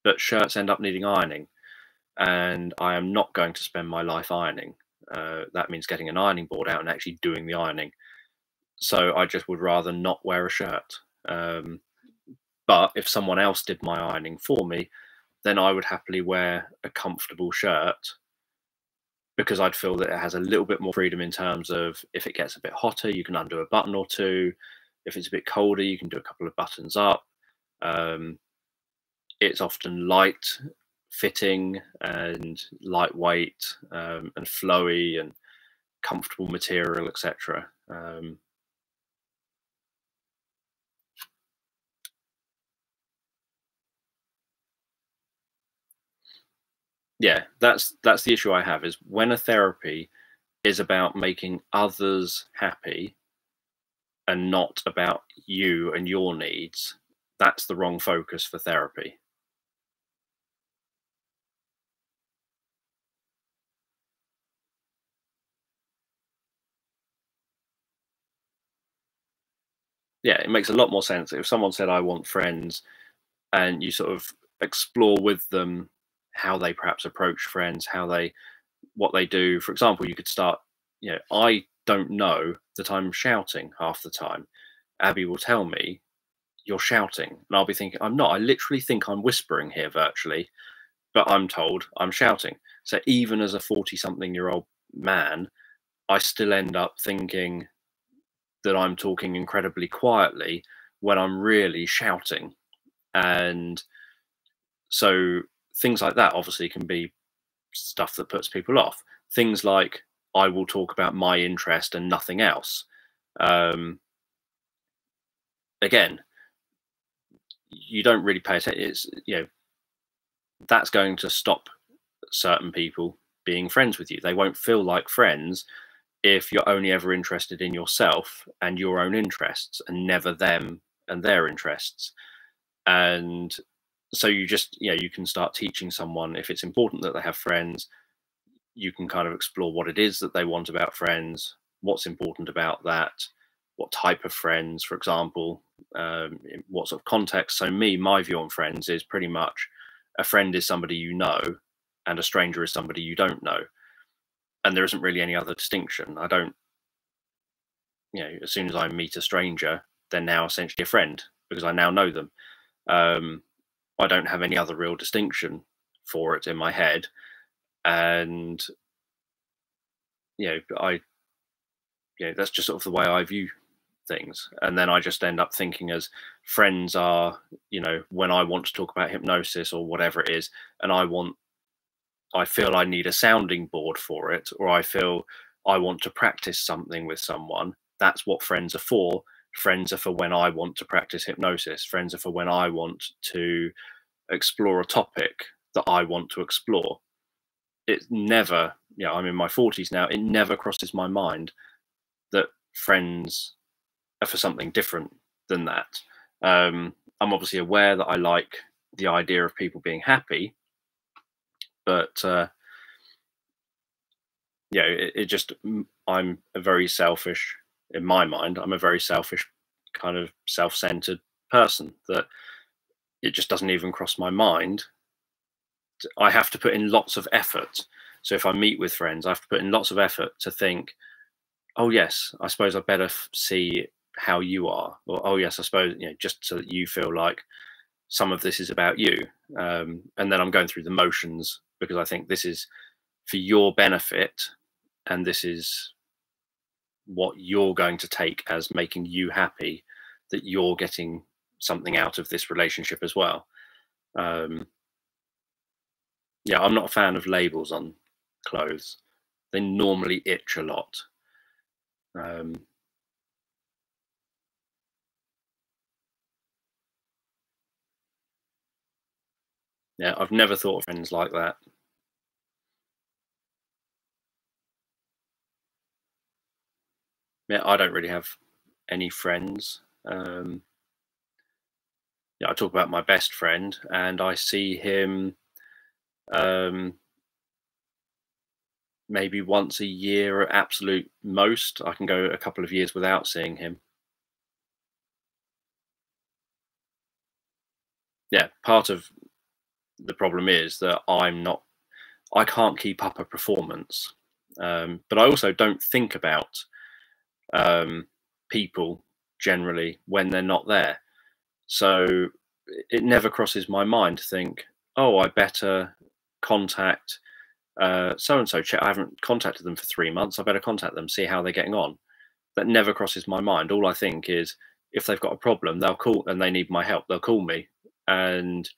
but shirts end up needing ironing. And I am not going to spend my life ironing. That means getting an ironing board out and actually doing the ironing. So I just would rather not wear a shirt. But if someone else did my ironing for me, then I would happily wear a comfortable shirt because I'd feel that it has a little bit more freedom in terms of if it gets a bit hotter, you can undo a button or two. If it's a bit colder, you can do a couple of buttons up. It's often light fitting and lightweight and flowy and comfortable material, etc. Yeah, that's the issue I have is when a therapy is about making others happy and not about you and your needs, that's the wrong focus for therapy. Yeah, it makes a lot more sense if someone said, I want friends, and you sort of explore with them how they perhaps approach friends, what they do. For example, you could start, I don't know that I'm shouting half the time. Abby will tell me, you're shouting. And I'll be thinking, I'm not. I literally think I'm whispering here virtually, but I'm told I'm shouting. So even as a 40-something-year-old man, I still end up thinking that I'm talking incredibly quietly when I'm really shouting. And so things like that obviously can be stuff that puts people off. Things like, I will talk about my interest and nothing else. Um, Again, you don't really pay attention. It's, that's going to stop certain people being friends with you. They won't feel like friends if you're only ever interested in yourself and your own interests and never them and their interests. And so you just, you can start teaching someone, if it's important that they have friends, you can kind of explore what it is that they want about friends, what's important about that, what type of friends, for example, in what sort of context. So my view on friends is pretty much, a friend is somebody you know, and a stranger is somebody you don't know. And there isn't really any other distinction. I don't, as soon as I meet a stranger, they're now essentially a friend because I now know them. I don't have any other real distinction for it in my head. And, I, that's just sort of the way I view things. And then I just end up thinking as friends are, when I want to talk about hypnosis or whatever it is, and I feel I need a sounding board for it, or I feel I want to practice something with someone. That's what friends are for. Friends are for when I want to practice hypnosis. Friends are for when I want to explore a topic that I want to explore. It never, I'm in my 40s now, it never crosses my mind that friends are for something different than that. I'm obviously aware that I like the idea of people being happy, but it just, I'm a very selfish, in my mind, I'm a very selfish, kind of self-centered person, that it just doesn't even cross my mind. I have to put in lots of effort. So if I meet with friends, I have to put in lots of effort to think, oh yes, I suppose I better see how you are, or oh yes, I suppose, just so that you feel like some of this is about you. And then I'm going through the motions because I think this is for your benefit, and this is what you're going to take as making you happy, that you're getting something out of this relationship as well. Um, yeah, I'm not a fan of labels on clothes. They normally itch a lot. Um, yeah, I've never thought of friends like that. Yeah, I don't really have any friends. Yeah, I talk about my best friend, and I see him um, maybe once a year at absolute most. I can go a couple of years without seeing him. Yeah, part of the problem is that I can't keep up a performance, but I also don't think about um, people generally when they're not there. So it never crosses my mind to think, oh, I better contact so and so. I haven't contacted them for 3 months. I better contact them, see how they're getting on. That never crosses my mind. All I think is, if they've got a problem, they'll call, and they need my help, they'll call me. And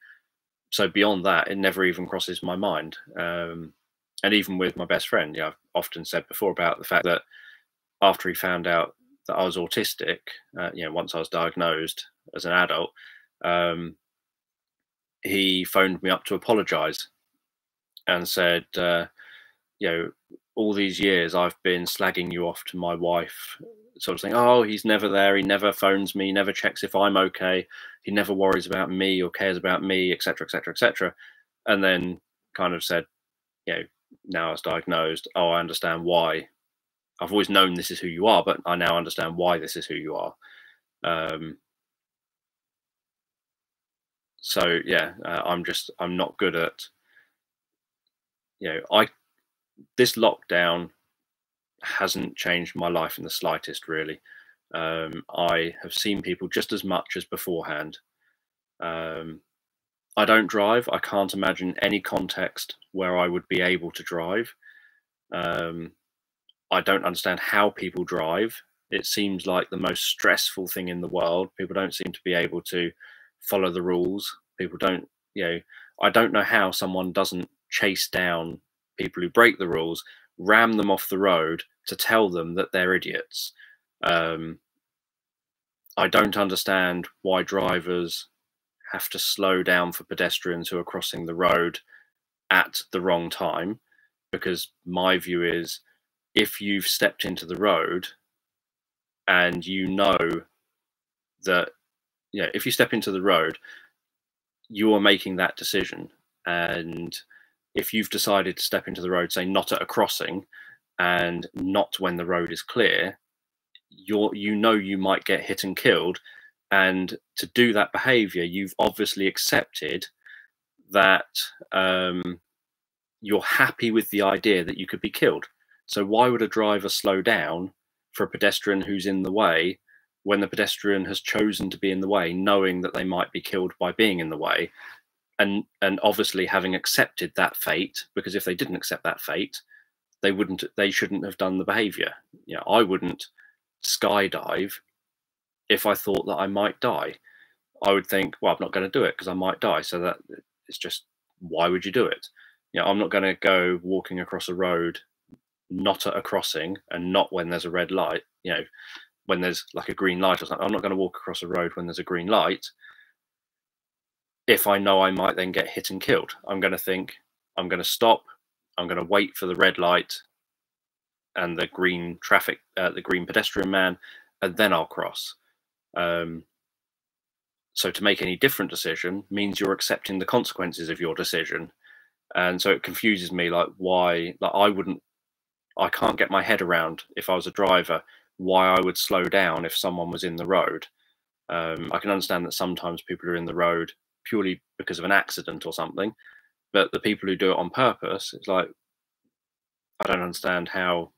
so beyond that, it never even crosses my mind. And even with my best friend, I've often said before about the fact that after he found out that I was autistic, once I was diagnosed as an adult, um, he phoned me up to apologise and said, you know, all these years I've been slagging you off to my wife, sort of saying, "Oh, he's never there. He never phones me. Never checks if I'm okay. He never worries about me or cares about me, etc., etc., etc." And then kind of said, you know, now I was diagnosed. Oh, I understand why. I've always known this is who you are, but I now understand why this is who you are. Um, so yeah, I'm not good at, I this lockdown hasn't changed my life in the slightest, really. I have seen people just as much as beforehand. Um, I don't drive. I can't imagine any context where I would be able to drive. Um, I don't understand how people drive. It seems like the most stressful thing in the world. People don't seem to be able to follow the rules. People don't, I don't know how someone doesn't chase down people who break the rules, ram them off the road to tell them that they're idiots. Um, I don't understand why drivers have to slow down for pedestrians who are crossing the road at the wrong time, because my view is, if you've stepped into the road and you know that, if you step into the road, you are making that decision. And if you've decided to step into the road, say not at a crossing and not when the road is clear, you might get hit and killed. And to do that behavior, you've obviously accepted that, you're happy with the idea that you could be killed. So why would a driver slow down for a pedestrian who's in the way when the pedestrian has chosen to be in the way, knowing that they might be killed by being in the way? And obviously having accepted that fate, because if they didn't accept that fate, they shouldn't have done the behavior. I wouldn't skydive if I thought that I might die. I would think, well, I'm not going to do it because I might die. So that it's just, why would you do it? I'm not going to go walking across a road not at a crossing and not when there's a red light, when there's like a green light or something. I'm not going to walk across a road when there's a green light if I know I might then get hit and killed. I'm going to think, I'm going to stop, I'm going to wait for the red light and the green the green pedestrian man, and then I'll cross. So to make any different decision means you're accepting the consequences of your decision. And so it confuses me, like, why, like, I can't get my head around, if I was a driver, why I would slow down if someone was in the road. I can understand that sometimes people are in the road purely because of an accident or something, but the people who do it on purpose, it's like, I don't understand how.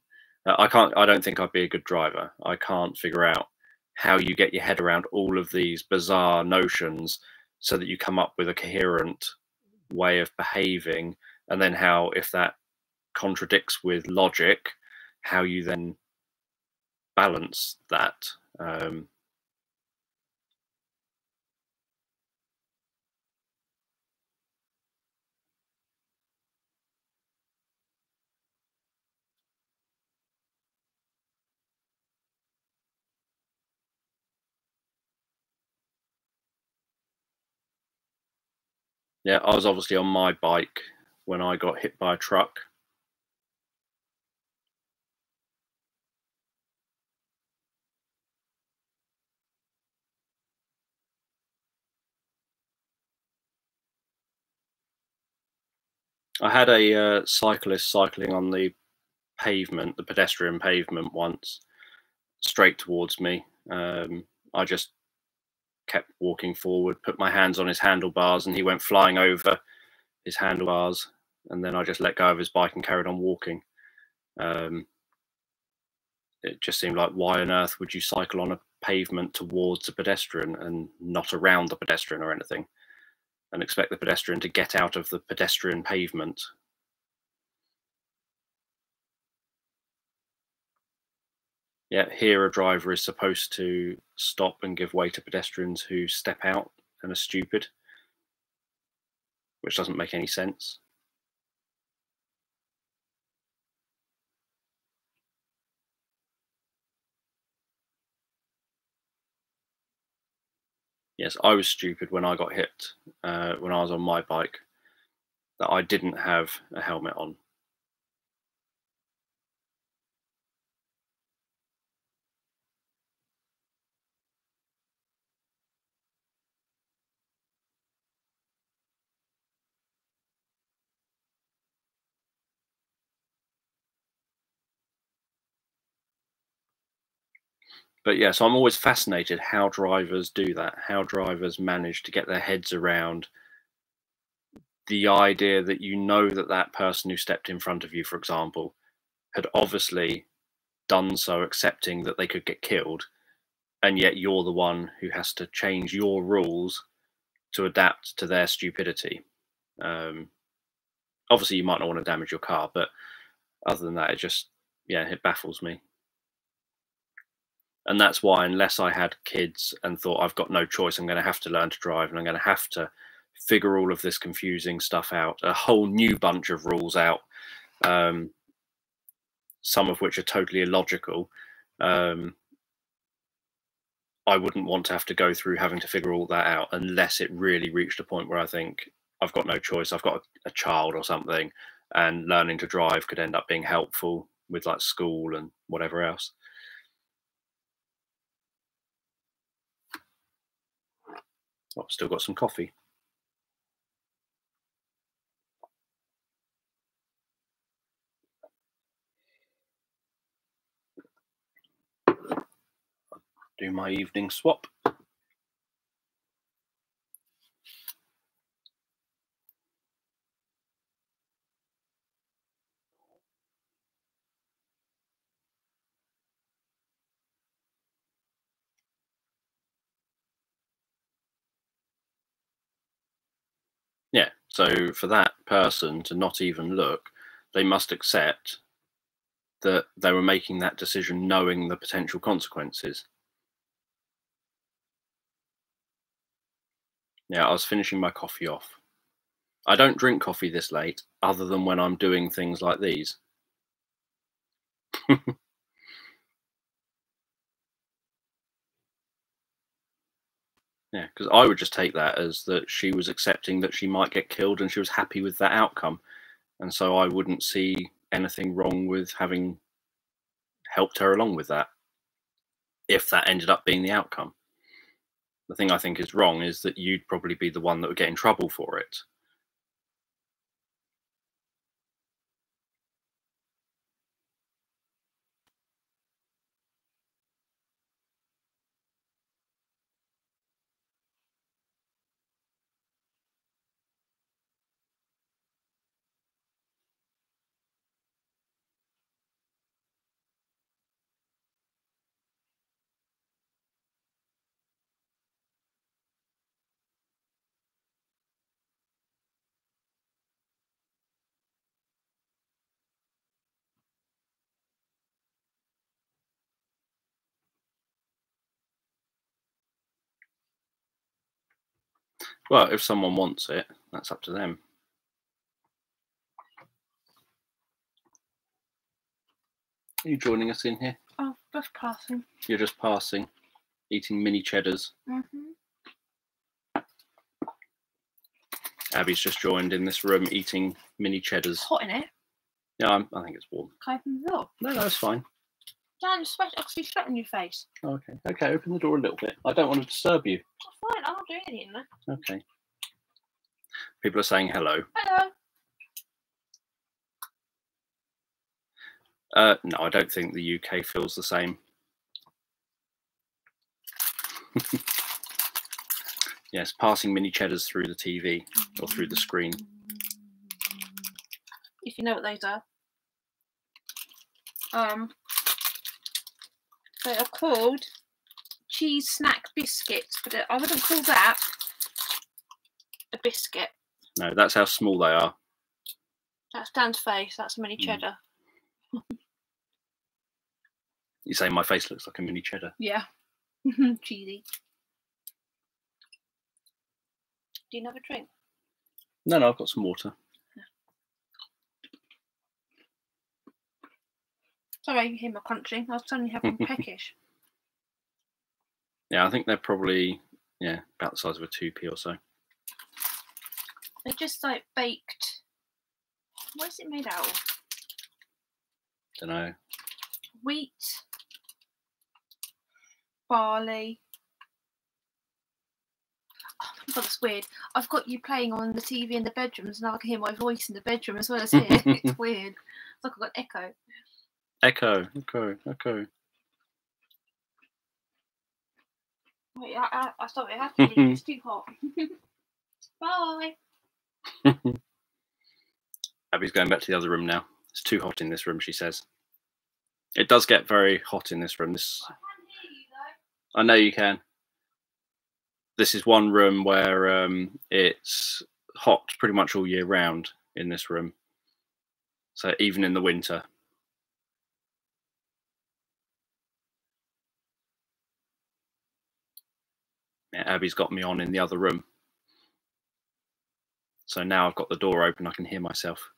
I don't think I'd be a good driver. I can't figure out how you get your head around all of these bizarre notions so that you come up with a coherent way of behaving, and then how, if that contradicts with logic, how you then balance that. Yeah, I was obviously on my bike when I got hit by a truck. I had a cyclist cycling on the pavement, the pedestrian pavement, once, straight towards me. I just kept walking forward, put my hands on his handlebars, and he went flying over his handlebars. And then I just let go of his bike and carried on walking. Um, it just seemed like, why on earth would you cycle on a pavement towards a pedestrian and not around the pedestrian or anything, and expect the pedestrian to get out of the pedestrian pavement? Yeah, here a driver is supposed to stop and give way to pedestrians who step out and are stupid, which doesn't make any sense. Yes, I was stupid when I got hit, when I was on my bike, that I didn't have a helmet on. But yeah, so I'm always fascinated how drivers do that, how drivers manage to get their heads around the idea that that person who stepped in front of you, for example, had obviously done so accepting that they could get killed, and yet you're the one who has to change your rules to adapt to their stupidity. Obviously, you might not want to damage your car, but other than that, it baffles me. And that's why, unless I had kids and thought I've got no choice, I'm going to have to learn to drive and I'm going to have to figure all of this confusing stuff out, a whole new bunch of rules out, some of which are totally illogical. I wouldn't want to have to go through having to figure all that out unless it really reached a point where I think I've got no choice. I've got a child or something, and learning to drive could end up being helpful with like school and whatever else. Oh, still got some coffee. Do my evening swap. Yeah, so for that person to not even look, they must accept that they were making that decision knowing the potential consequences. Yeah, I was finishing my coffee off. I don't drink coffee this late, other than when I'm doing things like these. Yeah, because I would just take that as that she was accepting that she might get killed and she was happy with that outcome. And so I wouldn't see anything wrong with having helped her along with that, if that ended up being the outcome. The thing I think is wrong is that you'd probably be the one that would get in trouble for it. Well, if someone wants it, that's up to them. Are you joining us in here? Oh, just passing. You're just passing, eating mini cheddars. Abby's just joined in this room eating mini cheddars. Hot in it. Yeah, I think it's warm. Can I open the door? No, that's fine. Dan, actually sweat on your face. Okay, okay, open the door a little bit. I don't want to disturb you. Oh, fine, I'm not doing anything there. Okay. People are saying hello. Hello. No, I don't think the UK feels the same. Yes, passing mini cheddars through the TV or through the screen. If you know what those are. They are called cheese snack biscuits, but I wouldn't call that a biscuit. No, that's how small they are. That's Dan's face. That's a mini cheddar. You say my face looks like a mini cheddar? Yeah. Cheesy. Do you have a drink? No, I've got some water. Sorry, you hear my crunching. I was suddenly having peckish. Yeah, I think they're probably about the size of a 2p or so. They're just like baked. What is it made out of? Don't know. Wheat, barley. Oh my god, that's weird. I've got you playing on the TV in the bedrooms, and now I can hear my voice in the bedroom as well as here. It's weird. It's like I've got echo. Echo. Wait, I thought it had to leave. It's too hot. Bye. Abby's going back to the other room now. It's too hot in this room, she says. It does get very hot in this room. I can hear you though. I know you can. This is one room where it's hot pretty much all year round in this room. So even in the winter. Yeah, Abby's got me on in the other room. So now I've got the door open, I can hear myself.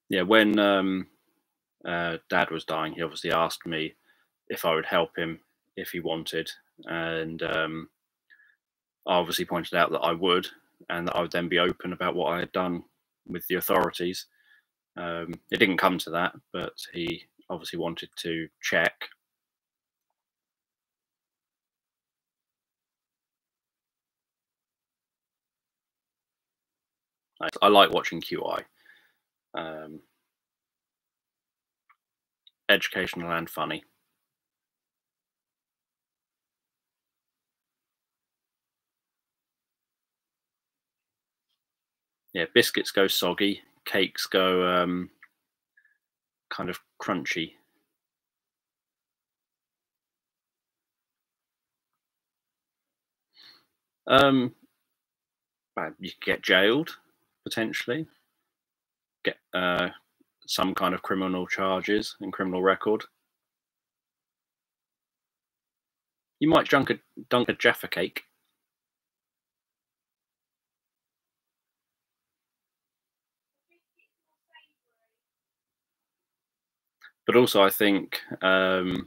Yeah, when Dad was dying, he obviously asked me if I would help him if he wanted. And I obviously pointed out that I would, and that I would then be open about what I had done with the authorities. It didn't come to that, but he obviously wanted to check. I like watching QI. Educational and funny. Yeah, biscuits go soggy, cakes go kind of crunchy. You could get jailed, potentially. Get some kind of criminal charges and criminal record. You might dunk a Jaffa cake. But also, I think there's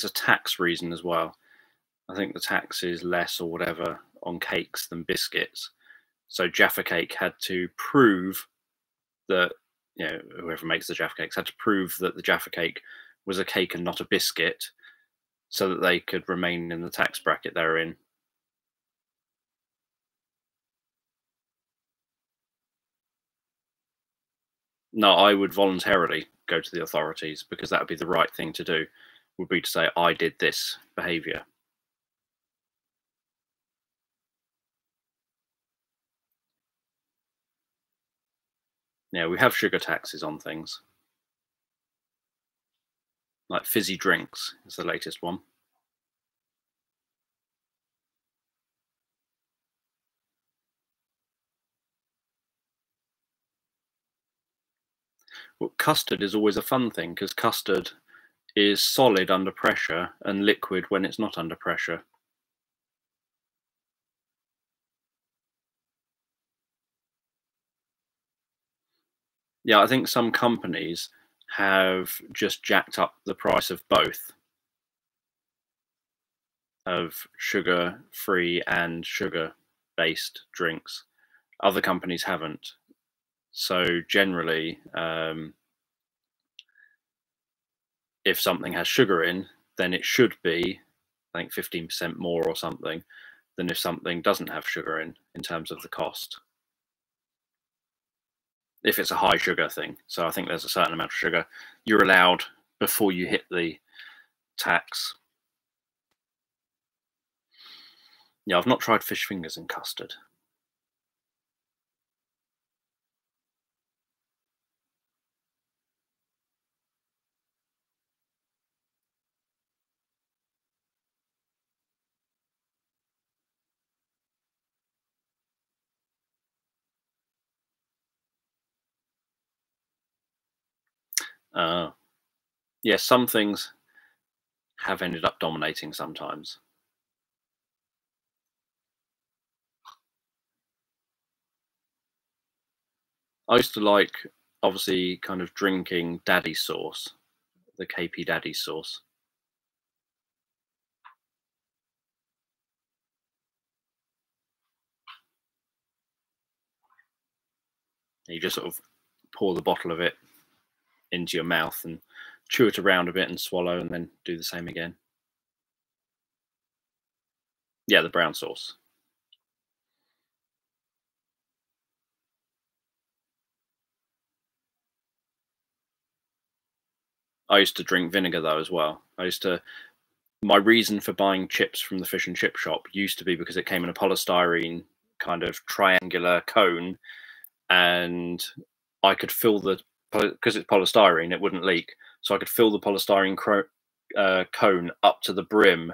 a tax reason as well. I think the tax is less or whatever on cakes than biscuits. So Jaffa cake had to prove that, you know, whoever makes the Jaffa cakes had to prove that the Jaffa cake was a cake and not a biscuit, so that they could remain in the tax bracket they're in. No, I would voluntarily go to the authorities, because that would be the right thing to do, would be to say, I did this behavior. Yeah, we have sugar taxes on things. Like fizzy drinks is the latest one. Well, custard is always a fun thing, because custard is solid under pressure and liquid when it's not under pressure. Yeah, I think some companies have just jacked up the price of both, of sugar-free and sugar-based drinks. Other companies haven't. So generally, if something has sugar in, then it should be, I think, 15% more or something than if something doesn't have sugar in terms of the cost. If it's a high sugar thing. So I think there's a certain amount of sugar you're allowed before you hit the tax. Yeah, I've not tried fish fingers in custard. Yeah, some things have ended up dominating sometimes. I used to like, obviously, kind of drinking daddy sauce, the KP daddy sauce. You just sort of pour the bottle of it into your mouth and chew it around a bit and swallow, and then do the same again. Yeah, the brown sauce. I used to drink vinegar though as well. My reason for buying chips from the fish and chip shop used to be because it came in a polystyrene kind of triangular cone, and I could fill because it's polystyrene, it wouldn't leak, so I could fill the polystyrene cone up to the brim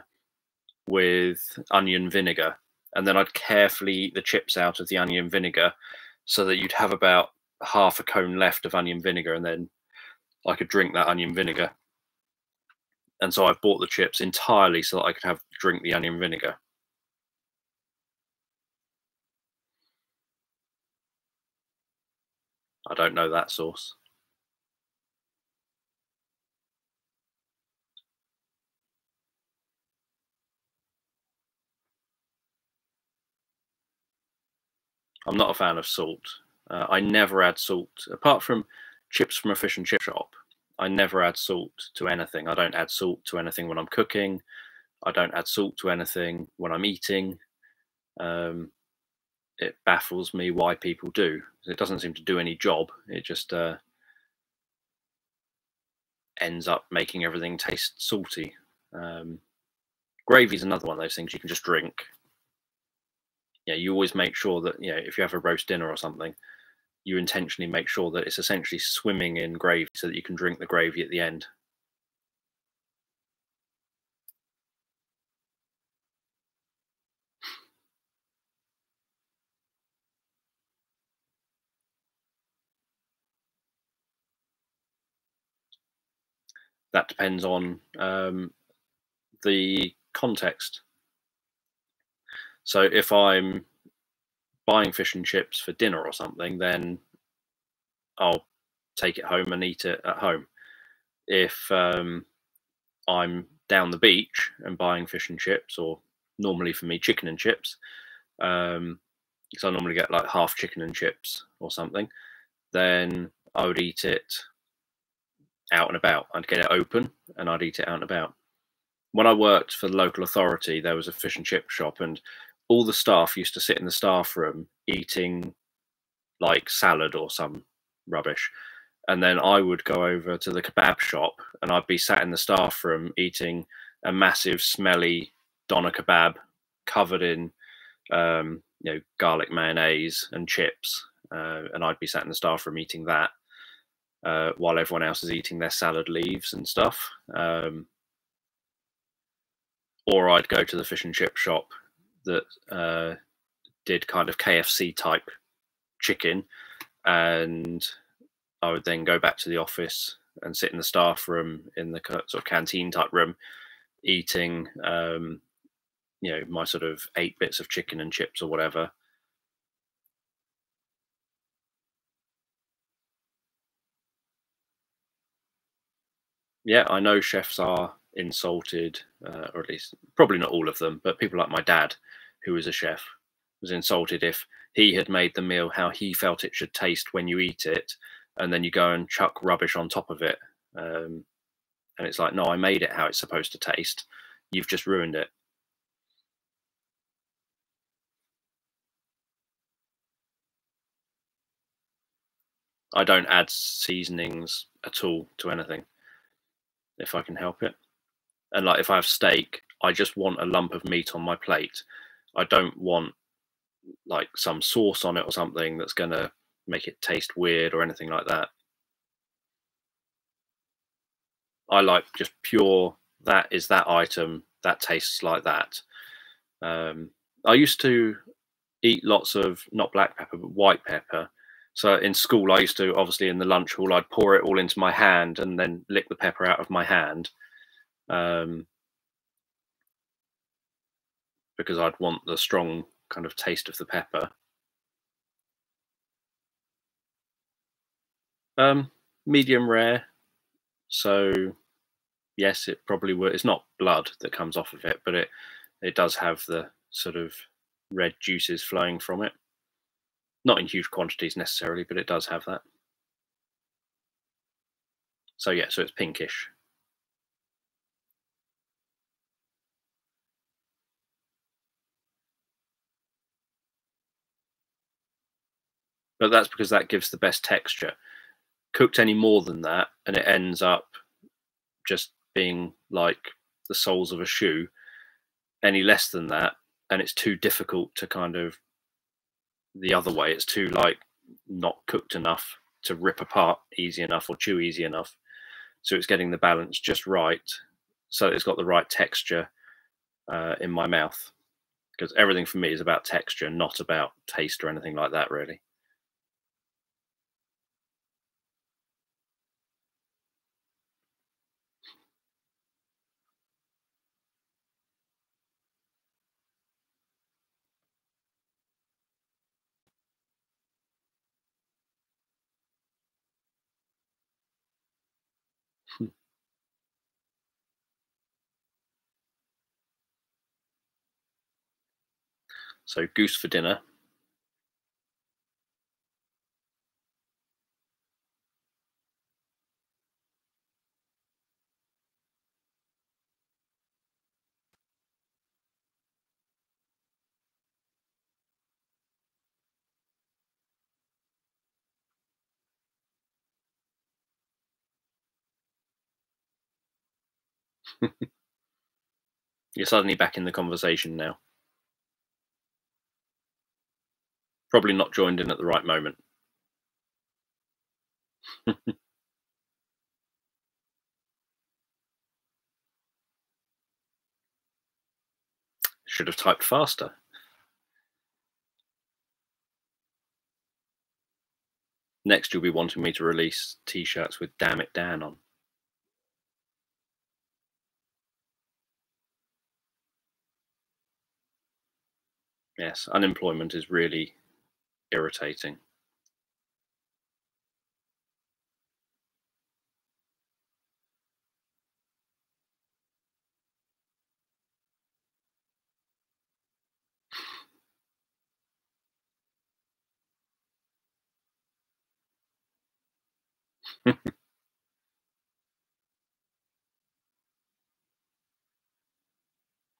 with onion vinegar, and then I'd carefully eat the chips out of the onion vinegar, so that you'd have about half a cone left of onion vinegar, and then I could drink that onion vinegar. And so I've bought the chips entirely so that I could drink the onion vinegar. I don't know that sauce. I'm not a fan of salt. I never add salt, apart from chips from a fish and chip shop. I never add salt to anything. I don't add salt to anything when I'm cooking. I don't add salt to anything when I'm eating. It baffles me why people do. It doesn't seem to do any job. It just ends up making everything taste salty. Gravy is another one of those things you can just drink. Yeah, you always make sure that, if you have a roast dinner or something, you intentionally make sure that it's essentially swimming in gravy so that you can drink the gravy at the end. That depends on the context. So if I'm buying fish and chips for dinner or something, then I'll take it home and eat it at home. If I'm down the beach and buying fish and chips, or normally for me chicken and chips, because I normally get like half chicken and chips or something, then I would eat it out and about. I'd get it open and I'd eat it out and about. When I worked for the local authority, there was a fish and chip shop, and all the staff used to sit in the staff room eating like salad or some rubbish. And then I would go over to the kebab shop and I'd be sat in the staff room eating a massive, smelly doner kebab covered in, garlic mayonnaise and chips. And I'd be sat in the staff room eating that while everyone else is eating their salad leaves and stuff. Or I'd go to the fish and chip shop that did kind of KFC type chicken, and I would then go back to the office and sit in the staff room in the sort of canteen type room, eating, my sort of 8 bits of chicken and chips or whatever. Yeah, I know chefs are insulted, or at least probably not all of them, but people like my dad, who is a chef, was insulted if he had made the meal how he felt it should taste when you eat it, and then you go and chuck rubbish on top of it. And it's like, no, I made it how it's supposed to taste. You've just ruined it. I don't add seasonings at all to anything if I can help it. And like if I have steak, I just want a lump of meat on my plate. I don't want like some sauce on it or something that's going to make it taste weird or anything like that. I like just pure, that is that item that tastes like that. I used to eat lots of, not black pepper, but white pepper. So in school, I used to, obviously in the lunch hall, I'd pour it all into my hand and then lick the pepper out of my hand, because I'd want the strong kind of taste of the pepper. Medium rare. So yes, it probably would. It's not blood that comes off of it, but it does have the sort of red juices flowing from it. Not in huge quantities necessarily, but it does have that. So yeah, so it's pinkish. but that's because that gives the best texture. Cooked any more than that, and it ends up just being like the soles of a shoe. Any less than that, and it's too difficult to kind of the other way. It's too like not cooked enough to rip apart easy enough or chew easy enough. So it's getting the balance just right, so it's got the right texture in my mouth. Because everything for me is about texture, not about taste or anything like that, really. So goose for dinner. You're suddenly back in the conversation now. Probably not joined in at the right moment. Should have typed faster. Next, you'll be wanting me to release t-shirts with "Damn It Dan" on. Yes, unemployment is really irritating.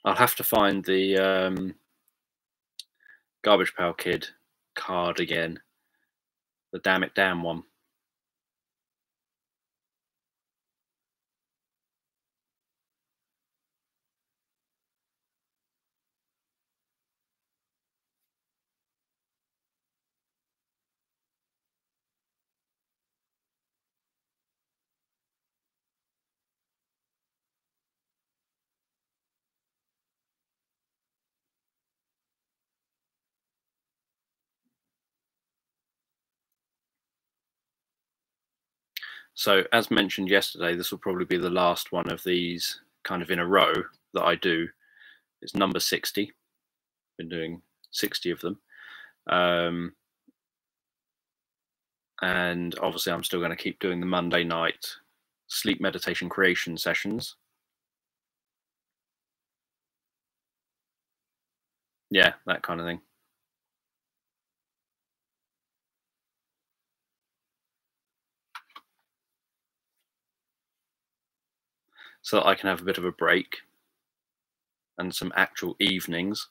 I'll have to find the Garbage Pail Kid card again. The "Damn It Dan" one. So, as mentioned yesterday, this will probably be the last one of these kind of in a row that I do. It's number 60. Been doing 60 of them. And obviously, I'm still going to keep doing the Monday night sleep meditation creation sessions. Yeah, that kind of thing. So that I can have a bit of a break and some actual evenings.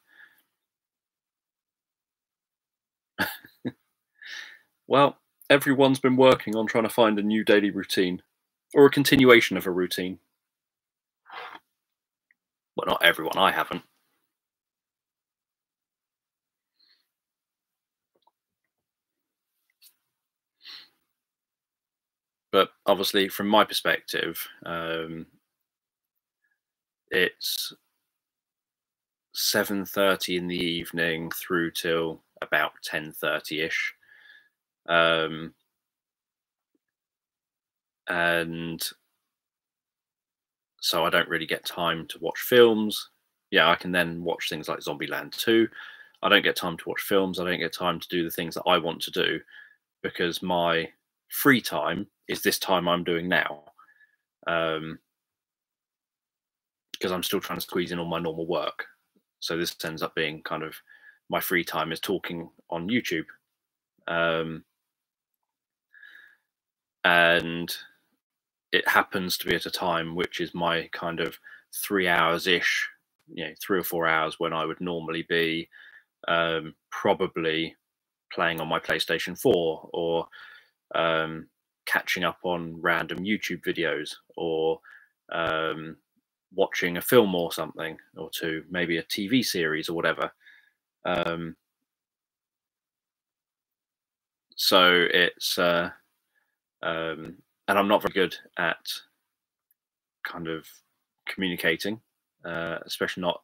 Well, everyone's been working on trying to find a new daily routine or a continuation of a routine. Well, not everyone, I haven't. But obviously, from my perspective, it's 7:30 in the evening through till about 10:30ish. And so I don't really get time to watch films. Yeah, I can then watch things like Zombieland 2. I don't get time to watch films. I don't get time to do the things that I want to do because my free time is this time I'm doing now. Because I'm still trying to squeeze in all my normal work. So this ends up being kind of my free time is talking on YouTube. And it happens to be at a time which is my kind of 3 hours-ish, 3 or 4 hours when I would normally be probably playing on my PlayStation 4, or catching up on random YouTube videos, or watching a film or something, or two, maybe a TV series or whatever. So it's and I'm not very good at kind of communicating, especially not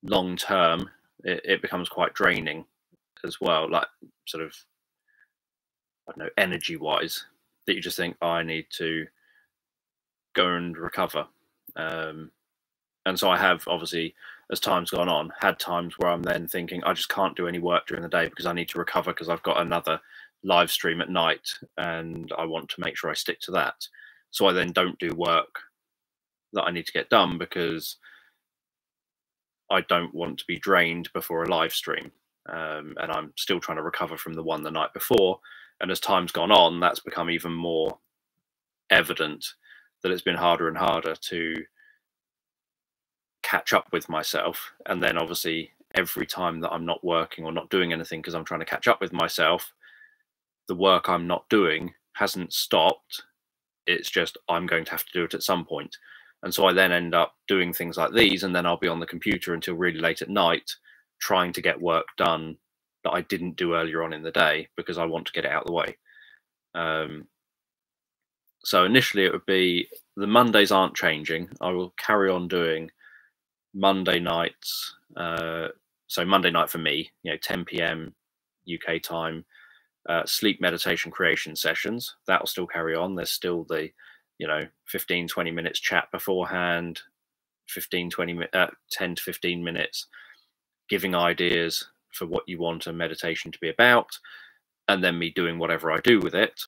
long term. It becomes quite draining as well, like sort of, I don't know, energy wise, that you just think, oh, I need to go and recover. And so I have, obviously, as time's gone on, had times where I'm then thinking I just can't do any work during the day because I need to recover, because I've got another live stream at night and I want to make sure I stick to that. So I then don't do work that I need to get done because I don't want to be drained before a live stream. And I'm still trying to recover from the one the night before. And as time's gone on, that's become even more evident that it's been harder and harder to catch up with myself. And then obviously every time that I'm not working or not doing anything because I'm trying to catch up with myself, the work I'm not doing hasn't stopped. It's just I'm going to have to do it at some point. And so I then end up doing things like these, and then I'll be on the computer until really late at night trying to get work done that I didn't do earlier on in the day because I want to get it out of the way. So initially it would be, the Mondays aren't changing. I will carry on doing Monday nights. So Monday night for me, 10 p.m. UK time, sleep meditation creation sessions. That will still carry on. There's still the 15-20 minutes chat beforehand, 10 to 15 minutes giving ideas for what you want a meditation to be about, and then me doing whatever I do with it.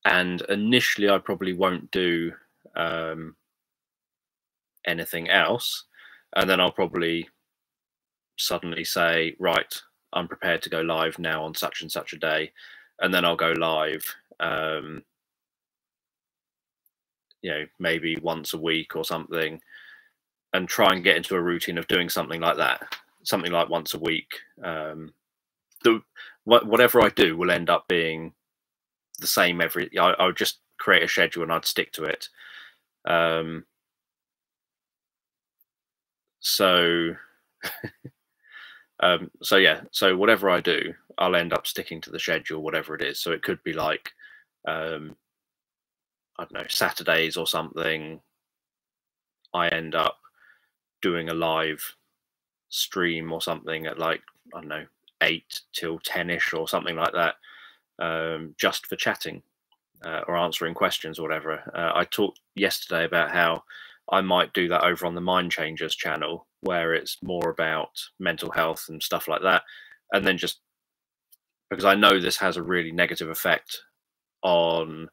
And initially I probably won't do anything else, and then I'll probably suddenly say, right, I'm prepared to go live now on such and such a day, and then I'll go live maybe once a week or something, and try and get into a routine of doing something like that, something like once a week. Whatever I do will end up being the same I would just create a schedule and I'd stick to it. So whatever I do, I'll end up sticking to the schedule, whatever it is. So it could be like, I don't know, Saturdays or something, I end up doing a live stream or something at like, I don't know, 8 till 10ish or something like that, just for chatting or answering questions or whatever. I talked yesterday about how I might do that over on the Mind Changers channel, where it's more about mental health and stuff like that. And then just because I know this has a really negative effect on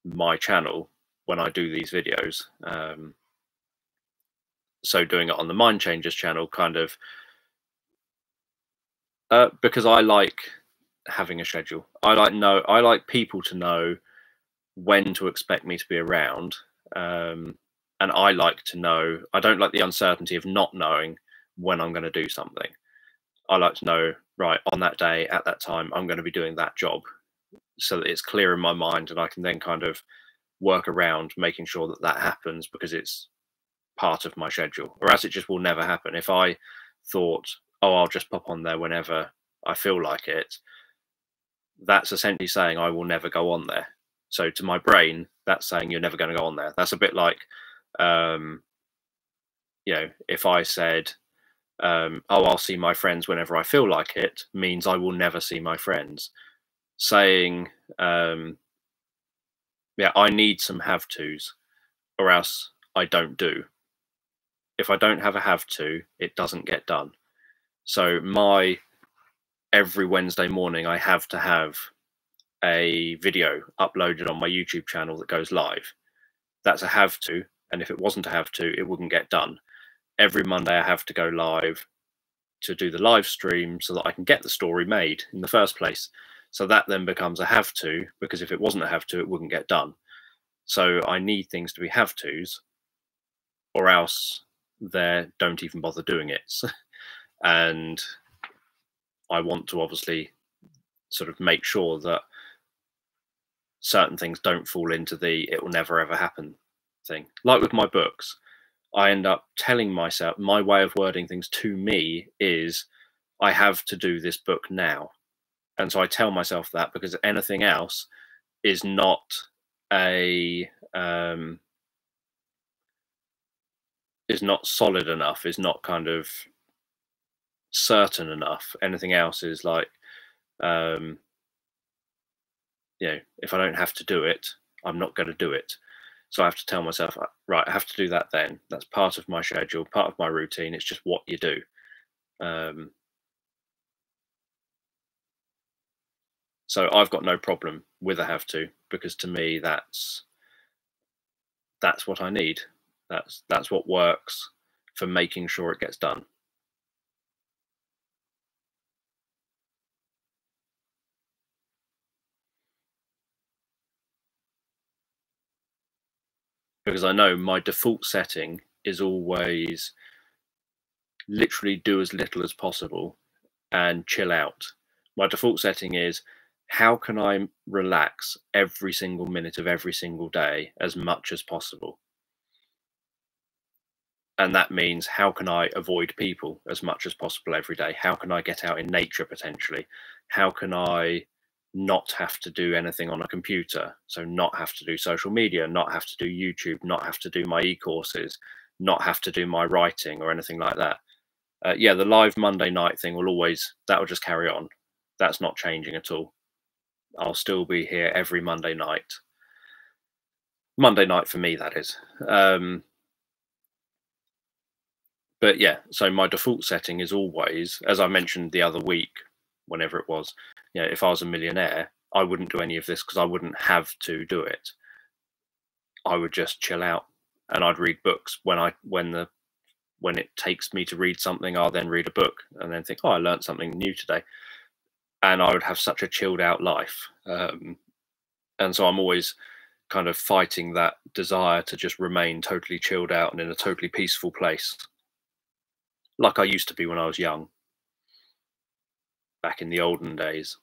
my channel when I do these videos. So doing it on the Mind Changers channel, kind of, because I like having a schedule. I like people to know when to expect me to be around. And I like to know, I don't like the uncertainty of not knowing when I'm going to do something. I like to know, right, on that day, at that time, I'm going to be doing that job, so that it's clear in my mind and I can then kind of work around making sure that that happens because it's part of my schedule, or else it just will never happen. If I thought, oh, I'll just pop on there whenever I feel like it, that's essentially saying I will never go on there. So to my brain, that's saying you're never going to go on there. That's a bit like, if I said, oh, I'll see my friends whenever I feel like it, means I will never see my friends. Saying, I need some have tos, or else I don't do. If I don't have a have to, it doesn't get done. So every Wednesday morning, I have to have a video uploaded on my YouTube channel that goes live. That's a have to. And if it wasn't a have to, it wouldn't get done. Every Monday, I have to go live to do the live stream so that I can get the story made in the first place. So that then becomes a have to, because if it wasn't a have to, it wouldn't get done. So I need things to be have tos, or else don't even bother doing it. and I want to obviously sort of make sure that certain things don't fall into the "it will never ever happen" thing. Like with my books, I end up telling myself, my way of wording things to me is, I have to do this book now. And so I tell myself that, because anything else is not a is not solid enough, is not kind of certain enough. Anything else is like, if I don't have to do it, I'm not going to do it. So I have to tell myself, right, I have to do that then. That's part of my schedule, part of my routine. It's just what you do. So I've got no problem with a have to, because to me that's what I need. That's what works for making sure it gets done. Because I know my default setting is always literally do as little as possible and chill out. My default setting is, how can I relax every single minute of every single day as much as possible? And that means, how can I avoid people as much as possible every day? How can I get out in nature potentially? How can I not have to do anything on a computer? So not have to do social media, not have to do YouTube, not have to do my e-courses, not have to do my writing or anything like that. Yeah, the live Monday night thing that will just carry on. That's not changing at all. I'll still be here every Monday night. Monday night for me, that is. But yeah, so my default setting is always, as I mentioned the other week, whenever it was, if I was a millionaire, I wouldn't do any of this because I wouldn't have to do it. I would just chill out, and I'd read books when it takes me to read something. I'll then read a book and then think, oh, I learned something new today. And I would have such a chilled out life. And so I'm always kind of fighting that desire to just remain totally chilled out and in a totally peaceful place, like I used to be when I was young, back in the olden days.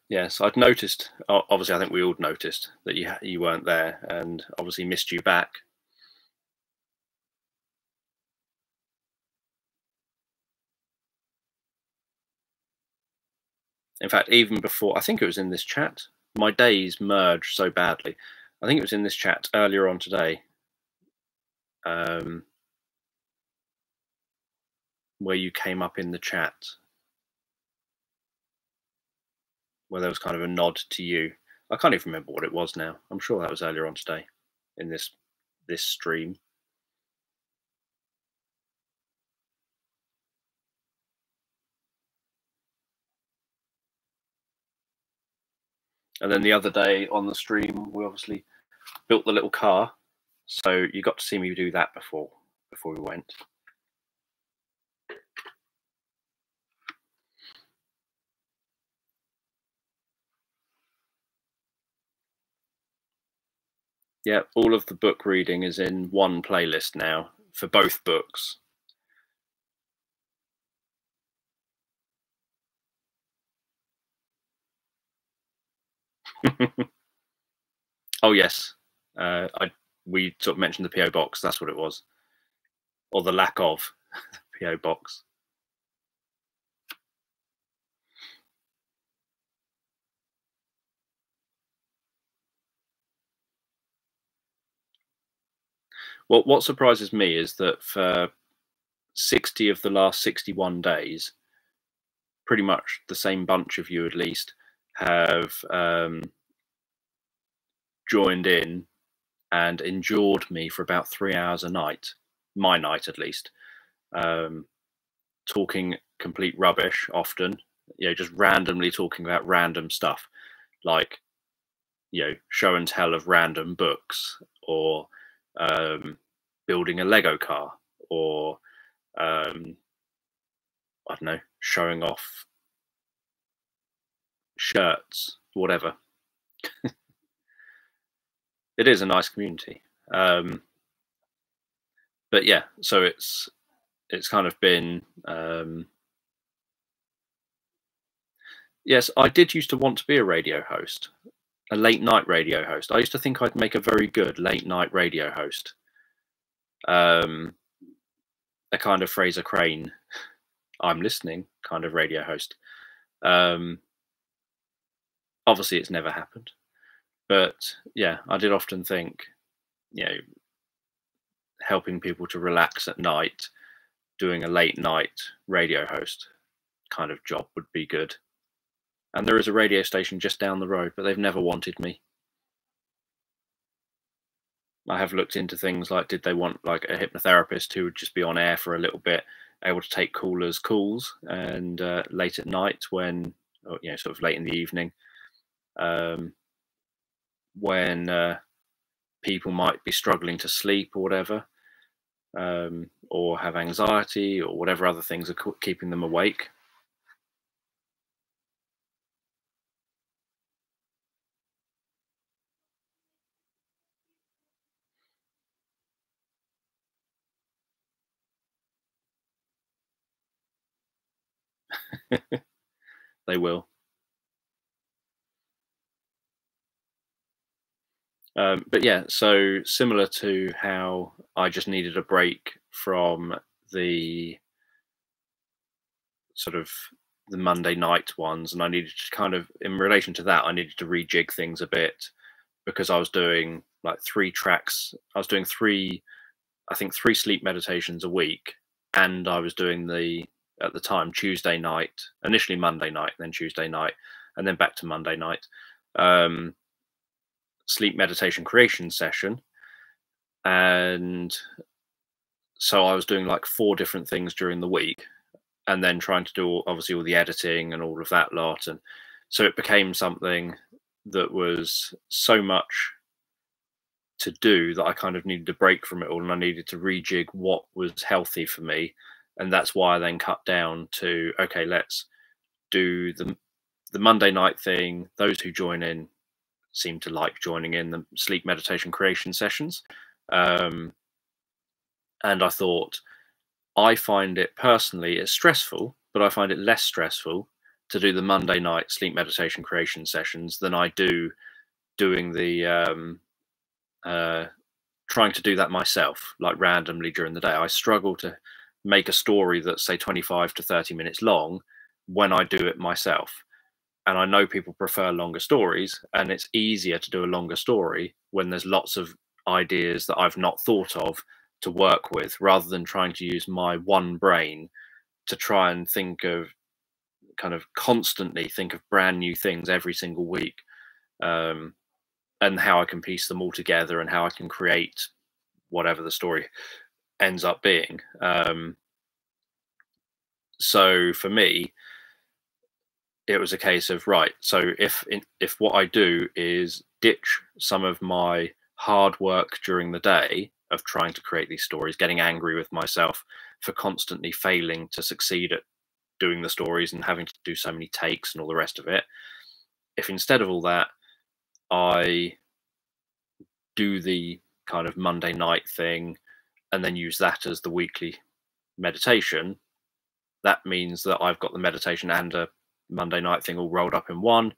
Yes, I'd noticed. Obviously, I think we all noticed that you weren't there, and obviously missed you back. In fact, even before, I think it was in this chat. My days merge so badly. I think it was in this chat earlier on today, where you came up in the chat, where there was kind of a nod to you. I can't even remember what it was now. I'm sure that was earlier on today in this stream. And then the other day on the stream, we obviously built the little car. So you got to see me do that before we went. Yeah, all of the book reading is in one playlist now for both books. Oh yes, we sort of mentioned the PO box. That's what it was, or the lack of PO box. Well, what surprises me is that for 60 of the last 61 days, pretty much the same bunch of you at least have joined in and endured me for about 3 hours a night, my night at least, talking complete rubbish often, just randomly talking about random stuff, like, show and tell of random books, or building a Lego car, or I don't know, showing off shirts, whatever. It is a nice community. But yeah, so it's kind of been yes, I did used to want to be a radio host, a late night radio host. I used to think I'd make a very good late night radio host. A kind of Fraser Crane, I'm listening kind of radio host. Obviously it's never happened. But yeah, I did often think, you know, helping people to relax at night, doing a late night radio host kind of job would be good. And there is a radio station just down the road, but they've never wanted me. I have looked into things like, did they want like a hypnotherapist who would just be on air for a little bit, able to take callers' calls, and late at night when, you know, sort of late in the evening, when people might be struggling to sleep or whatever, or have anxiety or whatever other things are keeping them awake. They will. But yeah, so similar to how I just needed a break from the sort of the Monday night ones, and I needed to kind of, in relation to that, I needed to rejig things a bit, because I was doing like 3 tracks. I was doing three sleep meditations a week, and I was doing at the time, Tuesday night, initially Monday night, then Tuesday night, and then back to Monday night, sleep meditation creation session. And so I was doing like 4 different things during the week, and then trying to do obviously all the editing and all of that lot. And so it became something that was so much to do that I kind of needed a break from it all, and I needed to rejig what was healthy for me. And that's why I then cut down to, okay, let's do the Monday night thing. Those who join in seem to like joining in the sleep meditation creation sessions. And I thought, I find it personally, it's stressful, but I find it less stressful to do the Monday night sleep meditation creation sessions than I do doing the trying to do that myself, like randomly during the day. I struggle to make a story that's, say, 25 to 30 minutes long when I do it myself. And I know people prefer longer stories, and it's easier to do a longer story when there's lots of ideas that I've not thought of to work with, rather than trying to use my one brain to try and think of, kind of constantly think of brand new things every single week, and how I can piece them all together and how I can create whatever the story ends up being. So for me, it was a case of, right, so if what I do is ditch some of my hard work during the day of trying to create these stories, getting angry with myself for constantly failing to succeed at doing the stories and having to do so many takes and all the rest of it, if instead of all that I do the kind of Monday night thing and then use that as the weekly meditation, that means that I've got the meditation and a Monday night thing all rolled up in one.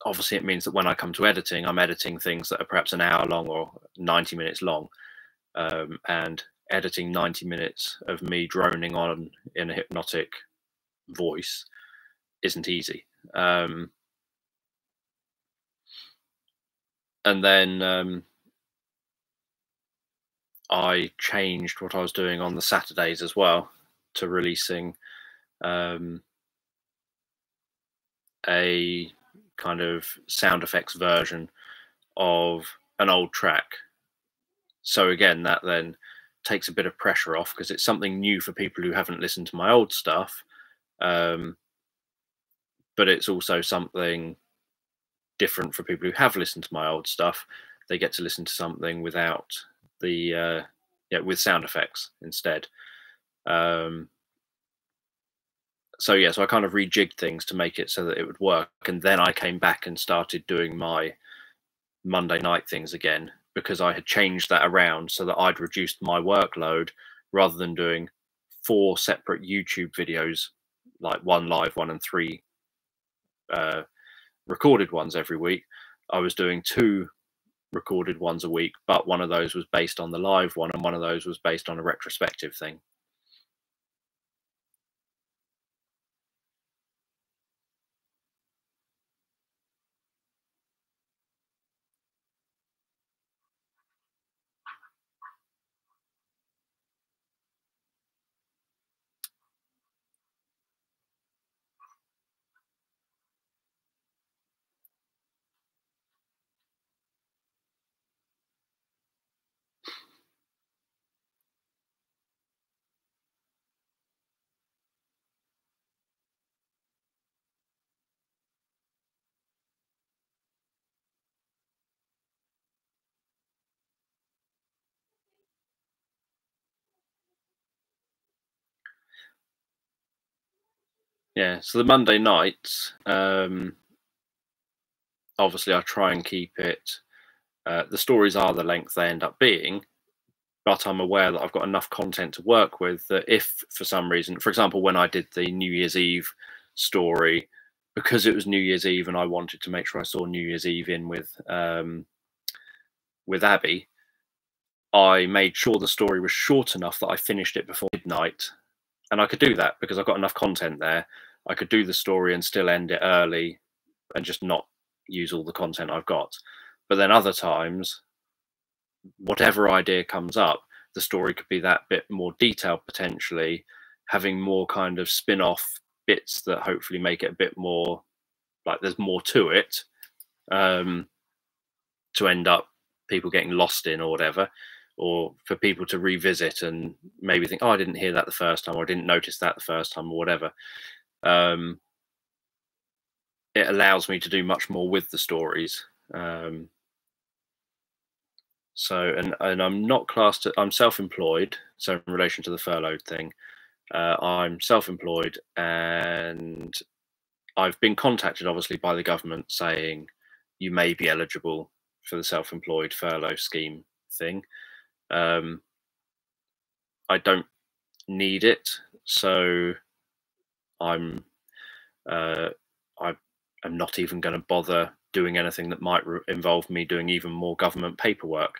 Obviously, it means that when I come to editing, I'm editing things that are perhaps an hour long or 90 minutes long. And editing 90 minutes of me droning on in a hypnotic voice isn't easy. And then I changed what I was doing on the Saturdays as well, to releasing a kind of sound effects version of an old track. So again, that then takes a bit of pressure off, because it's something new for people who haven't listened to my old stuff. But it's also something different for people who have listened to my old stuff. They get to listen to something without the with sound effects instead. So yeah, so I kind of rejigged things to make it so that it would work, and then I came back and started doing my Monday night things again, because I had changed that around so that I'd reduced my workload rather than doing 4 separate YouTube videos, like 1 live one and 3 recorded ones every week. I was doing 2 recorded ones a week, but one of those was based on the live one and one of those was based on a retrospective thing. Yeah, so the Monday nights, obviously I try and keep it, the stories are the length they end up being, but I'm aware that I've got enough content to work with that if for some reason, for example, when I did the New Year's Eve story, because it was New Year's Eve and I wanted to make sure I saw New Year's Eve in with Abby, I made sure the story was short enough that I finished it before midnight. And I could do that because I've got enough content there. I could do the story and still end it early and just not use all the content I've got. But then other times, whatever idea comes up, the story could be that bit more detailed potentially, having more kind of spin-off bits that hopefully make it a bit more like there's more to it, to end up people getting lost in or whatever, or for people to revisit and maybe think, oh, I didn't hear that the first time, or I didn't notice that the first time, or whatever. It allows me to do much more with the stories. So, and I'm not classed, I'm self-employed. So in relation to the furloughed thing, I'm self-employed and I've been contacted obviously by the government saying you may be eligible for the self-employed furlough scheme thing. I don't need it, so I'm not even going to bother doing anything that might involve me doing even more government paperwork.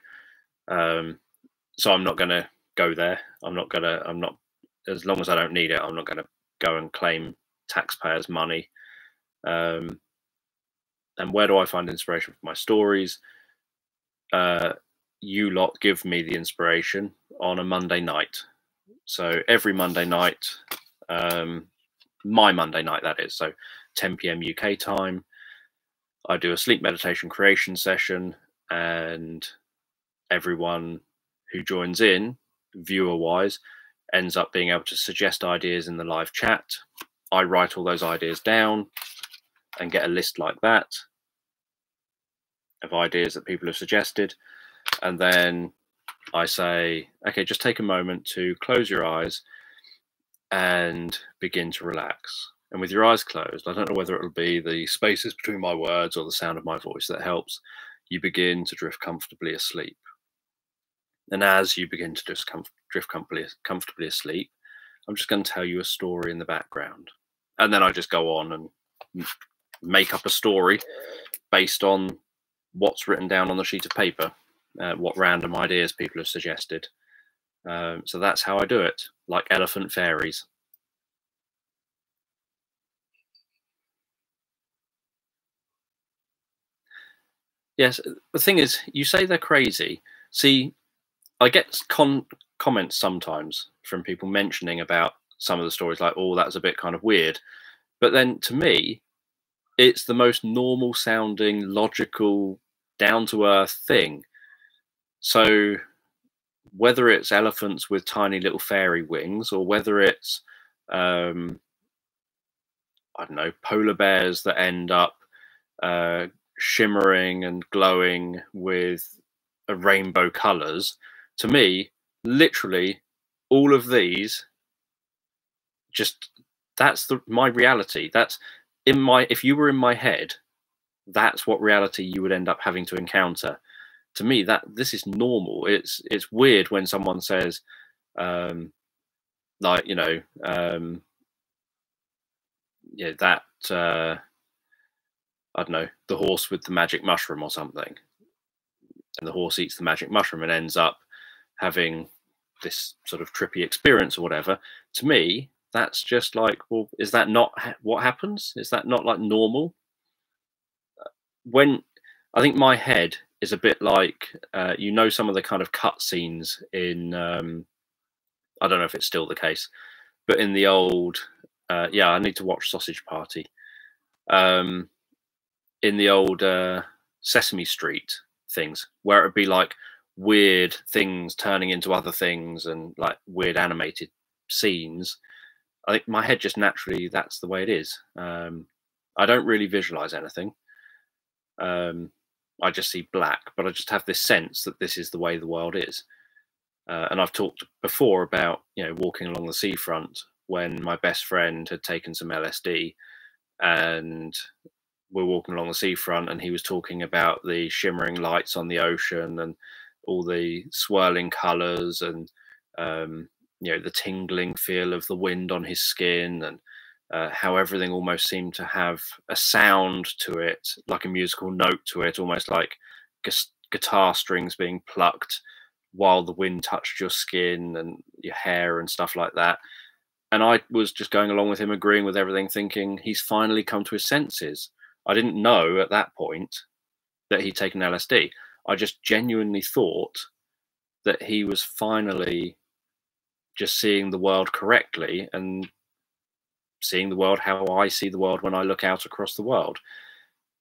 So I'm not going to go there. I'm not, as long as I don't need it, I'm not going to go and claim taxpayers' money. And where do I find inspiration for my stories? You lot give me the inspiration on a Monday night. So every Monday night, my Monday night, that is, so 10 p.m. UK time, I do a sleep meditation creation session, and everyone who joins in, viewer-wise, ends up being able to suggest ideas in the live chat. I write all those ideas down and get a list like that of ideas that people have suggested. And then I say, okay, just take a moment to close your eyes and begin to relax. And with your eyes closed, I don't know whether it'll be the spaces between my words or the sound of my voice that helps, you begin to drift comfortably asleep. And as you begin to just drift comfortably asleep, I'm just going to tell you a story in the background. And then I just go on and make up a story based on what's written down on the sheet of paper, what random ideas people have suggested. So that's how I do it, like elephant fairies. Yes, the thing is, you say they're crazy. See, I get comments sometimes from people mentioning about some of the stories, like, oh, that's a bit kind of weird. But then to me, it's the most normal sounding, logical, down to earth thing. So whether it's elephants with tiny little fairy wings, or whether it's, I don't know, polar bears that end up shimmering and glowing with a rainbow colors, to me, literally all of these just that's my reality. That's if you were in my head, that's what reality you would end up having to encounter. To me, this is normal. It's weird when someone says, like, yeah, that I don't know, the horse with the magic mushroom or something, and the horse eats the magic mushroom and ends up having this sort of trippy experience or whatever. To me, that's just like, well, is that not what happens? Is that not like normal? When I think my head is a bit like, some of the kind of cut scenes in, I don't know if it's still the case, but in the old, yeah, I need to watch Sausage Party. In the old Sesame Street things, where it'd be like weird things turning into other things and like weird animated scenes. I think my head just naturally, that's the way it is. I don't really visualize anything. I just see black, but I just have this sense that this is the way the world is. And I've talked before about, walking along the seafront when my best friend had taken some LSD, and we're walking along the seafront and he was talking about the shimmering lights on the ocean and all the swirling colors and, the tingling feel of the wind on his skin, and how everything almost seemed to have a sound to it, like a musical note to it, almost like guitar strings being plucked while the wind touched your skin and your hair and stuff like that. And I was just going along with him, agreeing with everything, thinking he's finally come to his senses. I didn't know at that point that he'd taken LSD. I just genuinely thought that he was finally just seeing the world correctly and seeing the world how I see the world when I look out across the world.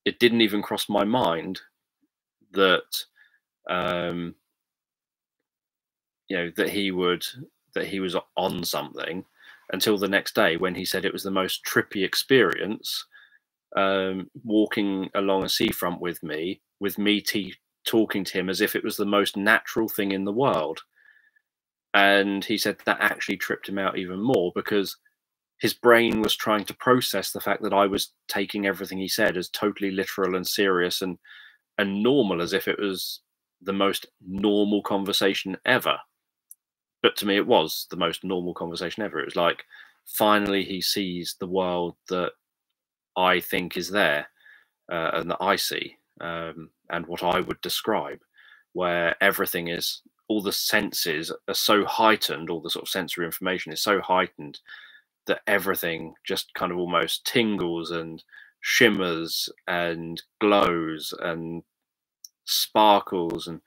It didn't even cross my mind that, that he was on something, until the next day when he said it was the most trippy experience, walking along a seafront with me talking to him as if it was the most natural thing in the world. And he said that actually tripped him out even more, because his brain was trying to process the fact that I was taking everything he said as totally literal and serious and normal, as if it was the most normal conversation ever. But to me, it was the most normal conversation ever. It was like, finally, he sees the world that I think is there, and that I see, and what I would describe, where everything is, all the senses are so heightened, all the sort of sensory information is so heightened that everything just kind of almost tingles and shimmers and glows and sparkles, and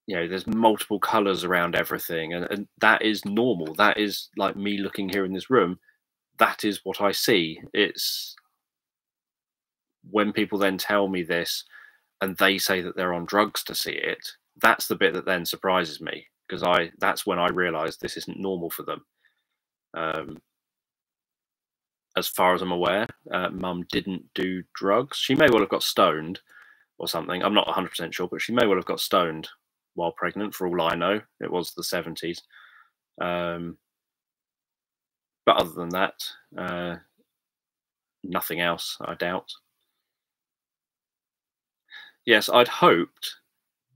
there's multiple colors around everything, and that is normal. That is like me looking here in this room. That is what I see. It's when people then tell me this and they say that they're on drugs to see it, that's the bit that then surprises me, because that's when I realize this isn't normal for them. As far as I'm aware, Mum didn't do drugs. She may well have got stoned or something. I'm not 100% sure, but she may well have got stoned while pregnant, for all I know. It was the 70s. But other than that, nothing else, I doubt. Yes, I'd hoped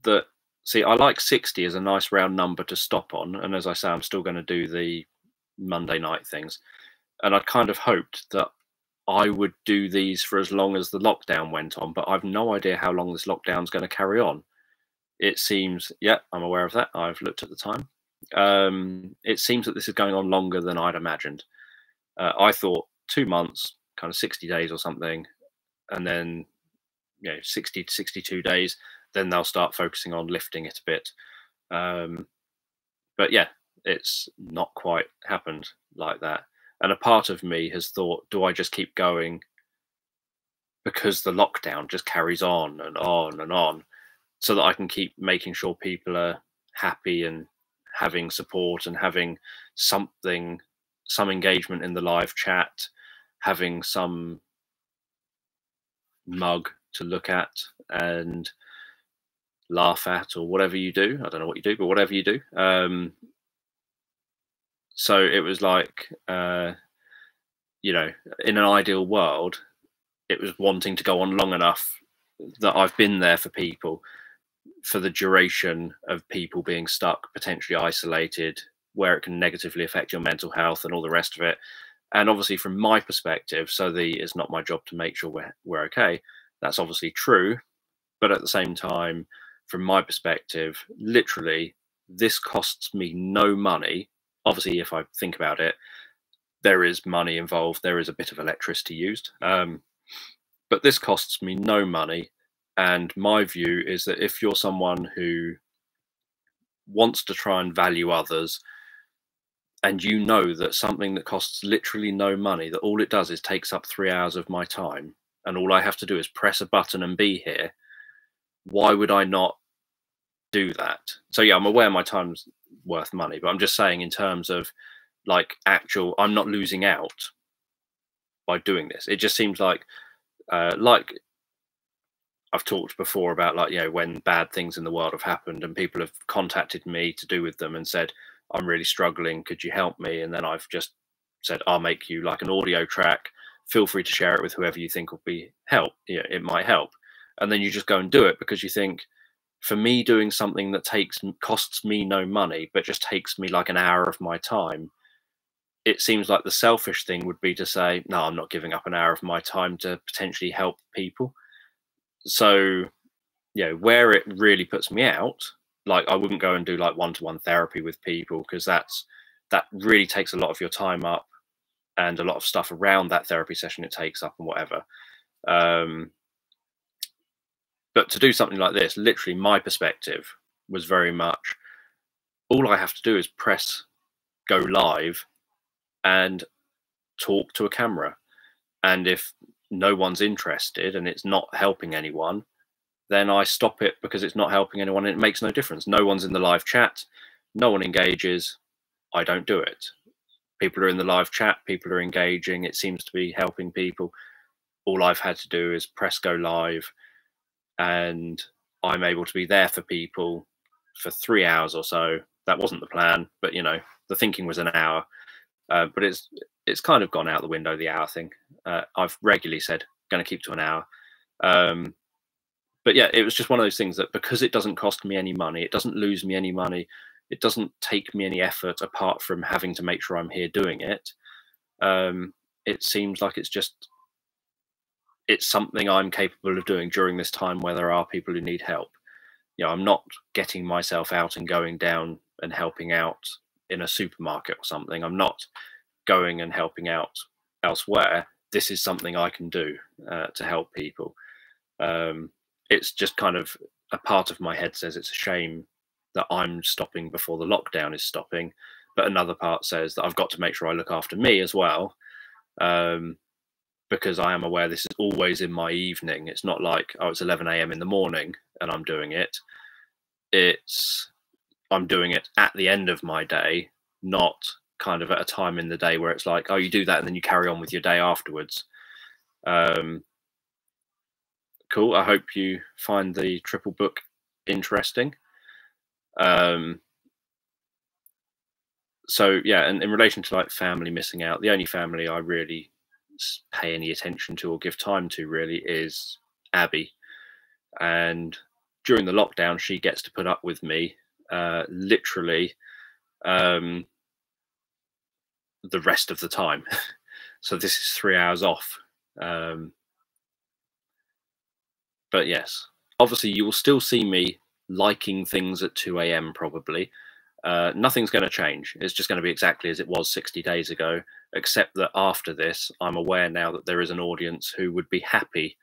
that, see, I like 60 as a nice round number to stop on. And as I say, I'm still going to do the Monday night things. And I kind of hoped that I would do these for as long as the lockdown went on, but I've no idea how long this lockdown is going to carry on. It seems, yeah, I'm aware of that. I've looked at the time. It seems that this is going on longer than I'd imagined. I thought 2 months, kind of 60 days or something, and then 60 to 62 days, then they'll start focusing on lifting it a bit. But yeah, it's not quite happened like that. And a part of me has thought, do I just keep going because the lockdown just carries on and on and on, so that I can keep making sure people are happy and having support and having some engagement in the live chat, having some mug to look at and laugh at, or whatever you do. I don't know what you do, but whatever you do. So it was like, you know, in an ideal world, it was wanting to go on long enough that I've been there for people for the duration of people being stuck, potentially isolated, where it can negatively affect your mental health and all the rest of it. And obviously, from my perspective, it's not my job to make sure we're okay. That's obviously true, but at the same time, from my perspective, literally, this costs me no money. Obviously, if I think about it, there is money involved. There is a bit of electricity used, but this costs me no money. And my view is that if you're someone who wants to try and value others, and you know that something that costs literally no money, that all it does is takes up 3 hours of my time, and all I have to do is press a button and be here, why would I not do that? So yeah, I'm aware my time's worth money, but I'm just saying in terms of like I'm not losing out by doing this. It just seems like I've talked before about, like, when bad things in the world have happened and people have contacted me to do with them and said, I'm really struggling, could you help me? And then I've just said, I'll make you like an audio track, feel free to share it with whoever you think will be help. It might help. And then you just go and do it because you think, for me, doing something that costs me no money, but just takes me like an hour of my time, it seems like the selfish thing would be to say, no, I'm not giving up an hour of my time to potentially help people. So, where it really puts me out, like, I wouldn't go and do like one-to-one therapy with people, because that really takes a lot of your time up, and a lot of stuff around that therapy session it takes up and whatever. But to do something like this, literally my perspective was very much, all I have to do is press go live and talk to a camera. And if no one's interested and it's not helping anyone, then I stop it because it's not helping anyone and it makes no difference. No one's in the live chat, no one engages, I don't do it. People are in the live chat, people are engaging, it seems to be helping people. All I've had to do is press go live, and I'm able to be there for people for 3 hours or so. That wasn't the plan, but the thinking was an hour. But it's kind of gone out the window, the hour thing. I've regularly said going to keep to an hour. But yeah, it was just one of those things that, because it doesn't cost me any money, it doesn't lose me any money, it doesn't take me any effort apart from having to make sure I'm here doing it. It seems like it's something I'm capable of doing during this time where there are people who need help. I'm not getting myself out and going down and helping out in a supermarket or something. I'm not going and helping out elsewhere. This is something I can do to help people. It's just kind of a part of my head says it's a shame that I'm stopping before the lockdown is stopping, but another part says that I've got to make sure I look after me as well, because I am aware this is always in my evening. It's not like, oh, it's 11 a.m. in the morning and I'm doing it. I'm doing it at the end of my day, not kind of at a time in the day where it's like, oh, you do that and then you carry on with your day afterwards. Cool. I hope you find the triple book interesting. So yeah, and in relation to like family missing out, the only family I really pay any attention to or give time to really is Abby. And during the lockdown, she gets to put up with me literally the rest of the time. So this is 3 hours off. But yes, obviously you will still see me liking things at 2 a.m. probably. Nothing's going to change. It's just going to be exactly as it was 60 days ago, except that after this, I'm aware now that there is an audience who would be happy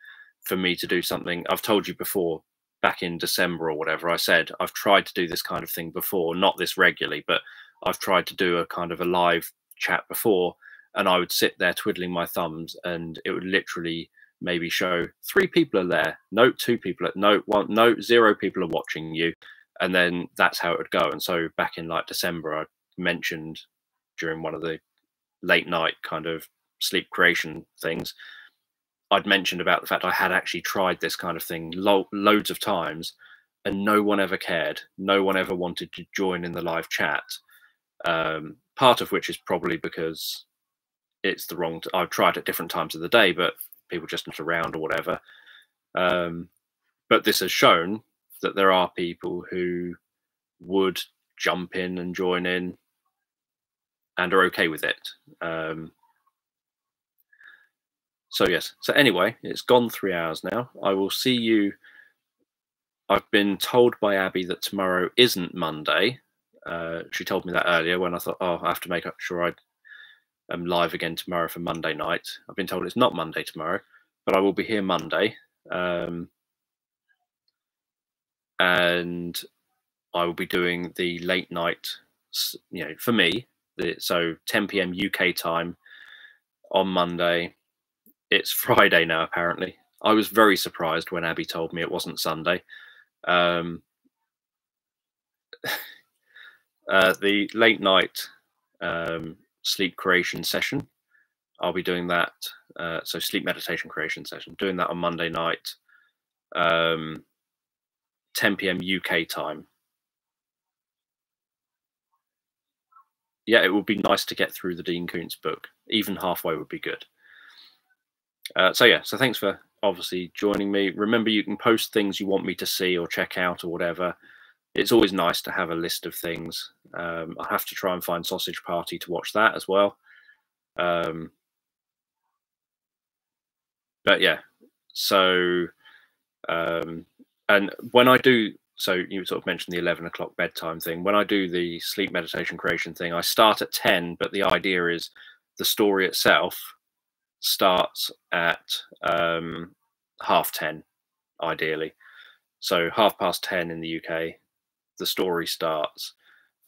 for me to do something. I've told you before, back in December or whatever, I said I've tried to do this kind of thing before, not this regularly, but I've tried to do a kind of a live chat before, and I would sit there twiddling my thumbs, and it would literally maybe show 3 people are there, no 2 people, no 1, no 0 people are watching you, and then that's how it would go. And so back in like December, I mentioned during one of the late night kind of sleep creation things, I'd mentioned about the fact I had actually tried this kind of thing loads of times, and no one ever cared. No one ever wanted to join in the live chat. Part of which is probably because it's the wrong. I've tried at different times of the day, but people just not around or whatever. But this has shown that there are people who would jump in and join in and are okay with it. So yes. So anyway, it's gone 3 hours now. I will see you. I've been told by Abby that tomorrow isn't Monday. She told me that earlier when I thought, oh, I have to make sure I am live again tomorrow for Monday night. I've been told it's not Monday tomorrow, but I will be here Monday. And I will be doing the late night, for me, so 10 p.m. UK time on Monday. It's Friday now, apparently. I was very surprised when Abby told me it wasn't Sunday. The late night sleep creation session, I'll be doing that. So sleep meditation creation session, doing that on Monday night, 10 p.m. UK time. Yeah, it would be nice to get through the Dean Koontz book. Even halfway would be good. So thanks for obviously joining me. Remember, you can post things you want me to see or check out or whatever. It's always nice to have a list of things. I have to try and find Sausage Party to watch that as well. But yeah, so and when I do, so you sort of mentioned the 11 o'clock bedtime thing. When I do the sleep meditation creation thing, I start at 10, but the idea is the story itself starts at 10:30, ideally. So 10:30 in the UK, the story starts.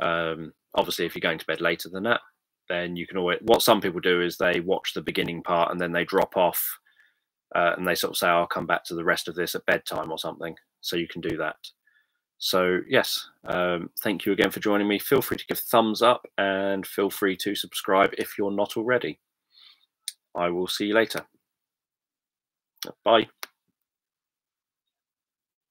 Obviously, if you're going to bed later than that, then you can always, what some people do is they watch the beginning part and then they drop off and they sort of say, I'll come back to the rest of this at bedtime or something. So you can do that. So yes, thank you again for joining me. Feel free to give thumbs up and feel free to subscribe if you're not already. I will see you later. Bye.